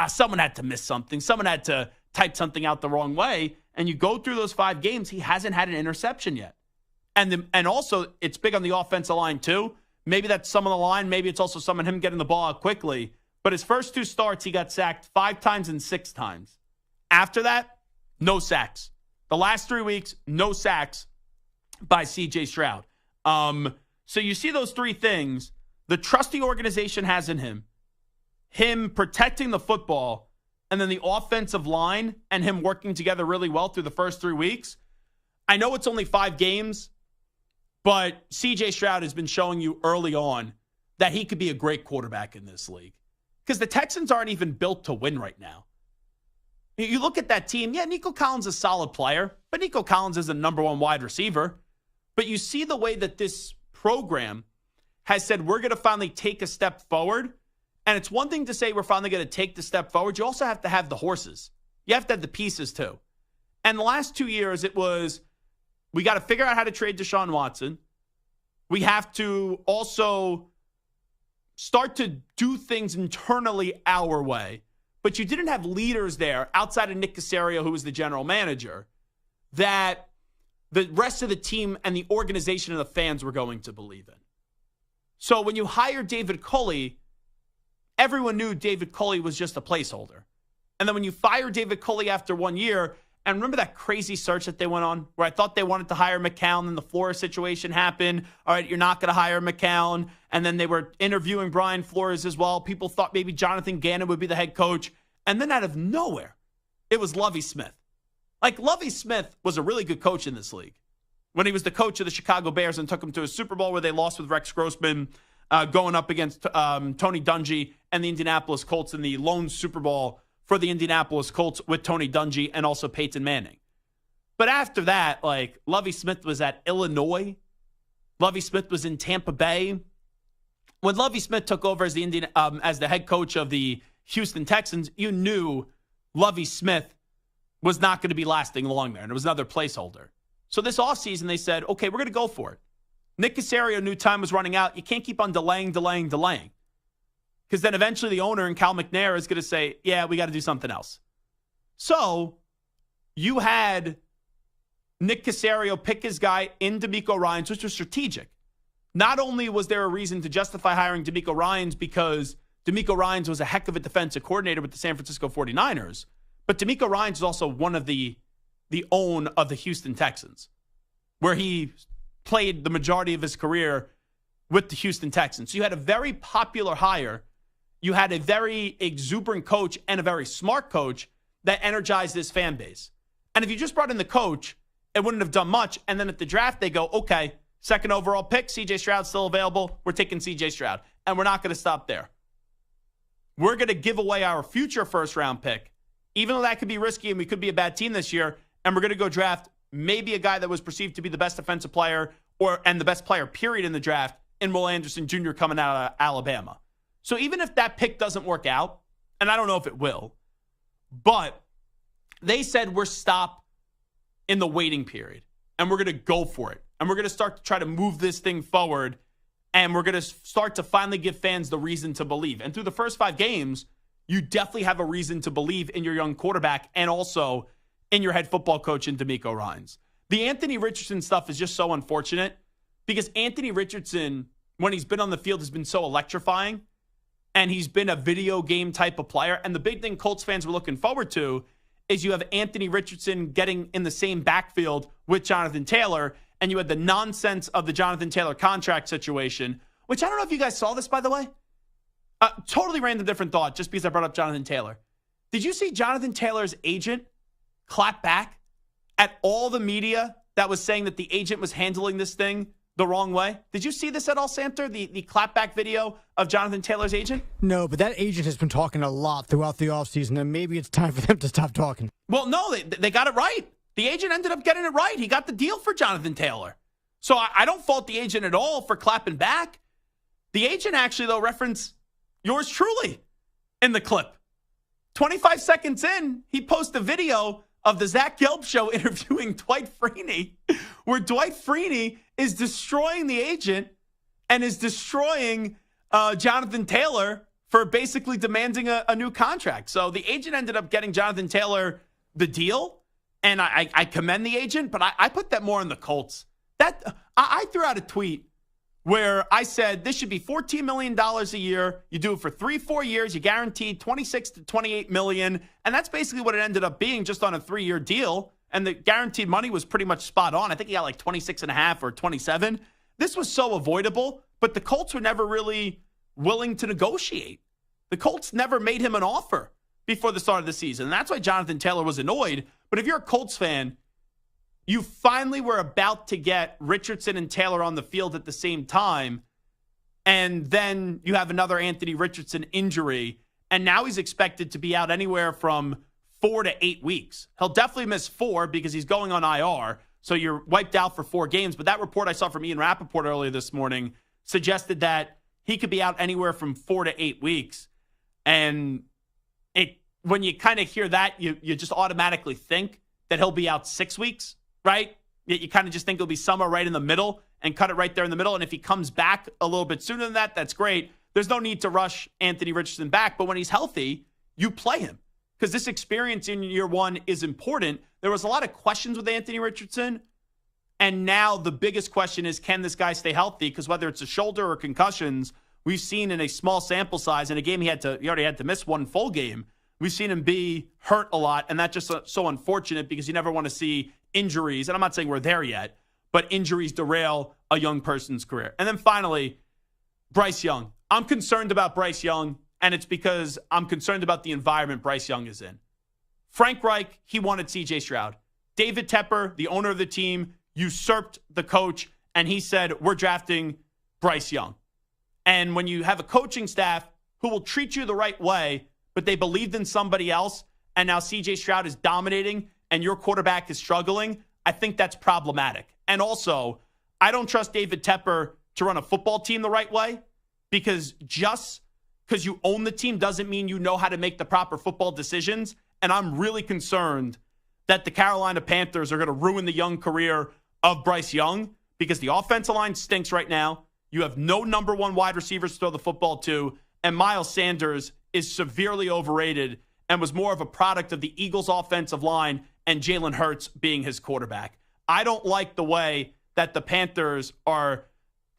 Someone had to miss something. Someone had to type something out the wrong way. And you go through those 5 games, he hasn't had an interception yet. And also, it's big on the offensive line, too. Maybe that's some of the line. Maybe it's also some of him getting the ball out quickly. But his first 2 starts, he got sacked 5 times and 6 times. After that, no sacks. The last 3 weeks, no sacks by C.J. Stroud. So you see those 3 things. The trust the organization has in him protecting the football, and then the offensive line and him working together really well through the first 3 weeks. I know it's only 5 games, but C.J. Stroud has been showing you early on that he could be a great quarterback in this league. Because the Texans aren't even built to win right now. You look at that team, yeah, Nico Collins is a solid player, but Nico Collins is a number one wide receiver. But you see the way that this program has said, we're going to finally take a step forward. And it's one thing to say we're finally going to take the step forward. You also have to have the horses. You have to have the pieces too. And the last 2 years, it was, we got to figure out how to trade Deshaun Watson. We have to also start to do things internally our way. But you didn't have leaders there outside of Nick Caserio, who was the general manager, that the rest of the team and the organization and the fans were going to believe in. So when you hired David Culley, everyone knew David Culley was just a placeholder. And then when you fired David Culley after 1 year, and remember that crazy search that they went on where I thought they wanted to hire McCown and the Flores situation happened. All right, you're not going to hire McCown. And then they were interviewing Brian Flores as well. People thought maybe Jonathan Gannon would be the head coach. And then out of nowhere, it was Lovie Smith. Like, Lovie Smith was a really good coach in this league. When he was the coach of the Chicago Bears and took them to a Super Bowl where they lost with Rex Grossman going up against Tony Dungy and the Indianapolis Colts in the lone Super Bowl for the Indianapolis Colts with Tony Dungy and also Peyton Manning. But after that, like, Lovie Smith was at Illinois. Lovie Smith was in Tampa Bay. When Lovie Smith took over as the head coach of the Houston Texans, you knew Lovie Smith was not going to be lasting long there, and it was another placeholder. So this offseason, they said, okay, we're going to go for it. Nick Caserio knew time was running out. You can't keep on delaying. Because then eventually the owner and Cal McNair is going to say, yeah, we got to do something else. So you had Nick Caserio pick his guy in DeMeco Ryans, which was strategic. Not only was there a reason to justify hiring DeMeco Ryans because DeMeco Ryans was a heck of a defensive coordinator with the San Francisco 49ers, but DeMeco Ryans is also one of the own of the Houston Texans, where he played the majority of his career with the Houston Texans. So you had a very popular hire. You had a very exuberant coach and a very smart coach that energized this fan base. And if you just brought in the coach, it wouldn't have done much. And then at the draft, they go, okay, second overall pick, C.J. Stroud's still available. We're taking C.J. Stroud. And we're not going to stop there. We're going to give away our future first-round pick, even though that could be risky and we could be a bad team this year, and we're going to go draft maybe a guy that was perceived to be the best defensive player and the best player, period, in the draft, in Will Anderson Jr. coming out of Alabama. So even if that pick doesn't work out, and I don't know if it will, but they said we're stop in the waiting period, and we're going to go for it, and we're going to start to try to move this thing forward, and we're going to start to finally give fans the reason to believe. And through the first 5 games, you definitely have a reason to believe in your young quarterback and also in your head football coach in DeMeco Ryans. The Anthony Richardson stuff is just so unfortunate because Anthony Richardson, when he's been on the field, has been so electrifying, and he's been a video game type of player. And the big thing Colts fans were looking forward to is you have Anthony Richardson getting in the same backfield with Jonathan Taylor, and you had the nonsense of the Jonathan Taylor contract situation, which I don't know if you guys saw this, by the way. Totally random different thought just because I brought up Jonathan Taylor. Did you see Jonathan Taylor's agent clap back at all the media that was saying that the agent was handling this thing the wrong way? Did you see this at all, Santer, the clapback video of Jonathan Taylor's agent? No, but that agent has been talking a lot throughout the offseason, and maybe it's time for them to stop talking. Well, no, they got it right. The agent ended up getting it right. He got the deal for Jonathan Taylor. So I don't fault the agent at all for clapping back. The agent actually, though, referenced yours truly in the clip. 25 seconds in, he posted a video of the Zach Gelb show interviewing Dwight Freeney, where Dwight Freeney is destroying the agent and is destroying Jonathan Taylor for basically demanding a new contract. So the agent ended up getting Jonathan Taylor the deal, and I commend the agent, but I put that more on the Colts. I threw out a tweet where I said this should be $14 million a year. You do it for 3-4 years. You guaranteed $26 to $28 million. And that's basically what it ended up being, just on a 3-year deal. And the guaranteed money was pretty much spot on. I think he got like 26.5 or 27. This was so avoidable, but the Colts were never really willing to negotiate. The Colts never made him an offer before the start of the season. And that's why Jonathan Taylor was annoyed. But if you're a Colts fan, you finally were about to get Richardson and Taylor on the field at the same time, and then you have another Anthony Richardson injury, and now he's expected to be out anywhere from 4 to 8 weeks. He'll definitely miss 4 because he's going on IR. So you're wiped out for 4 games. But that report I saw from Ian Rappaport earlier this morning suggested that he could be out anywhere from 4 to 8 weeks. And when you kind of hear that, you just automatically think that he'll be out 6 weeks, right? You kind of just think he'll be somewhere right in the middle and cut it right there in the middle. And if he comes back a little bit sooner than that, that's great. There's no need to rush Anthony Richardson back. But when he's healthy, you play him because this experience in year one is important. There was a lot of questions with Anthony Richardson. And now the biggest question is, can this guy stay healthy? Because whether it's a shoulder or concussions, we've seen in a small sample size, in a game he already had to miss 1 full game, we've seen him be hurt a lot. And that's just so unfortunate because you never want to see injuries. And I'm not saying we're there yet, but injuries derail a young person's career. And then finally, Bryce Young. I'm concerned about Bryce Young, and it's because I'm concerned about the environment Bryce Young is in. Frank Reich, he wanted C.J. Stroud. David Tepper, the owner of the team, usurped the coach, and he said, we're drafting Bryce Young. And when you have a coaching staff who will treat you the right way, but they believed in somebody else, and now C.J. Stroud is dominating and your quarterback is struggling, I think that's problematic. And also, I don't trust David Tepper to run a football team the right way, because just because you own the team doesn't mean you know how to make the proper football decisions. And I'm really concerned that the Carolina Panthers are going to ruin the young career of Bryce Young because the offensive line stinks right now. You have no number 1 wide receivers to throw the football to, and Miles Sanders is severely overrated and was more of a product of the Eagles' offensive line and Jalen Hurts being his quarterback. I don't like the way that the Panthers are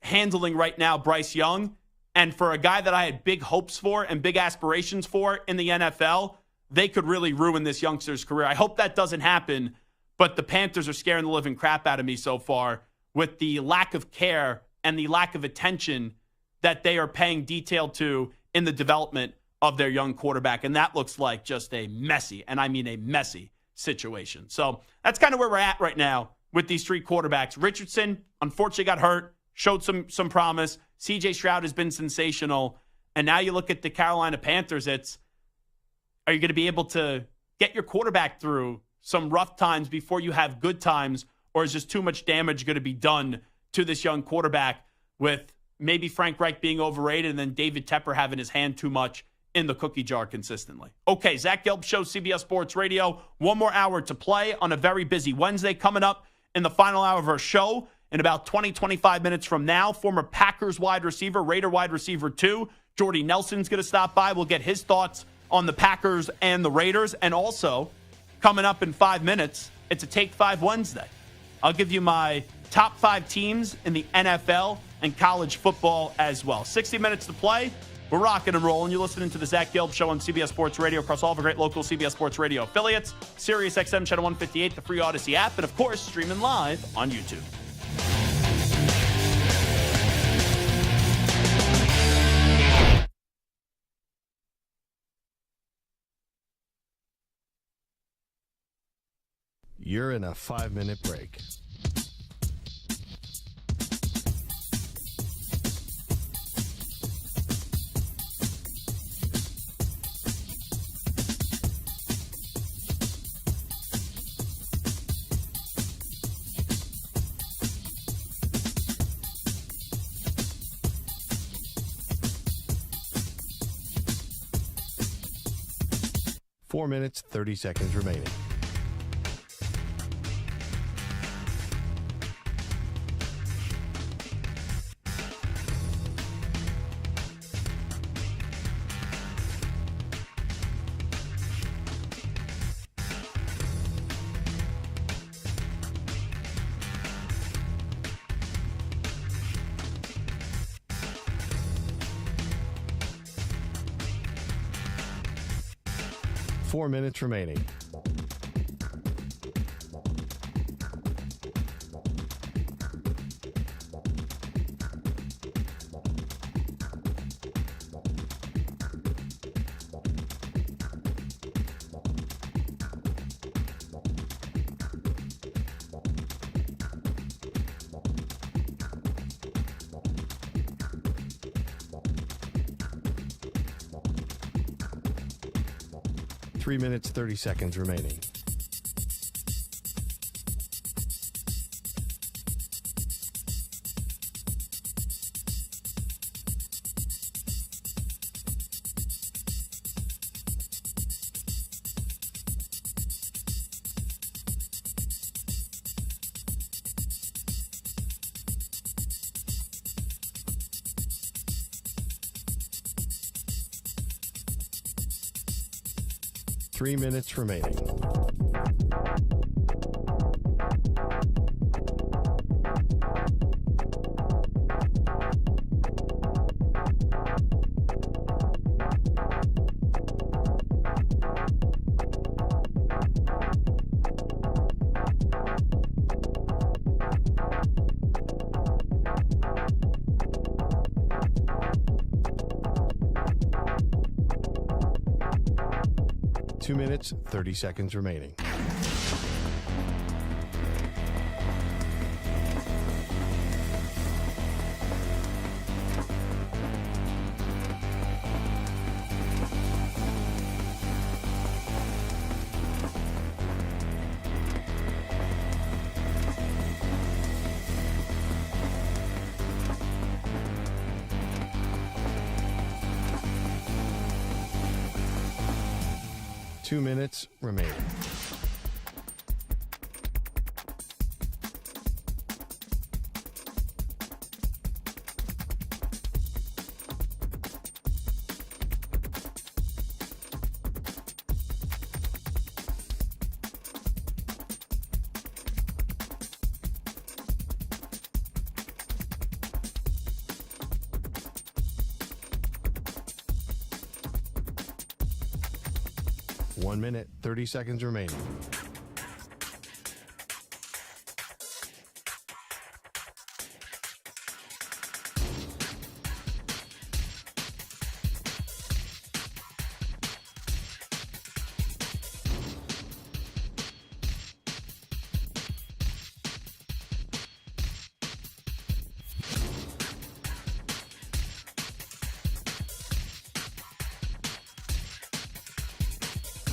handling right now Bryce Young. And for a guy that I had big hopes for and big aspirations for in the NFL, they could really ruin this youngster's career. I hope that doesn't happen, but the Panthers are scaring the living crap out of me so far with the lack of care and the lack of attention that they are paying detail to in the development of their young quarterback. And that looks like just a messy, and I mean a messy situation. So that's kind of where we're at right now with these 3 quarterbacks. Richardson, unfortunately, got hurt, showed some promise. C.J. Stroud has been sensational. And now you look at the Carolina Panthers, are you going to be able to get your quarterback through some rough times before you have good times, or is just too much damage going to be done to this young quarterback with maybe Frank Reich being overrated and then David Tepper having his hand too much in the cookie jar consistently? Okay, Zach Gelb Show, CBS Sports Radio. 1 more hour to play on a very busy Wednesday. Coming up in the final hour of our show in about 20-25 minutes from now, former Packers wide receiver, Raider wide receiver 2, Jordy Nelson's going to stop by. We'll get his thoughts on the Packers and the Raiders. And also, coming up in 5 minutes, it's a Take 5 Wednesday. I'll give you my top 5 teams in the NFL and college football as well. 60 minutes to play. We're rocking and rolling. You're listening to the Zach Gelb Show on CBS Sports Radio across all the great local CBS Sports Radio affiliates, Sirius XM Channel 158, the free Odyssey app, and of course, streaming live on YouTube. You're in a 5-minute break. Four minutes, 30 seconds remaining. Four minutes remaining. 3 minutes, 30 seconds remaining. Three minutes remaining. Two minutes, 30 seconds remaining. Two minutes remaining. One minute, 30 seconds remaining.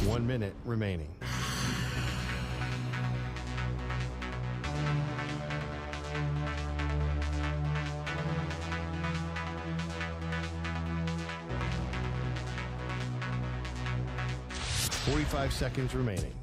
One minute remaining. Forty-five seconds remaining.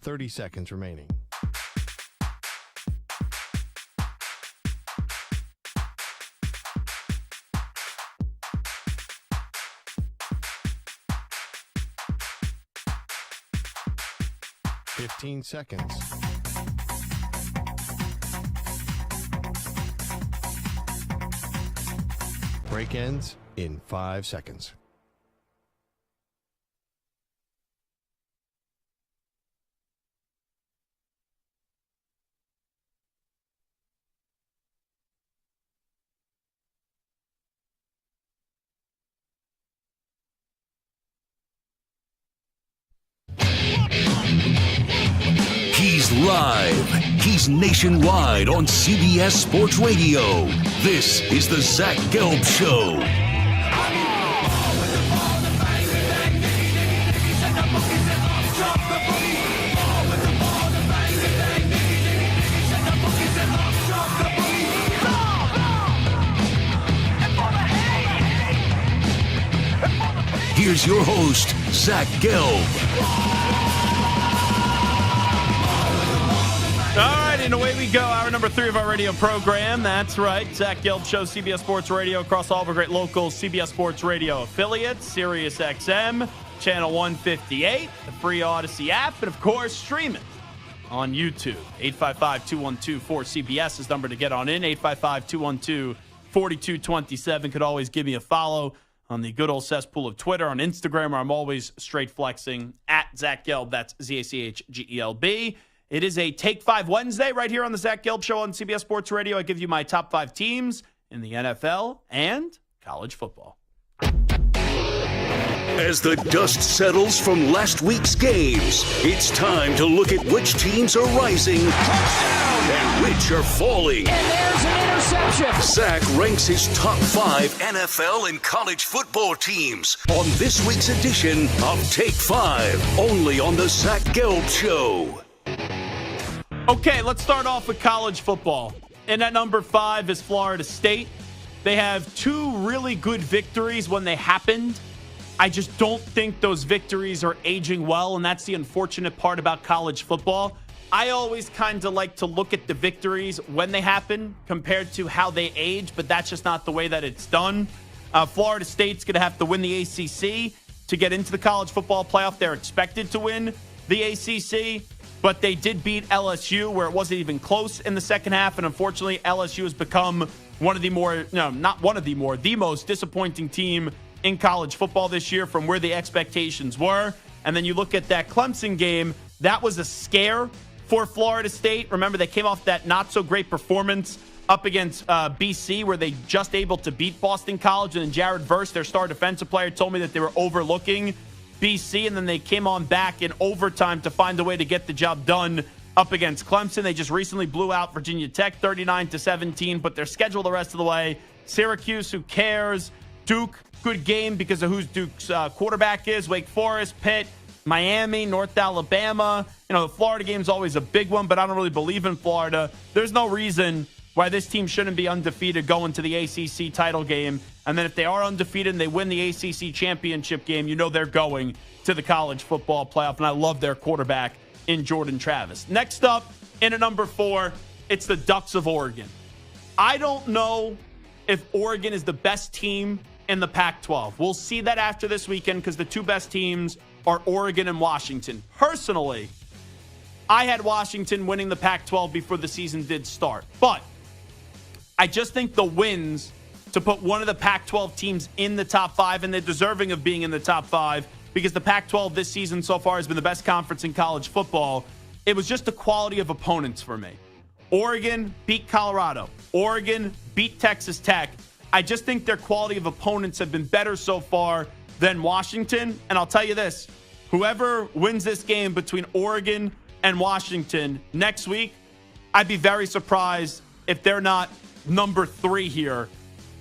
Thirty seconds remaining. Fifteen seconds. Break ends in 5 seconds. He's live. He's nationwide on CBS Sports Radio. This is the Zach Gelb Show. Here's your host, Zach Gelb. All right, and away we go. Hour number 3 of our radio program. That's right. Zach Gelb Show, CBS Sports Radio, across all of our great local CBS Sports Radio affiliates, Sirius XM, Channel 158, the free Odyssey app, and, of course, streaming on YouTube. 855-212-4CBS is the number to get on in. 855-212-4227. Could always give me a follow on the good old cesspool of Twitter, on Instagram, where I'm always straight flexing, at Zach Gelb. That's ZACHGELB. It is a Take 5 Wednesday right here on the Zach Gelb Show on CBS Sports Radio. I give you my top 5 teams in the NFL and college football. As the dust settles from last week's games, it's time to look at which teams are rising and which are falling. And there's an interception. Zach ranks his top 5 NFL and college football teams on this week's edition of Take 5, only on the Zach Gelb Show. Okay, let's start off with college football. And at number 5 is Florida State. They have 2 really good victories when they happened. I just don't think those victories are aging well, and that's the unfortunate part about college football. I always kind of like to look at the victories when they happen compared to how they age, but that's just not the way that it's done. Florida State's going to have to win the ACC to get into the college football playoff. They're expected to win the ACC, but they did beat LSU where it wasn't even close in the second half, and unfortunately LSU has become the most disappointing team in college football this year from where the expectations were. And then you look at that Clemson game, that was a scare for Florida State. Remember, they came off that not-so-great performance up against BC where they just able to beat Boston College. And then Jared Verse, their star defensive player, told me that they were overlooking BC, and then they came on back in overtime to find a way to get the job done up against Clemson. They just recently blew out Virginia Tech 39-17, but their schedule the rest of the way. Syracuse, who cares? Duke, good game because of who Duke's quarterback is. Wake Forest, Pitt, Miami, North Alabama. The Florida game's always a big one, but I don't really believe in Florida. There's no reason why this team shouldn't be undefeated going to the ACC title game. And then if they are undefeated and they win the ACC championship game, they're going to the college football playoff. And I love their quarterback in Jordan Travis. Next up, in at number 4, it's the Ducks of Oregon. I don't know if Oregon is the best team in the Pac-12. We'll see that after this weekend because the 2 best teams are Oregon and Washington. Personally, I had Washington winning the Pac-12 before the season did start. But I just think the wins to put one of the Pac-12 teams in the top 5, and they're deserving of being in the top 5 because the Pac-12 this season so far has been the best conference in college football. It was just the quality of opponents for me. Oregon beat Colorado. Oregon beat Texas Tech. I just think their quality of opponents have been better so far than Washington. And I'll tell you this, whoever wins this game between Oregon and Washington next week, I'd be very surprised if they're not number 3 here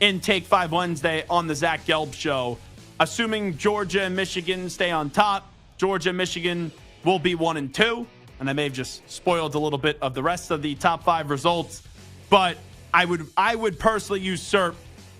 in Take 5 Wednesday on the Zach Gelb Show. Assuming Georgia and Michigan stay on top, Georgia and Michigan will be 1 and 2. And I may have just spoiled a little bit of the rest of the top 5 results. But I would personally usurp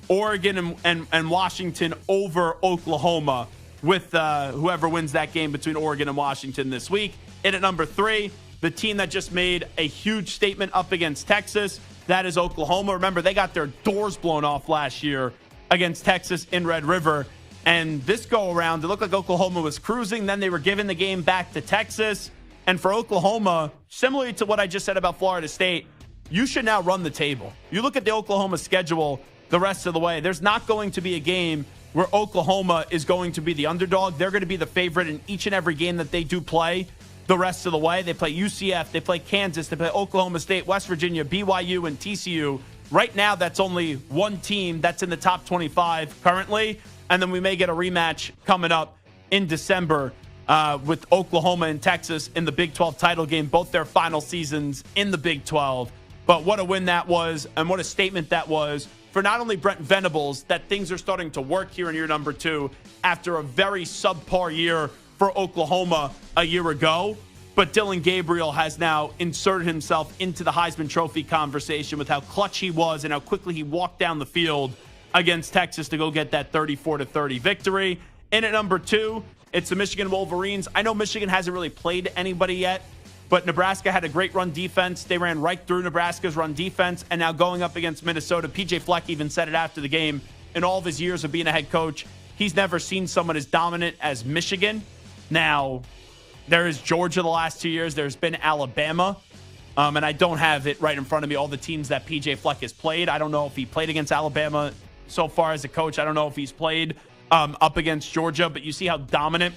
Oregon and Washington over Oklahoma with whoever wins that game between Oregon and Washington this week. And at number 3, the team that just made a huge statement up against Texas, that is Oklahoma. Remember, they got their doors blown off last year against Texas in Red River. And this go-around, it looked like Oklahoma was cruising. Then they were giving the game back to Texas. And for Oklahoma, similarly to what I just said about Florida State, you should now run the table. You look at the Oklahoma schedule the rest of the way. There's not going to be a game where Oklahoma is going to be the underdog. They're going to be the favorite in each and every game that they do play the rest of the way. They play UCF, they play Kansas, they play Oklahoma State, West Virginia, BYU, and TCU. Right now, that's only one team that's in the top 25 currently. And then we may get a rematch coming up in December with Oklahoma and Texas in the Big 12 title game, both their final seasons in the Big 12. But what a win that was, and what a statement that was for not only Brent Venables, that things are starting to work here in year number 2 after a very subpar year for Oklahoma a year ago. But Dylan Gabriel has now inserted himself into the Heisman Trophy conversation with how clutch he was and how quickly he walked down the field against Texas to go get that 34-30 victory. And at number 2, it's the Michigan Wolverines. I know Michigan hasn't really played anybody yet, but Nebraska had a great run defense. They ran right through Nebraska's run defense. And now going up against Minnesota, PJ Fleck even said it after the game. In all of his years of being a head coach, he's never seen someone as dominant as Michigan. Now, there is Georgia the last 2 years. There's been Alabama. And I don't have it right in front of me, all the teams that PJ Fleck has played. I don't know if he played against Alabama so far as a coach. I don't know if he's played up against Georgia. But you see how dominant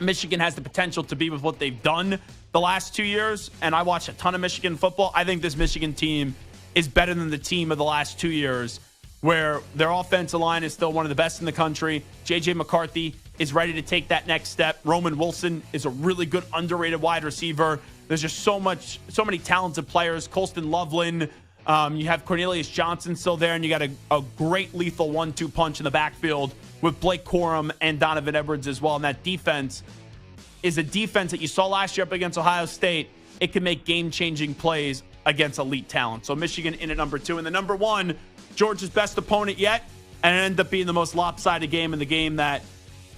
Michigan has the potential to be with what they've done the last 2 years. And I watch a ton of Michigan football. I think this Michigan team is better than the team of the last 2 years, where their offensive line is still one of the best in the country. J.J. McCarthy is ready to take that next step. Roman Wilson is a really good underrated wide receiver. There's just so many talented players. Colston Loveland. You have Cornelius Johnson still there, and you got a great lethal 1-2 punch in the backfield with Blake Corum and Donovan Edwards as well. And that defense is a defense that you saw last year up against Ohio State. It can make game-changing plays against elite talent. So Michigan in at number 2. And the number 1, Georgia's best opponent yet, and it ended up being the most lopsided game in the game that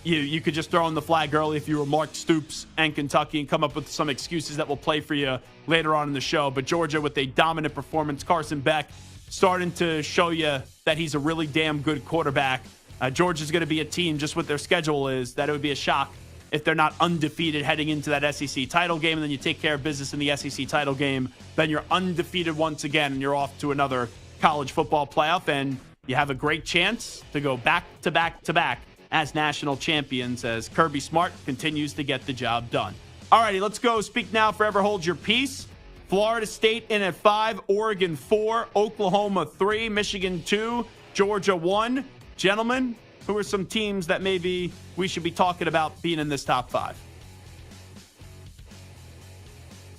you could just throw in the flag early if you were Mark Stoops and Kentucky and come up with some excuses that will play for you later on in the show. But Georgia with a dominant performance. Carson Beck starting to show you that he's a really damn good quarterback. Georgia's going to be a team, just what their schedule is, that it would be a shock if they're not undefeated heading into that SEC title game, and then you take care of business in the SEC title game, then you're undefeated once again, and you're off to another college football playoff, and you have a great chance to go back to back to back as national champions as Kirby Smart continues to get the job done. All righty, let's go. Speak now, forever hold your peace. Florida State in at 5, Oregon 4, Oklahoma 3, Michigan 2, Georgia 1. Gentlemen, who are some teams that maybe we should be talking about being in this top 5?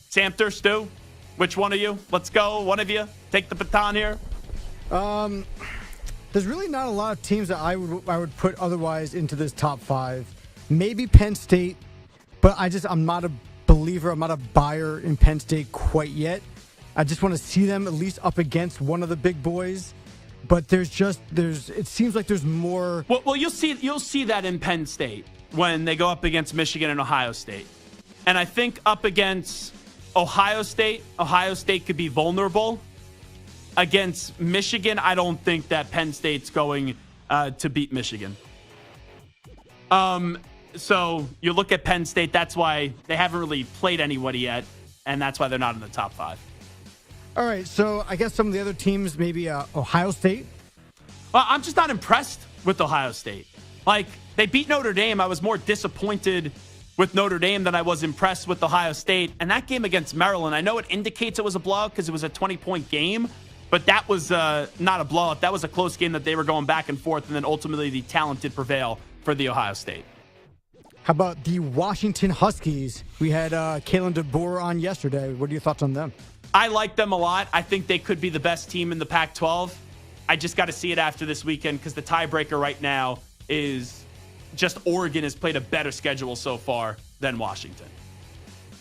Samter, Stu, which one of you? Let's go. One of you. Take the baton here. There's really not a lot of teams that I would put otherwise into this top 5. Maybe Penn State, but I'm not a believer. I'm not a buyer in Penn State quite yet. I just want to see them at least up against one of the big boys. But it seems like there's more. Well, you'll see that in Penn State when they go up against Michigan and Ohio State. And I think up against Ohio State could be vulnerable. Against Michigan, I don't think that Penn State's going to beat Michigan. So you look at Penn State, that's why they haven't really played anybody yet, and that's why they're not in the top 5. All right, so I guess some of the other teams, maybe Ohio State. Well, I'm just not impressed with Ohio State. Like, they beat Notre Dame. I was more disappointed with Notre Dame than I was impressed with Ohio State. And that game against Maryland, I know it indicates it was a blowout because it was a 20-point game, but that was not a blowout. That was a close game that they were going back and forth, and then ultimately the talent did prevail for the Ohio State. How about the Washington Huskies? We had Kalen DeBoer on yesterday. What are your thoughts on them? I like them a lot. I think they could be the best team in the Pac-12. I just got to see it after this weekend because the tiebreaker right now is just Oregon has played a better schedule so far than Washington.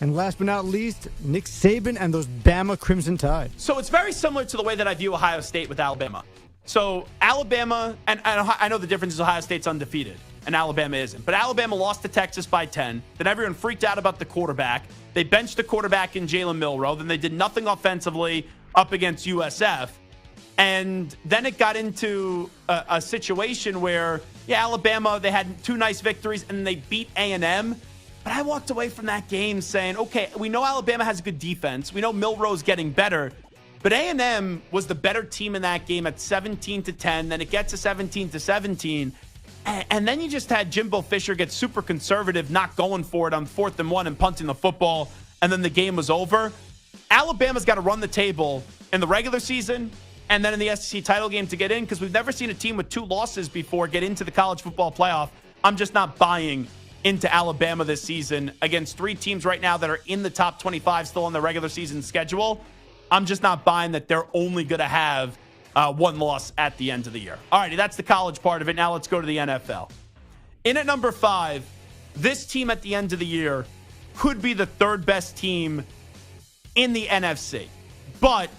And last but not least, Nick Saban and those Bama Crimson Tide. So it's very similar to the way that I view Ohio State with Alabama. So Alabama, and I know the difference is Ohio State's undefeated and Alabama isn't. But Alabama lost to Texas by 10. Then everyone freaked out about the quarterback. They benched the quarterback in Jalen Milroe. Then they did nothing offensively up against USF. And then it got into a situation where, Alabama, they had 2 nice victories and they beat A&M. But I walked away from that game saying, okay, we know Alabama has a good defense. We know Milroe's getting better. But A&M was the better team in that game at 17-10. Then it gets to 17-17. And then you just had Jimbo Fisher get super conservative, not going for it on 4th and 1 and punting the football, and then the game was over. Alabama's got to run the table in the regular season and then in the SEC title game to get in because we've never seen a team with 2 losses before get into the college football playoff. I'm just not buying into Alabama this season against 3 teams right now that are in the top 25 still on the regular season schedule. I'm just not buying that they're only going to have 1 loss at the end of the year. All righty, that's the college part of it. Now let's go to the NFL. In at number 5, this team at the end of the year could be the 3rd best team in the NFC. But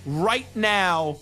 right now,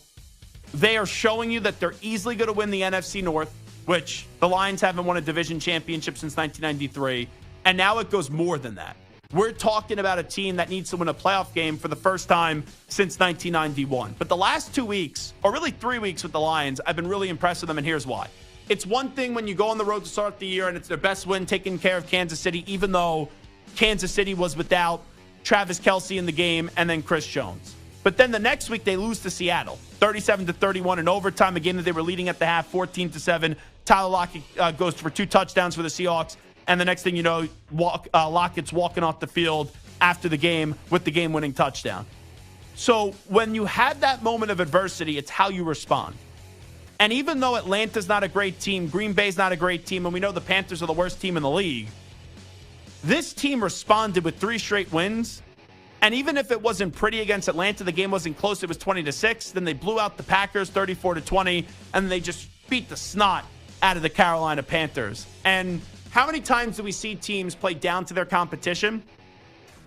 they are showing you that they're easily going to win the NFC North, which the Lions haven't won a division championship since 1993. And now it goes more than that. We're talking about a team that needs to win a playoff game for the first time since 1991. But the last 2 weeks, or really 3 weeks with the Lions, I've been really impressed with them, and here's why. It's one thing when you go on the road to start the year and it's their best win taking care of Kansas City, even though Kansas City was without Travis Kelce in the game and then Chris Jones. But then the next week they lose to Seattle, 37-31 in overtime, a game that they were leading at the half, 14-7. Tyler Lockett goes for 2 touchdowns for the Seahawks. And the next thing you know, Lockett's walking off the field after the game with the game-winning touchdown. So when you have that moment of adversity, it's how you respond. And even though Atlanta's not a great team, Green Bay's not a great team, and we know the Panthers are the worst team in the league, this team responded with 3 straight wins. And even if it wasn't pretty against Atlanta, the game wasn't close, it was 20-6. Then they blew out the Packers 34-20, and they just beat the snot out of the Carolina Panthers. And how many times do we see teams play down to their competition?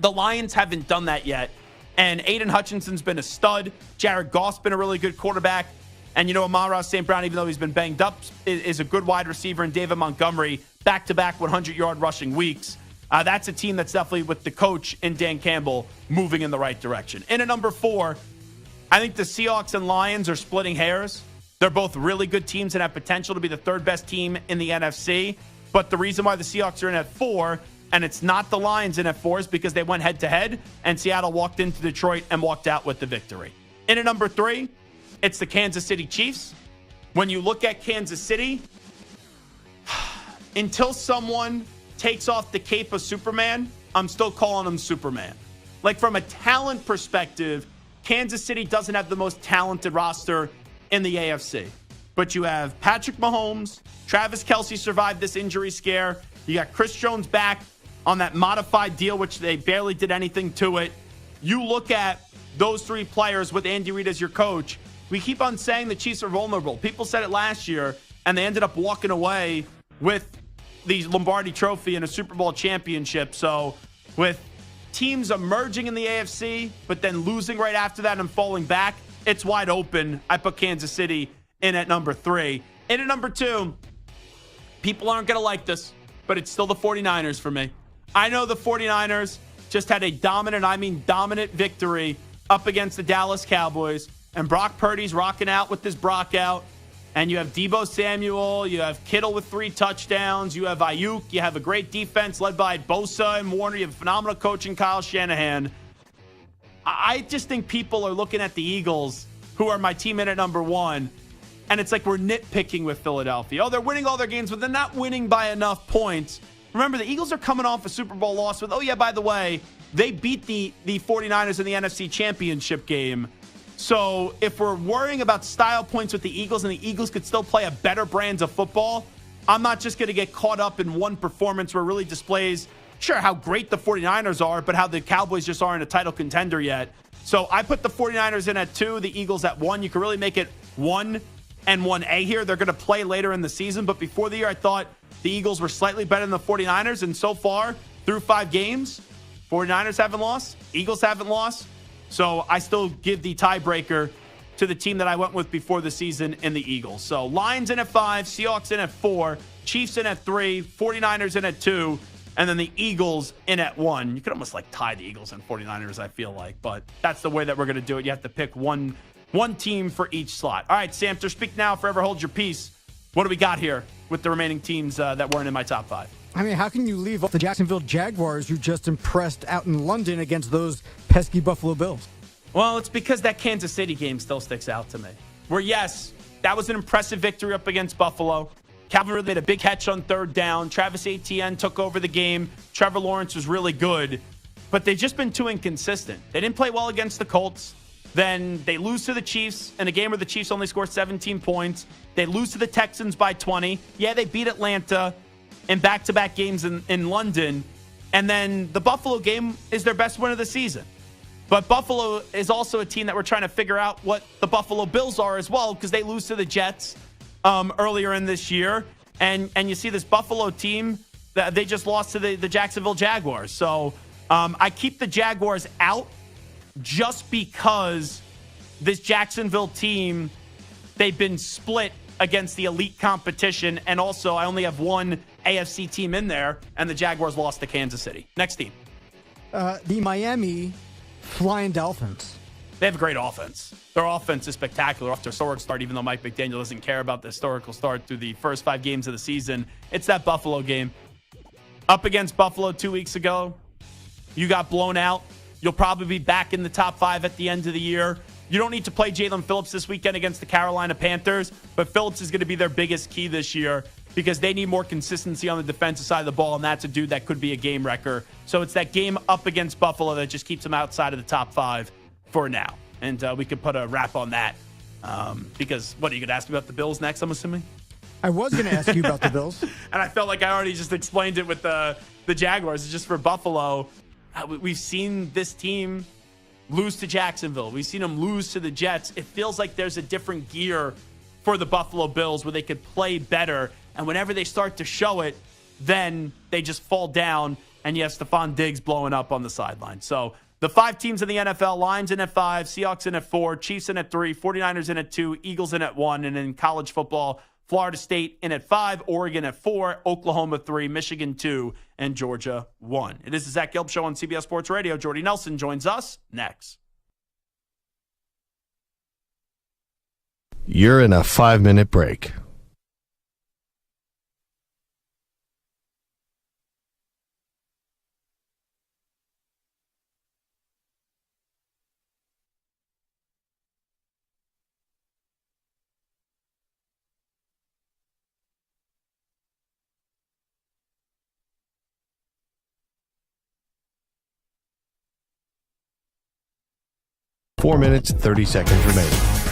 The Lions haven't done that yet. And Aiden Hutchinson's been a stud. Jared Goff's been a really good quarterback. And Amon-Ra St. Brown, even though he's been banged up, is a good wide receiver. And David Montgomery, back-to-back 100-yard rushing weeks. That's a team that's definitely, with the coach and Dan Campbell, moving in the right direction. In at number 4, I think the Seahawks and Lions are splitting hairs. They're both really good teams and have potential to be the 3rd best team in the NFC. But the reason why the Seahawks are in at 4, and it's not the Lions in at 4, is because they went head-to-head, and Seattle walked into Detroit and walked out with the victory. In at number 3, it's the Kansas City Chiefs. When you look at Kansas City, until someone takes off the cape of Superman, I'm still calling him Superman. Like, from a talent perspective, Kansas City doesn't have the most talented roster in the AFC. But you have Patrick Mahomes, Travis Kelce survived this injury scare. You got Chris Jones back on that modified deal, which they barely did anything to it. You look at those 3 players with Andy Reid as your coach. We keep on saying the Chiefs are vulnerable. People said it last year, and they ended up walking away with the Lombardi Trophy and a Super Bowl championship. So with teams emerging in the AFC, but then losing right after that and falling back, it's wide open. I put Kansas City in at number 3. In at number 2, people aren't going to like this, but it's still the 49ers for me. I know the 49ers just had a dominant victory up against the Dallas Cowboys, and Brock Purdy's rocking out with this Brock out. And you have Deebo Samuel, you have Kittle with 3 touchdowns, you have Ayuk, you have a great defense led by Bosa and Warner, you have phenomenal coach in Kyle Shanahan. I just think people are looking at the Eagles, who are my team in at number 1, and it's like we're nitpicking with Philadelphia. Oh, they're winning all their games, but they're not winning by enough points. Remember, the Eagles are coming off a Super Bowl loss with, oh yeah, by the way, they beat the 49ers in the NFC Championship game. So if we're worrying about style points with the Eagles and the Eagles could still play a better brand of football, I'm not just going to get caught up in one performance where it really displays, sure, how great the 49ers are, but how the Cowboys just aren't a title contender yet. So I put the 49ers in at 2, the Eagles at 1. You can really make it 1 and 1A here. They're going to play later in the season, but before the year, I thought the Eagles were slightly better than the 49ers, and so far, through 5 games, 49ers haven't lost, Eagles haven't lost. So I still give the tiebreaker to the team that I went with before the season in the Eagles. So Lions in at 5, Seahawks in at 4, Chiefs in at 3, 49ers in at 2, and then the Eagles in at 1. You could almost like tie the Eagles and 49ers, I feel like, but that's the way that we're going to do it. You have to pick one team for each slot. All right, Samter, speak now, forever hold your peace. What do we got here with the remaining teams that weren't in my top 5? I mean, how can you leave off the Jacksonville Jaguars, who just impressed out in London against those pesky Buffalo Bills? Well, it's because that Kansas City game still sticks out to me. Where, yes, that was an impressive victory up against Buffalo. Calvin made a big catch on 3rd down. Travis Etienne took over the game. Trevor Lawrence was really good. But they've just been too inconsistent. They didn't play well against the Colts. Then they lose to the Chiefs in a game where the Chiefs only scored 17 points. They lose to the Texans by 20. Yeah, they beat Atlanta in back-to-back games in London. And then the Buffalo game is their best win of the season. But Buffalo is also a team that we're trying to figure out what the Buffalo Bills are as well, because they lose to the Jets earlier in this year. And you see this Buffalo team, that they just lost to the Jacksonville Jaguars. So I keep the Jaguars out just because this Jacksonville team, they've been split against the elite competition. And also, I only have one AFC team in there, and the Jaguars lost to Kansas City. Next team. The Miami Flying Dolphins. They have a great offense. Their offense is spectacular off to a historic start, even though Mike McDaniel doesn't care about the historical start through the first 5 games of the season. It's that Buffalo game. Up against Buffalo 2 weeks ago, you got blown out. You'll probably be back in the top 5 at the end of the year. You don't need to play Jalen Phillips this weekend against the Carolina Panthers, but Phillips is going to be their biggest key this year because they need more consistency on the defensive side of the ball, and that's a dude that could be a game wrecker. So it's that game up against Buffalo that just keeps them outside of the top 5 for now. And we could put a wrap on that Because, what, are you going to ask me about the Bills next, I'm assuming? I was going to ask you about the Bills. And I felt like I already just explained it with the Jaguars. It's just for Buffalo. We've seen this team lose to Jacksonville. We've seen them lose to the Jets. It feels like there's a different gear for the Buffalo Bills where they could play better. And whenever they start to show it, then they just fall down. And you have Stephon Diggs blowing up on the sideline. So the 5 teams in the NFL, Lions in at 5, Seahawks in at 4, Chiefs in at 3, 49ers in at 2, Eagles in at 1. And in college football, Florida State in at 5, Oregon at 4, Oklahoma 3, Michigan 2, and Georgia 1. It is the Zach Gelb Show on CBS Sports Radio. Jordy Nelson joins us next. You're in a 5-minute break. Four minutes, 30 seconds remaining.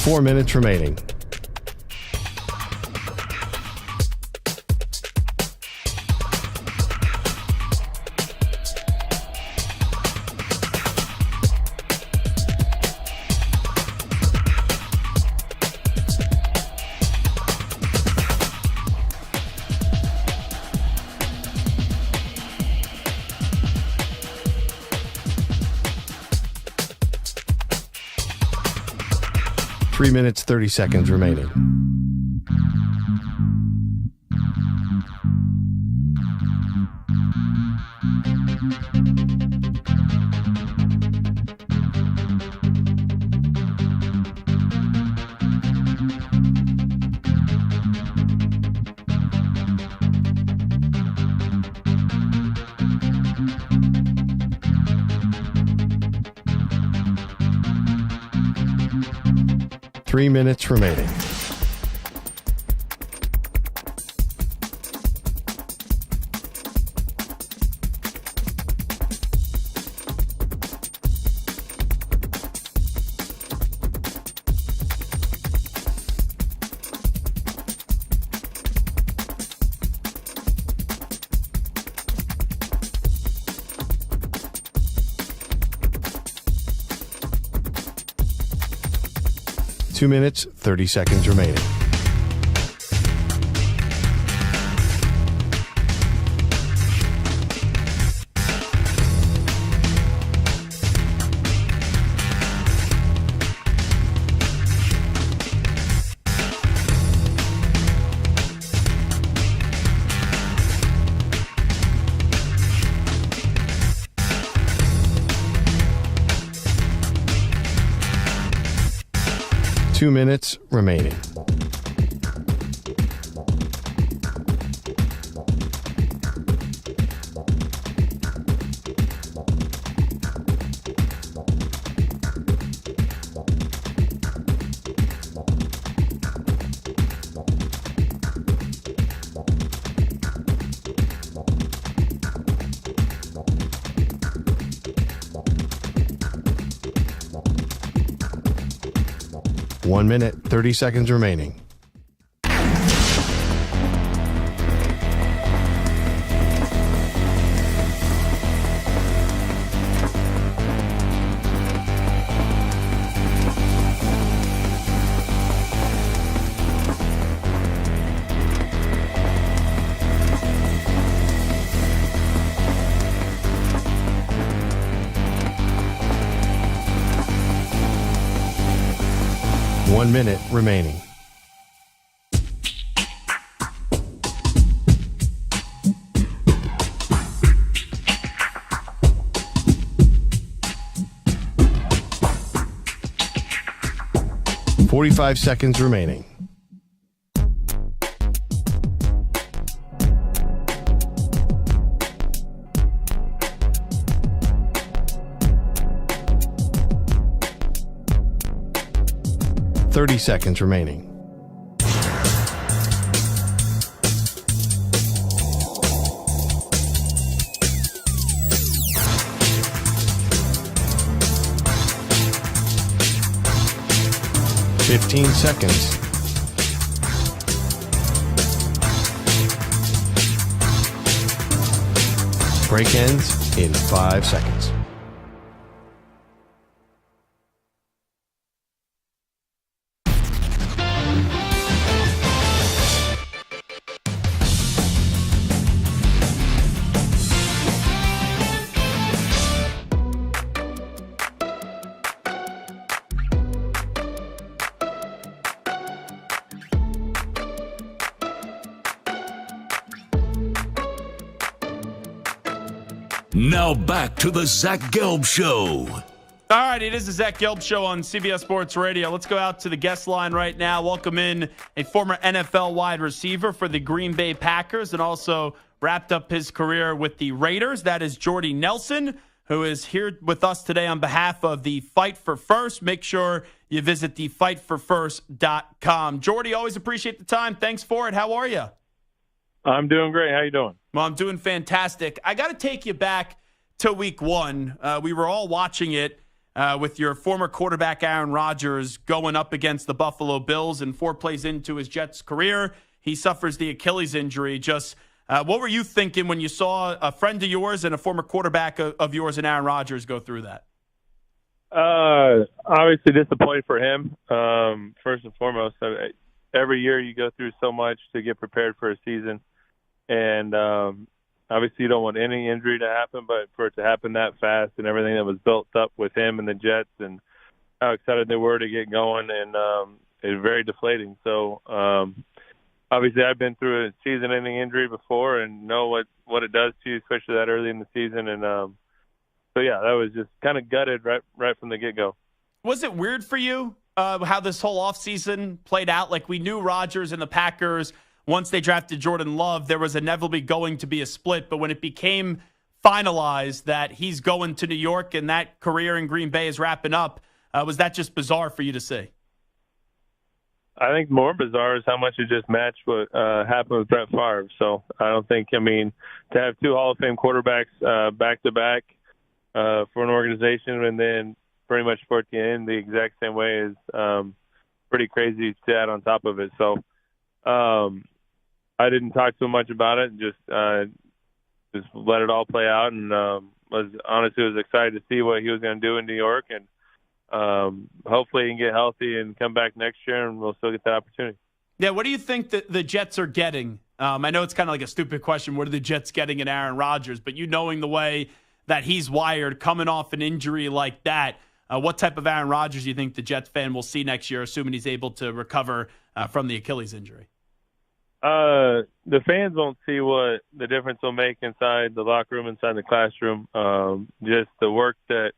Four minutes remaining. Three minutes, 30 seconds remaining. Three minutes remaining. Two minutes, 30 seconds remaining. Two minutes remaining. One minute, 30 seconds remaining. One minute remaining. .45 seconds remaining. 30 seconds remaining. Fifteen seconds. Break ends in 5 seconds. Now back to the Zach Gelb Show. All right, it is the Zach Gelb Show on CBS Sports Radio. Let's go out to the guest line right now. Welcome in a former NFL wide receiver for the Green Bay Packers and also wrapped up his career with the Raiders. That is Jordy Nelson, who is here with us today on behalf of the Fight for First. Make sure you visit thefightforfirst.com. Jordy, always appreciate the time. Thanks for it. How are you? I'm doing great. How you doing? Well, I'm doing fantastic. I got to take you back to week one. We were all watching it with your former quarterback, Aaron Rodgers, going up against the Buffalo Bills, and 4 plays into his Jets career, he suffers the Achilles injury. Just what were you thinking when you saw a friend of yours and a former quarterback of yours and Aaron Rodgers go through that? Obviously disappointed for him, first and foremost. Every year you go through so much to get prepared for a season. And obviously you don't want any injury to happen, but for it to happen that fast and everything that was built up with him and the Jets and how excited they were to get going, and it's very deflating. So obviously I've been through a season-ending injury before and know what it does to you, especially that early in the season. And so, yeah, that was just kind of gutted right from the get-go. Was it weird for you how this whole offseason played out? Like, we knew Rodgers and the Packers, once they drafted Jordan Love, there was inevitably going to be a split. But when it became finalized that he's going to New York and that career in Green Bay is wrapping up, was that just bizarre for you to see? I think more bizarre is how much it just matched what happened with Brett Favre. So I don't think, to have 2 Hall of Fame quarterbacks back-to-back for an organization and then pretty much for it to end the exact same way is pretty crazy to add on top of it. So I didn't talk too much about it, just let it all play out, and was excited to see what he was going to do in New York, and hopefully he can get healthy and come back next year, and we'll still get that opportunity. Yeah, what do you think that the Jets are getting? I know it's kind of like a stupid question. What are the Jets getting in Aaron Rodgers? But you knowing the way that he's wired, coming off an injury like that, what type of Aaron Rodgers do you think the Jets fan will see next year, assuming he's able to recover from the Achilles injury? The fans won't see what the difference will make inside the locker room, inside the classroom. Just the work that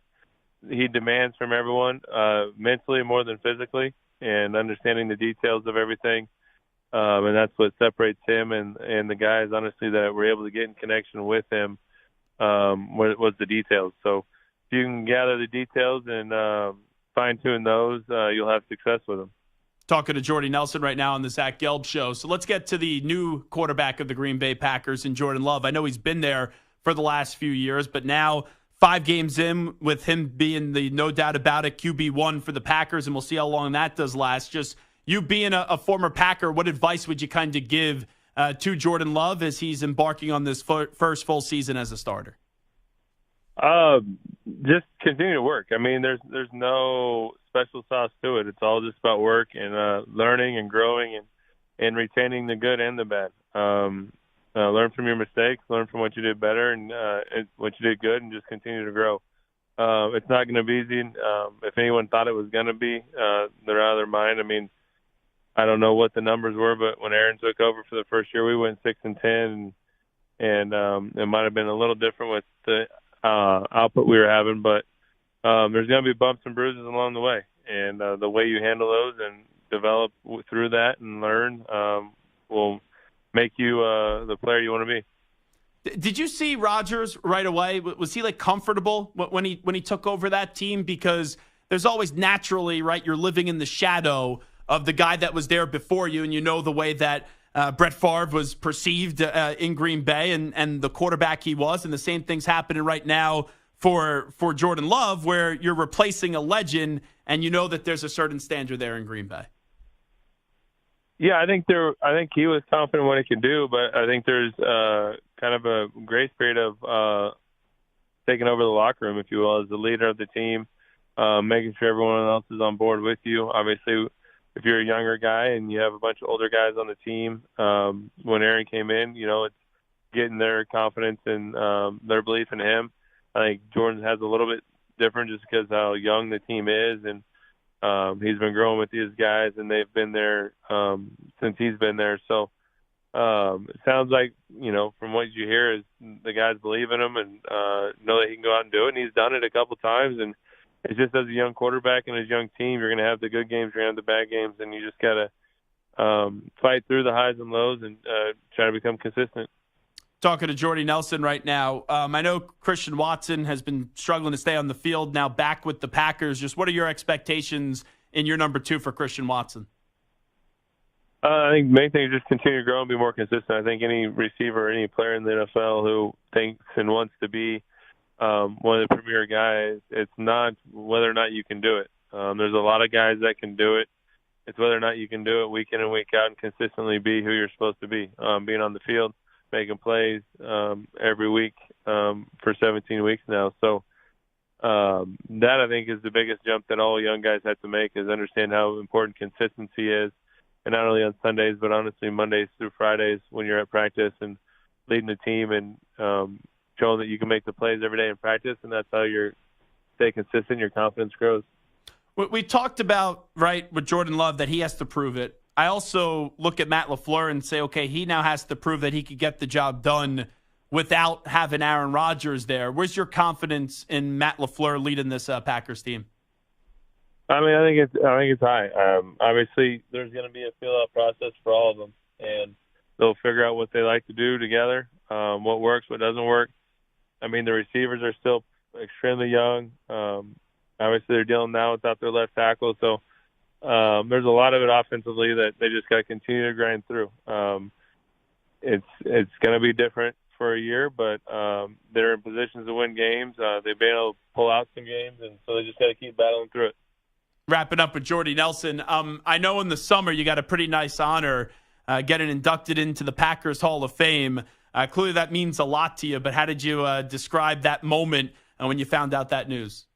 he demands from everyone, mentally more than physically, and understanding the details of everything. And that's what separates him and the guys, honestly, that were able to get in connection with him, was the details. So if you can gather the details and fine-tune those, you'll have success with them. Talking to Jordy Nelson right now on the Zach Gelb Show. So let's get to the new quarterback of the Green Bay Packers in Jordan Love. I know he's been there for the last few years, but now 5 games in with him being the no doubt about it QB1 for the Packers, and we'll see how long that does last. Just you being a former Packer, what advice would you kind of give to Jordan Love as he's embarking on this first full season as a starter? Just continue to work. There's no special sauce to it. It's all just about work and learning and growing and retaining the good and the bad. Learn from your mistakes, learn from what you did better and what you did good, and just continue to grow. It's not going to be easy. If anyone thought it was going to be, they're out of their mind. I don't know what the numbers were, but when Aaron took over for the first year, we went 6-10, and it might have been a little different with the output we were having, but there's going to be bumps and bruises along the way, and the way you handle those and develop through that and learn will make you the player you want to be. Did you see Rodgers right away? Was he comfortable when he took over that team? Because there's always naturally, right, you're living in the shadow of the guy that was there before you, and you know the way that Brett Favre was perceived in Green Bay and the quarterback he was, and the same thing's happening right now for Jordan Love, where you're replacing a legend, and you know that there's a certain standard there in Green Bay. Yeah, I think he was confident in what he could do, but I think there's kind of a grace period of taking over the locker room, if you will, as the leader of the team, making sure everyone else is on board with you. Obviously, if you're a younger guy and you have a bunch of older guys on the team, when Aaron came in, it's getting their confidence and their belief in him. I think Jordan has a little bit different just because how young the team is, and he's been growing with these guys, and they've been there since he's been there. So it sounds like, from what you hear, is the guys believe in him and know that he can go out and do it, and he's done it a couple times. And it's just as a young quarterback and as a young team, you're going to have the good games, you're going to have the bad games, and you just got to fight through the highs and lows and try to become consistent. Talking to Jordy Nelson right now. I know Christian Watson has been struggling to stay on the field, now back with the Packers. Just what are your expectations in your number 2 for Christian Watson? I think the main thing is just continue to grow and be more consistent. I think any receiver or any player in the NFL who thinks and wants to be one of the premier guys, it's not whether or not you can do it. There's a lot of guys that can do it. It's whether or not you can do it week in and week out and consistently be who you're supposed to be, being on the field, making plays every week for 17 weeks now. So that, I think, is the biggest jump that all young guys have to make, is understand how important consistency is, and not only on Sundays, but honestly Mondays through Fridays when you're at practice and leading the team and showing that you can make the plays every day in practice, and that's how you stay consistent, your confidence grows. We talked about, right, with Jordan Love, that he has to prove it. I also look at Matt LaFleur and say, okay, he now has to prove that he could get the job done without having Aaron Rodgers there. Where's your confidence in Matt LaFleur leading this Packers team? I think it's high. Obviously, there's going to be a fill-out process for all of them, and they'll figure out what they like to do together, what works, what doesn't work. The receivers are still extremely young. Obviously, they're dealing now without their left tackle, so there's a lot of it offensively that they just got to continue to grind through. It's going to be different for a year, but they're in positions to win games. They've been able to pull out some games, and so they just got to keep battling through it. Wrapping up with Jordy Nelson. I know in the summer you got a pretty nice honor getting inducted into the Packers Hall of Fame. Clearly that means a lot to you, but how did you describe that moment when you found out that news?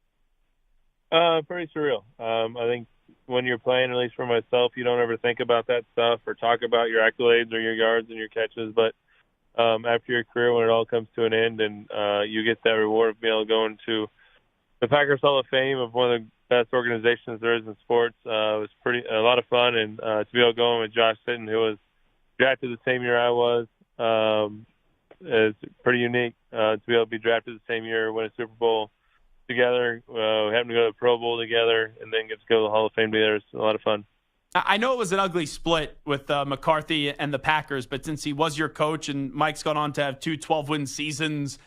Pretty surreal. I think when you're playing, at least for myself, you don't ever think about that stuff or talk about your accolades or your yards and your catches. But after your career, when it all comes to an end and you get that reward of being able to go into the Packers Hall of Fame of one of the best organizations there is in sports, it was a lot of fun. And to be able to go in with Josh Sitton, who was drafted the same year I was, is pretty unique. To be able to be drafted the same year, win a Super Bowl together, we happened to go to the Pro Bowl together, and then get to go to the Hall of Fame together. It's a lot of fun. I know it was an ugly split with McCarthy and the Packers, but since he was your coach and Mike's gone on to have 2 12-win seasons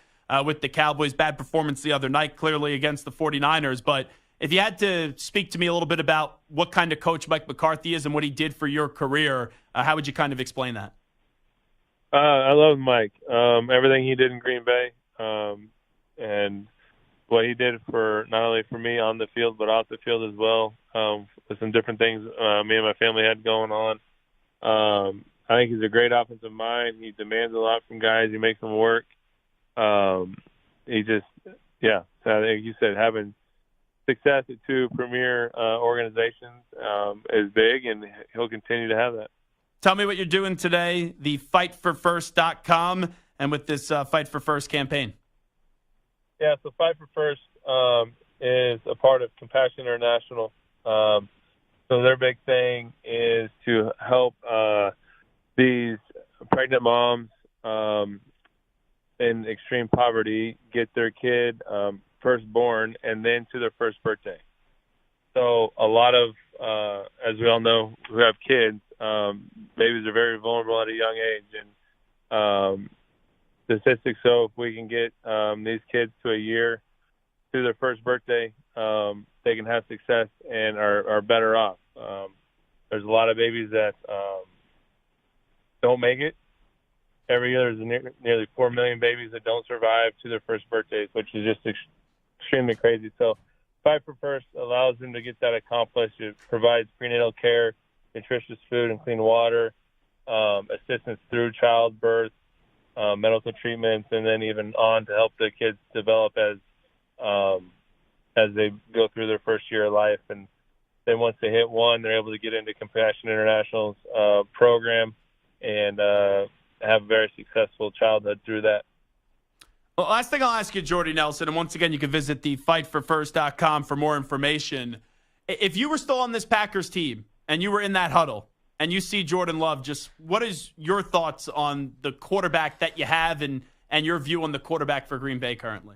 with the Cowboys, bad performance the other night, clearly against the 49ers. But if you had to speak to me a little bit about what kind of coach Mike McCarthy is and what he did for your career, how would you kind of explain that? I love Mike. Everything he did in Green Bay, and what he did for not only for me on the field, but off the field as well, with some different things me and my family had going on. I think he's a great offensive mind. He demands a lot from guys. He makes them work. He just, I think you said having success at 2 premier organizations is big, and he'll continue to have that. Tell me what you're doing today, the fightforfirst.com, and with this Fight for First campaign. Yeah, so Fight for First is a part of Compassion International. So their big thing is to help these pregnant moms in extreme poverty get their kid firstborn and then to their first birthday. So a lot of, as we all know, who have kids, babies are very vulnerable at a young age. And statistics, so if we can get these kids to a year to their first birthday, they can have success and are better off. there's a lot of babies that don't make it. Every year there's nearly 4 million babies that don't survive to their first birthdays, which is just extremely crazy. So Fight for First allows them to get that accomplished. It provides prenatal care, nutritious food and clean water, assistance through childbirth, medical treatments, and then even on to help the kids develop as they go through their first year of life. And then once they hit 1, they're able to get into Compassion International's program and have a very successful childhood through that. Well, last thing I'll ask you, Jordy Nelson, and once again, you can visit the fightforfirst.com for more information. If you were still on this Packers team and you were in that huddle and you see Jordan Love, just what is your thoughts on the quarterback that you have and your view on the quarterback for Green Bay currently?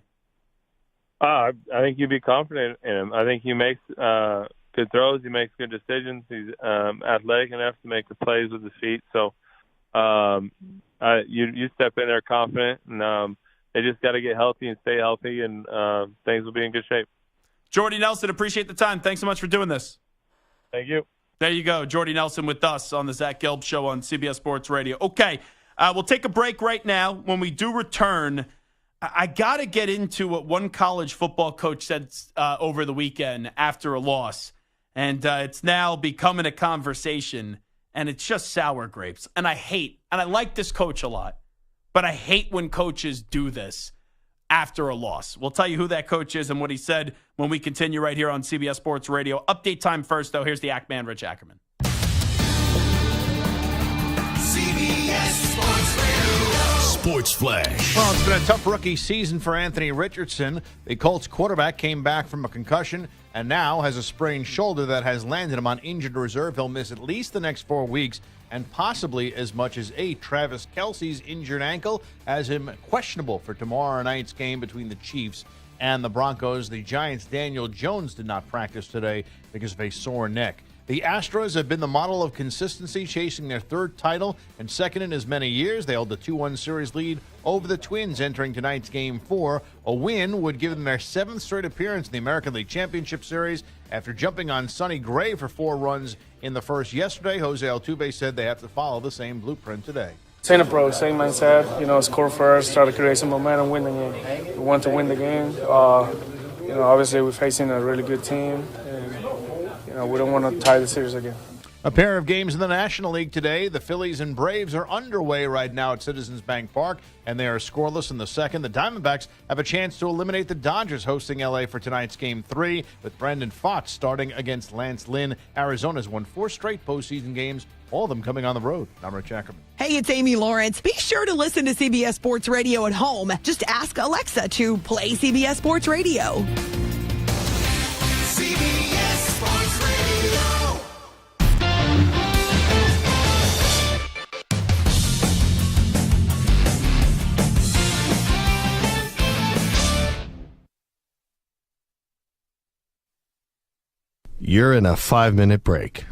I think you'd be confident in him. I think he makes good throws. He makes good decisions. He's athletic enough to make the plays with his feet. So you step in there confident, and they just got to get healthy and stay healthy, and things will be in good shape. Jordy Nelson, appreciate the time. Thanks so much for doing this. Thank you. There you go. Jordy Nelson with us on the Zach Gelb Show on CBS Sports Radio. Okay, we'll take a break right now. When we do return, I got to get into what one college football coach said over the weekend after a loss. And it's now becoming a conversation, and it's just sour grapes. And I like this coach a lot, but I hate when coaches do this after a loss. We'll tell you who that coach is and what he said when we continue right here on CBS Sports Radio. Update time first, though. Here's the Ackman, Rich Ackerman. CBS Sports Radio. Sports Flash. Well, it's been a tough rookie season for Anthony Richardson. The Colts quarterback came back from a concussion and now has a sprained shoulder that has landed him on injured reserve. He'll miss at least the next 4 weeks and possibly as much as 8. Travis Kelce's injured ankle has him questionable for tomorrow night's game between the Chiefs and the Broncos. The Giants' Daniel Jones did not practice today because of a sore neck. The Astros have been the model of consistency, chasing their 3rd title and 2nd in as many years. They held the 2-1 series lead over the Twins entering tonight's Game 4. A win would give them their 7th straight appearance in the American League Championship Series after jumping on Sonny Gray for 4 runs in the first yesterday. Jose Altuve said they have to follow the same blueprint today. Same approach, same mindset. Score first, try to create some momentum, win the game. We want to win the game. Obviously we're facing a really good team, and we don't want to tie the series again. A pair of games in the National League today. The Phillies and Braves are underway right now at Citizens Bank Park, and they are scoreless in the second. The Diamondbacks have a chance to eliminate the Dodgers, hosting L.A. for tonight's Game 3, with Brandon Pfaadt starting against Lance Lynn. Arizona's won 4 straight postseason games, all of them coming on the road. I'm Rich Ackerman. Hey, it's Amy Lawrence. Be sure to listen to CBS Sports Radio at home. Just ask Alexa to play CBS Sports Radio. CBS Sports Radio. You're in a 5-minute break.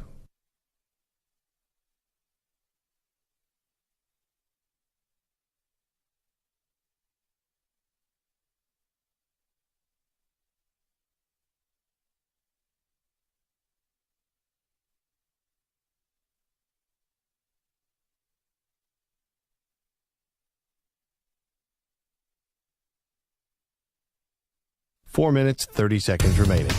Four minutes, 30 seconds remaining.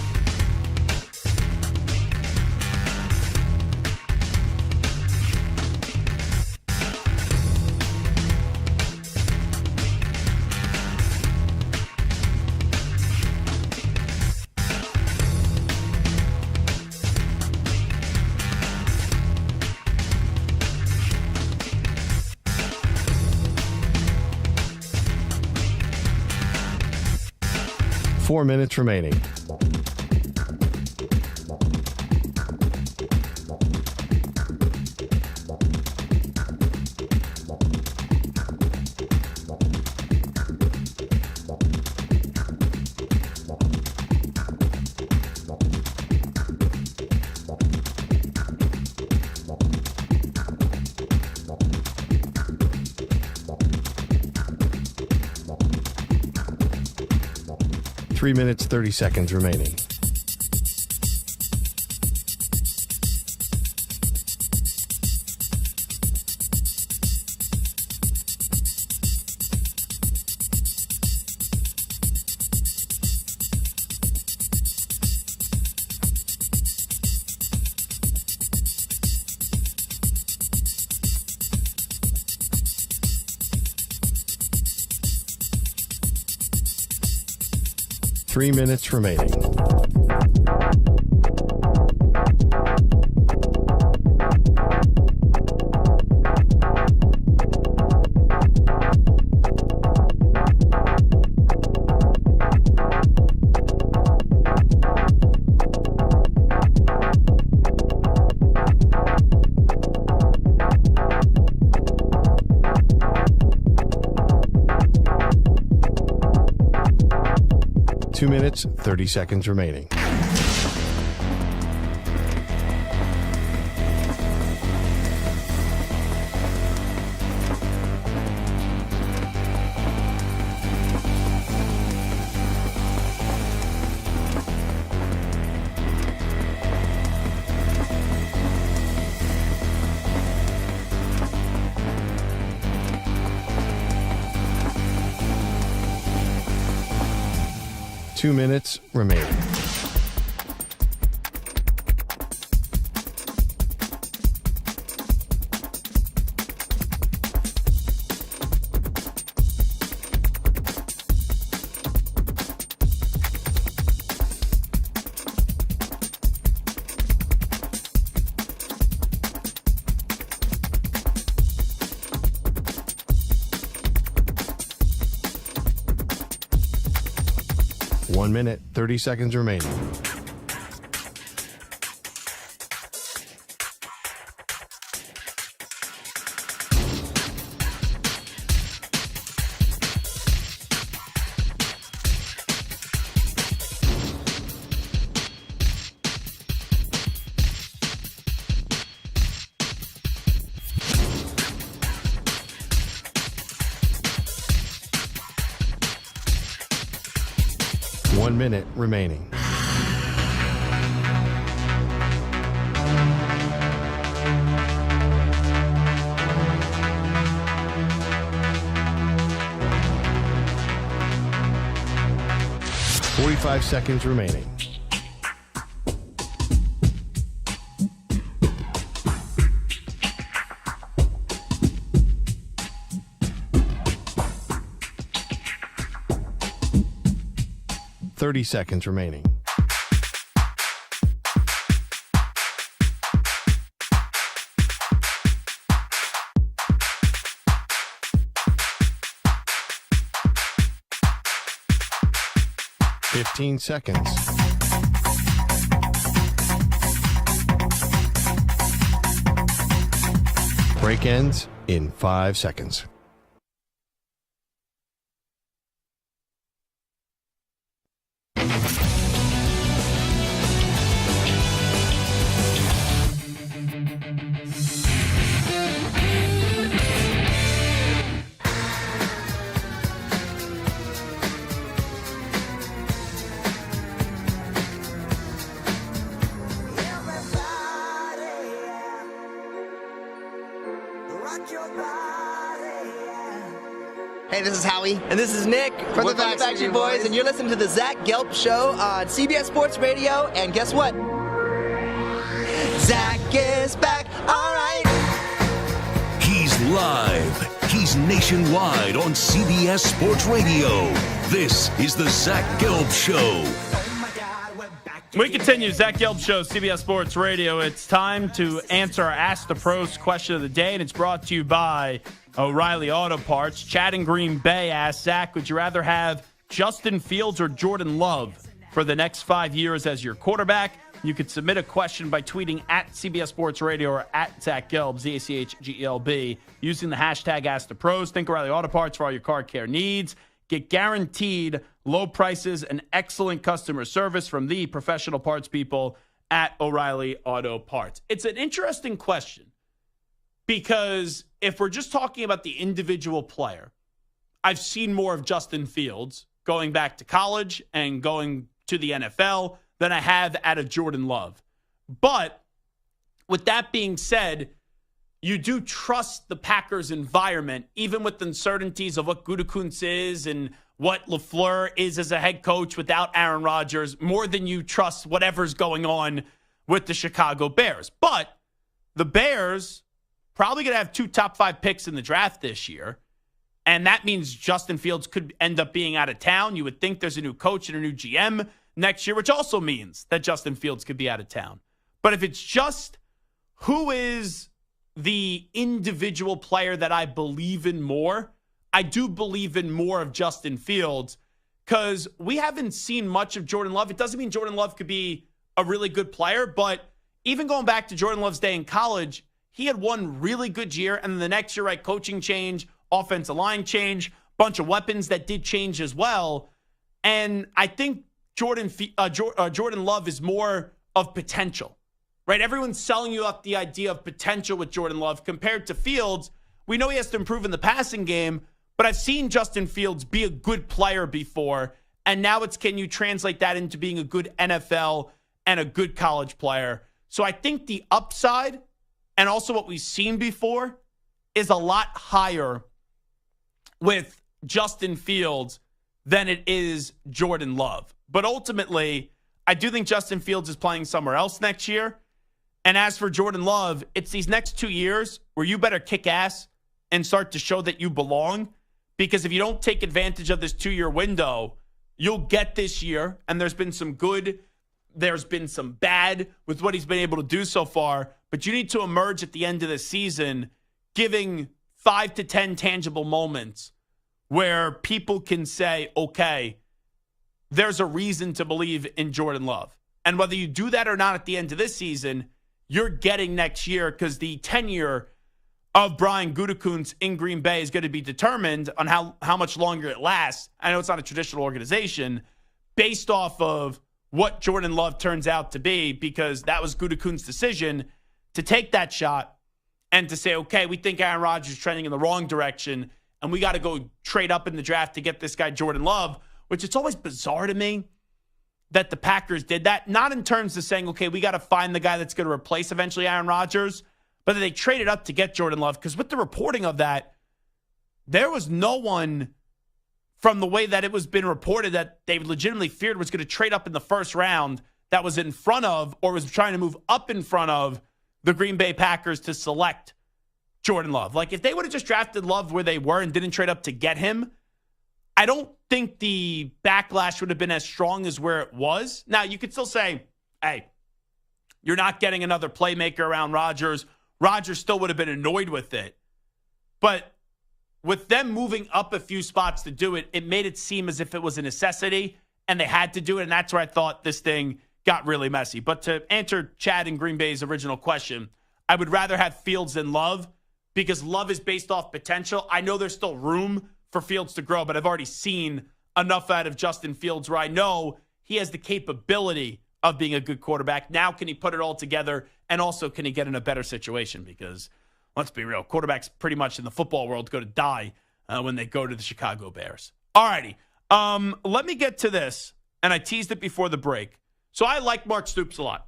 Four minutes remaining. Three minutes, 30 seconds remaining. 3 minutes remaining. Two minutes, 30 seconds remaining. Two minutes remaining. One minute, 30 seconds remaining. One minute remaining. Forty-five seconds remaining. Seconds remaining. Fifteen seconds. Break ends in 5 seconds. Hey, this is Howie. And this is Nick. We're from the Backstreet Boys. And you're listening to the Zach Gelb Show on CBS Sports Radio. And guess what? Zach is back. All right. He's live. He's nationwide on CBS Sports Radio. This is the Zach Gelb Show. We continue. Zach Gelb Show, CBS Sports Radio. It's time to answer our Ask the Pros question of the day, and it's brought to you by O'Reilly Auto Parts. Chad in Green Bay asks, Zach, would you rather have Justin Fields or Jordan Love for the next 5 years as your quarterback? You could submit a question by tweeting at CBS Sports Radio or at Zach Gelb, ZACHGELB, using the hashtag Ask the Pros. Think O'Reilly Auto Parts for all your car care needs. Get guaranteed low prices and excellent customer service from the professional parts people at O'Reilly Auto Parts. It's an interesting question because if we're just talking about the individual player, I've seen more of Justin Fields going back to college and going to the NFL than I have out of Jordan Love. But with that being said, you do trust the Packers environment, even with the uncertainties of what Gutekunst is and what LaFleur is as a head coach without Aaron Rodgers, more than you trust whatever's going on with the Chicago Bears. But the Bears probably going to have 2 top 5 picks in the draft this year. And that means Justin Fields could end up being out of town. You would think there's a new coach and a new GM next year, which also means that Justin Fields could be out of town. But if it's just who is the individual player that I believe in more, I do believe in more of Justin Fields because we haven't seen much of Jordan Love. It doesn't mean Jordan Love could be a really good player, but even going back to Jordan Love's day in college, he had one really good year, and then the next year, right, coaching change, offensive line change, bunch of weapons that did change as well. And I think Jordan Love is more of potential, right? Everyone's selling you up the idea of potential with Jordan Love compared to Fields. We know he has to improve in the passing game, but I've seen Justin Fields be a good player before, and now it's can you translate that into being a good NFL and a good college player? So I think the upside and also what we've seen before is a lot higher with Justin Fields than it is Jordan Love. But ultimately, I do think Justin Fields is playing somewhere else next year. And as for Jordan Love, it's these next 2 years where you better kick ass and start to show that you belong. Because if you don't take advantage of this 2-year window, you'll get this year. And there's been some good, there's been some bad with what he's been able to do so far. But you need to emerge at the end of the season giving 5 to 10 tangible moments where people can say, okay, there's a reason to believe in Jordan Love. And whether you do that or not at the end of this season, you're getting next year because the tenure of Brian Gutekunst in Green Bay is going to be determined on how much longer it lasts. I know it's not a traditional organization based off of what Jordan Love turns out to be, because that was Gutekunst's decision to take that shot and to say, okay, we think Aaron Rodgers is trending in the wrong direction and we got to go trade up in the draft to get this guy Jordan Love, which it's always bizarre to me that the Packers did that. Not in terms of saying, okay, we got to find the guy that's going to replace eventually Aaron Rodgers, but that they traded up to get Jordan Love. Because with the reporting of that, there was no one from the way that it was been reported that they legitimately feared was going to trade up in the first round that was in front of or was trying to move up in front of the Green Bay Packers to select Jordan Love. Like, if they would have just drafted Love where they were and didn't trade up to get him, I don't think the backlash would have been as strong as where it was. Now, you could still say, hey, you're not getting another playmaker around Rodgers. Rodgers still would have been annoyed with it. But with them moving up a few spots to do it, it made it seem as if it was a necessity and they had to do it. And that's where I thought this thing got really messy. But to answer Chad in Green Bay's original question, I would rather have Fields than Love because Love is based off potential. I know there's still room for Fields to grow, but I've already seen enough out of Justin Fields where I know he has the capability of being a good quarterback. Now, can he put it all together? And also, can he get in a better situation? Because let's be real, quarterbacks pretty much in the football world go to die when they go to the Chicago Bears. All righty. Let me get to this, and I teased it before the break. So I like Mark Stoops a lot.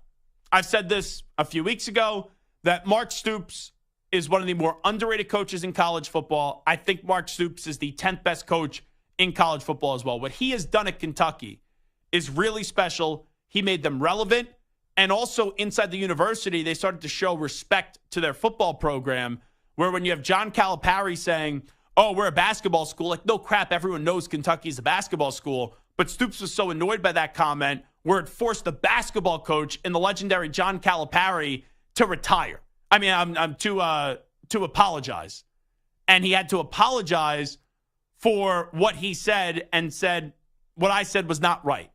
I've said this a few weeks ago, that Mark Stoops is one of the more underrated coaches in college football. I think Mark Stoops is the 10th best coach in college football as well. What he has done at Kentucky is really special. He made them relevant. And also inside the university, they started to show respect to their football program, where when you have John Calipari saying, oh, we're a basketball school, like, no crap, everyone knows Kentucky's a basketball school. But Stoops was so annoyed by that comment where it forced the basketball coach in the legendary John Calipari to retire. I mean, I'm to apologize. And he had to apologize for what he said and said what I said was not right.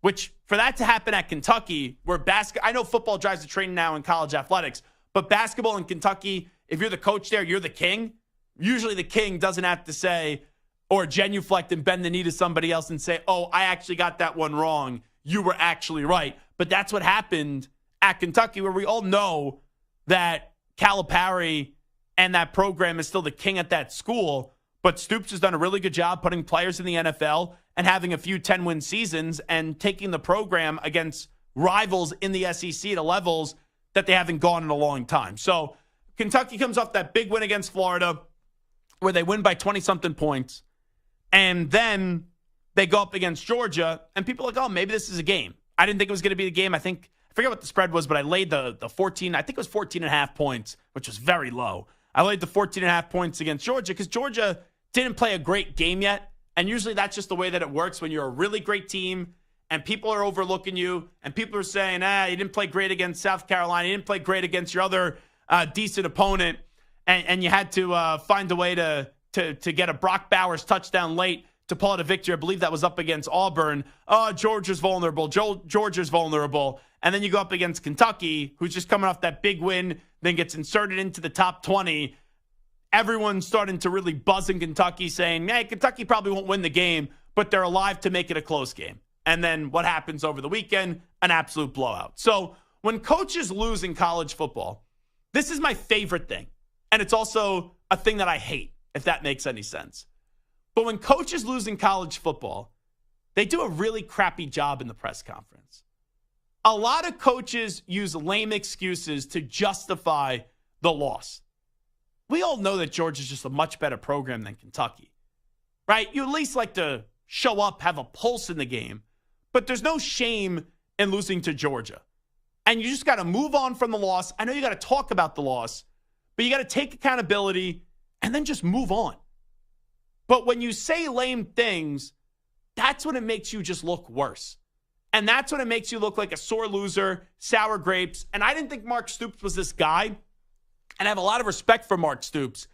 Which, for that to happen at Kentucky, where I know football drives the train now in college athletics, but basketball in Kentucky, if you're the coach there, you're the king. Usually the king doesn't have to say or genuflect and bend the knee to somebody else and say, oh, I actually got that one wrong. You were actually right. But that's what happened at Kentucky, where we all know that Calipari and that program is still the king at that school. But Stoops has done a really good job putting players in the NFL and having a few 10-win seasons and taking the program against rivals in the SEC to levels that they haven't gone in a long time. So Kentucky comes off that big win against Florida where they win by 20-something points. And then they go up against Georgia, and people are like, oh, maybe this is a game. I didn't think it was going to be a game. I forget what the spread was, but I laid the 14. I think it was 14.5 points, which was very low. I laid the 14.5 points against Georgia because Georgia didn't play a great game yet. And usually that's just the way that it works when you're a really great team and people are overlooking you and people are saying, you didn't play great against South Carolina. You didn't play great against your other decent opponent. And you had to find a way to get a Brock Bowers touchdown late to pull out a victory. I believe that was up against Auburn. Oh, Georgia's vulnerable. Georgia's vulnerable. And then you go up against Kentucky, who's just coming off that big win, then gets inserted into the top 20. Everyone's starting to really buzz in Kentucky saying, hey, Kentucky probably won't win the game, but they're alive to make it a close game. And then what happens over the weekend? An absolute blowout. So when coaches lose in college football, this is my favorite thing. And it's also a thing that I hate, if that makes any sense. But when coaches lose in college football, they do a really crappy job in the press conference. A lot of coaches use lame excuses to justify the loss. We all know that Georgia's just a much better program than Kentucky, right? You at least like to show up, have a pulse in the game, but there's no shame in losing to Georgia. And you just got to move on from the loss. I know you got to talk about the loss, but you got to take accountability and then just move on. But when you say lame things, that's when it makes you just look worse. And that's when it makes you look like a sore loser, sour grapes. And I didn't think Mark Stoops was this guy. And I have a lot of respect for Mark Stoops.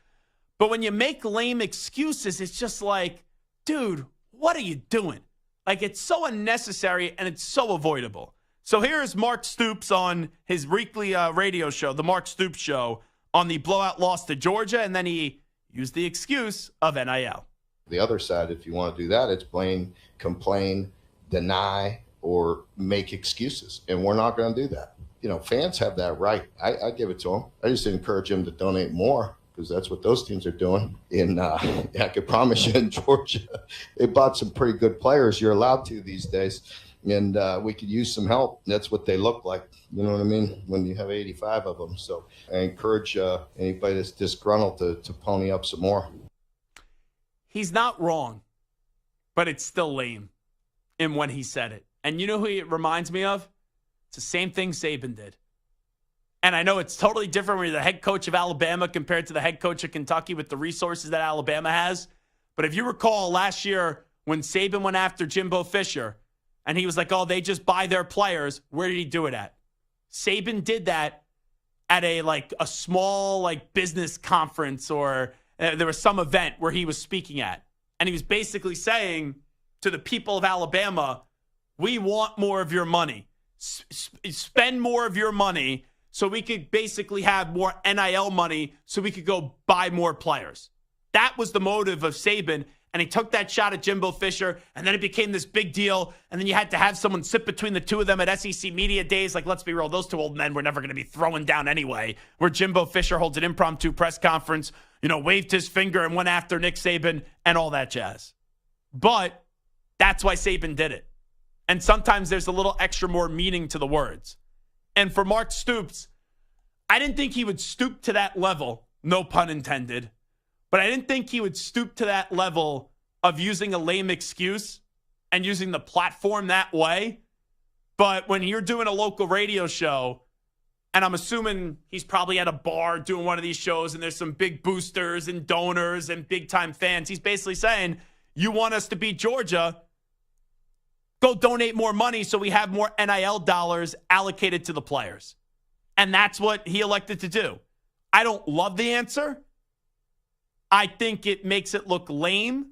But when you make lame excuses, it's just like, dude, what are you doing? Like, it's so unnecessary and it's so avoidable. So here's Mark Stoops on his weekly radio show, the Mark Stoops Show, on the blowout loss to Georgia. And then he used the excuse of NIL. The other side, if you want to do that, it's blame, complain, deny, or make excuses. And we're not going to do that. You know, fans have that right. I give it to them. I just encourage them to donate more because that's what those teams are doing. I can promise you in Georgia, they bought some pretty good players. You're allowed to these days. And we could use some help. That's what they look like. You know what I mean? When you have 85 of them. So I encourage anybody that's disgruntled to pony up some more. He's not wrong, but it's still lame in when he said it. And you know who it reminds me of? It's the same thing Saban did. And I know it's totally different when you're the head coach of Alabama compared to the head coach of Kentucky with the resources that Alabama has. But if you recall last year when Saban went after Jimbo Fisher and he was like, oh, they just buy their players, where did he do it at? Saban did that at a small business conference or there was some event where he was speaking at. And he was basically saying to the people of Alabama, we want more of your money. Spend more of your money so we could basically have more NIL money so we could go buy more players. That was the motive of Saban. And he took that shot at Jimbo Fisher, and then it became this big deal. And then you had to have someone sit between the two of them at SEC Media Days. Like, let's be real, those two old men were never going to be throwing down anyway. Where Jimbo Fisher holds an impromptu press conference, waved his finger and went after Nick Saban and all that jazz. But that's why Saban did it. And sometimes there's a little extra more meaning to the words. And for Mark Stoops, I didn't think he would stoop to that level, no pun intended. But I didn't think he would stoop to that level of using a lame excuse and using the platform that way. But when you're doing a local radio show, and I'm assuming he's probably at a bar doing one of these shows, and there's some big boosters and donors and big-time fans, he's basically saying, you want us to beat Georgia, go donate more money so we have more NIL dollars allocated to the players. And that's what he elected to do. I don't love the answer. I think it makes it look lame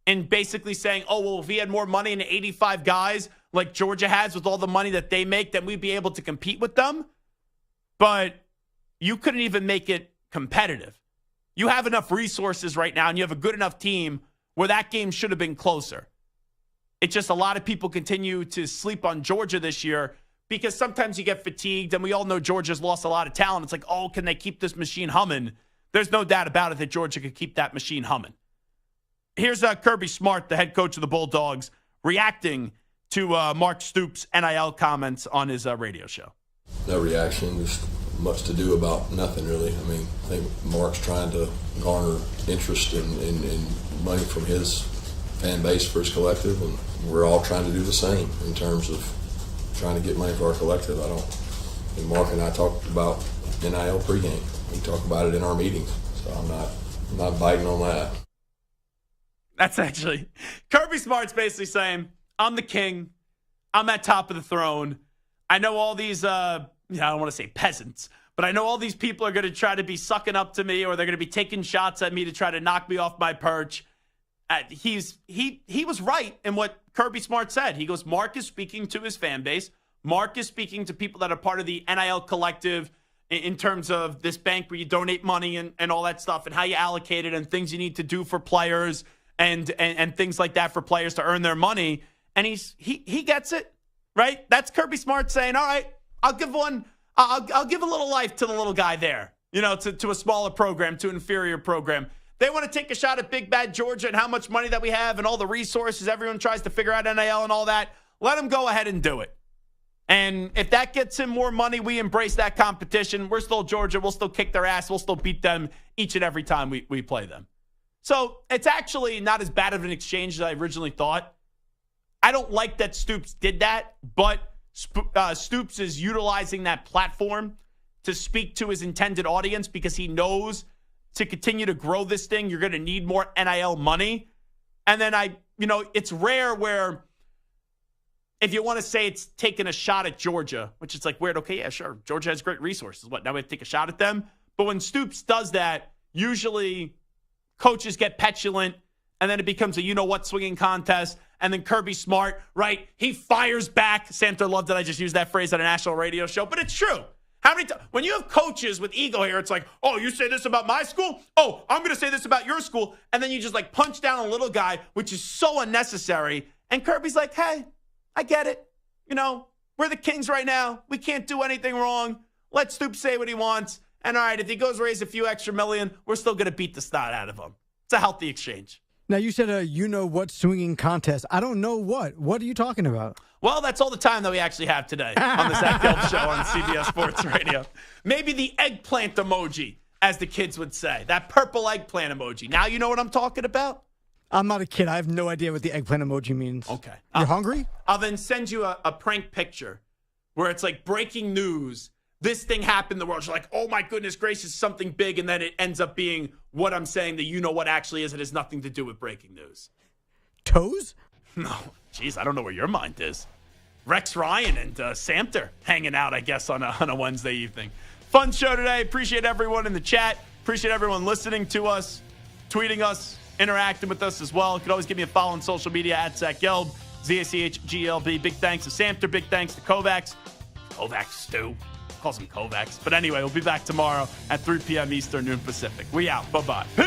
and basically saying, oh, well, if we had more money and 85 guys like Georgia has with all the money that they make, then we'd be able to compete with them. But you couldn't even make it competitive. You have enough resources right now and you have a good enough team where that game should have been closer. It's just a lot of people continue to sleep on Georgia this year because sometimes you get fatigued, and we all know Georgia's lost a lot of talent. It's like, oh, can they keep this machine humming? There's no doubt about it that Georgia could keep that machine humming. Here's Kirby Smart, the head coach of the Bulldogs, reacting to Mark Stoops' NIL comments on his radio show. No reaction, just much to do about nothing, really. I mean, I think Mark's trying to garner interest in money from his fan base for his collective, and we're all trying to do the same in terms of trying to get money for our collective. And Mark and I talked about NIL pregame. We talk about it in our meetings, so I'm not biting on that. That's actually Kirby Smart's basically saying, I'm the king. I'm at top of the throne. I know all these, I don't want to say peasants, but I know all these people are going to try to be sucking up to me, or they're going to be taking shots at me to try to knock me off my perch. He was right in what Kirby Smart said. He goes, Mark is speaking to his fan base. Mark is speaking to people that are part of the NIL collective in terms of this bank where you donate money and all that stuff and how you allocate it and things you need to do for players and things like that for players to earn their money. And he gets it, right? That's Kirby Smart saying, all right, I'll give a little life to the little guy there, to a smaller program, to an inferior program. They want to take a shot at Big Bad Georgia and how much money that we have and all the resources everyone tries to figure out NIL and all that. Let him go ahead and do it. And if that gets him more money, we embrace that competition. We're still Georgia. We'll still kick their ass. We'll still beat them each and every time we play them. So it's actually not as bad of an exchange as I originally thought. I don't like that Stoops did that, but Stoops is utilizing that platform to speak to his intended audience because he knows to continue to grow this thing, you're going to need more NIL money. And then it's rare where if you want to say it's taking a shot at Georgia, which is like weird. Okay, yeah, sure. Georgia has great resources. What, now we have to take a shot at them? But when Stoops does that, usually coaches get petulant and then it becomes a you-know-what swinging contest. And then Kirby Smart, right, he fires back. Samter loved that I just used that phrase at a national radio show, but it's true. How many times, when you have coaches with ego here, it's like, oh, you say this about my school? Oh, I'm going to say this about your school. And then you just like punch down a little guy, which is so unnecessary. And Kirby's like, hey, I get it. We're the Kings right now. We can't do anything wrong. Let Stoops say what he wants. And all right, if he goes raise a few extra million, we're still going to beat the snot out of him. It's a healthy exchange. Now, you said a you-know-what swinging contest. I don't know what. What are you talking about? Well, that's all the time that we actually have today on the Zach Gelb Show on CBS Sports Radio. Maybe the eggplant emoji, as the kids would say. That purple eggplant emoji. Now you know what I'm talking about? I'm not a kid. I have no idea what the eggplant emoji means. Okay. You're hungry? I'll then send you a prank picture where it's like breaking news. This thing happened in the world. You're like, oh my goodness gracious, something big. And then it ends up being what I'm saying that you know what actually is. It has nothing to do with breaking news. Toes? No. Jeez, I don't know where your mind is. Rex Ryan and Samter hanging out, I guess, on a Wednesday evening. Fun show today. Appreciate everyone in the chat. Appreciate everyone listening to us, tweeting us, interacting with us as well. You can always give me a follow on social media at Zach Gelb, ZACHGLB. Big thanks to Samter. Big thanks to Kovacs. Kovacs, Stu. Calls him Kovacs. But anyway, we'll be back tomorrow at 3 p.m. Eastern, noon Pacific. We out. Bye-bye. Peace.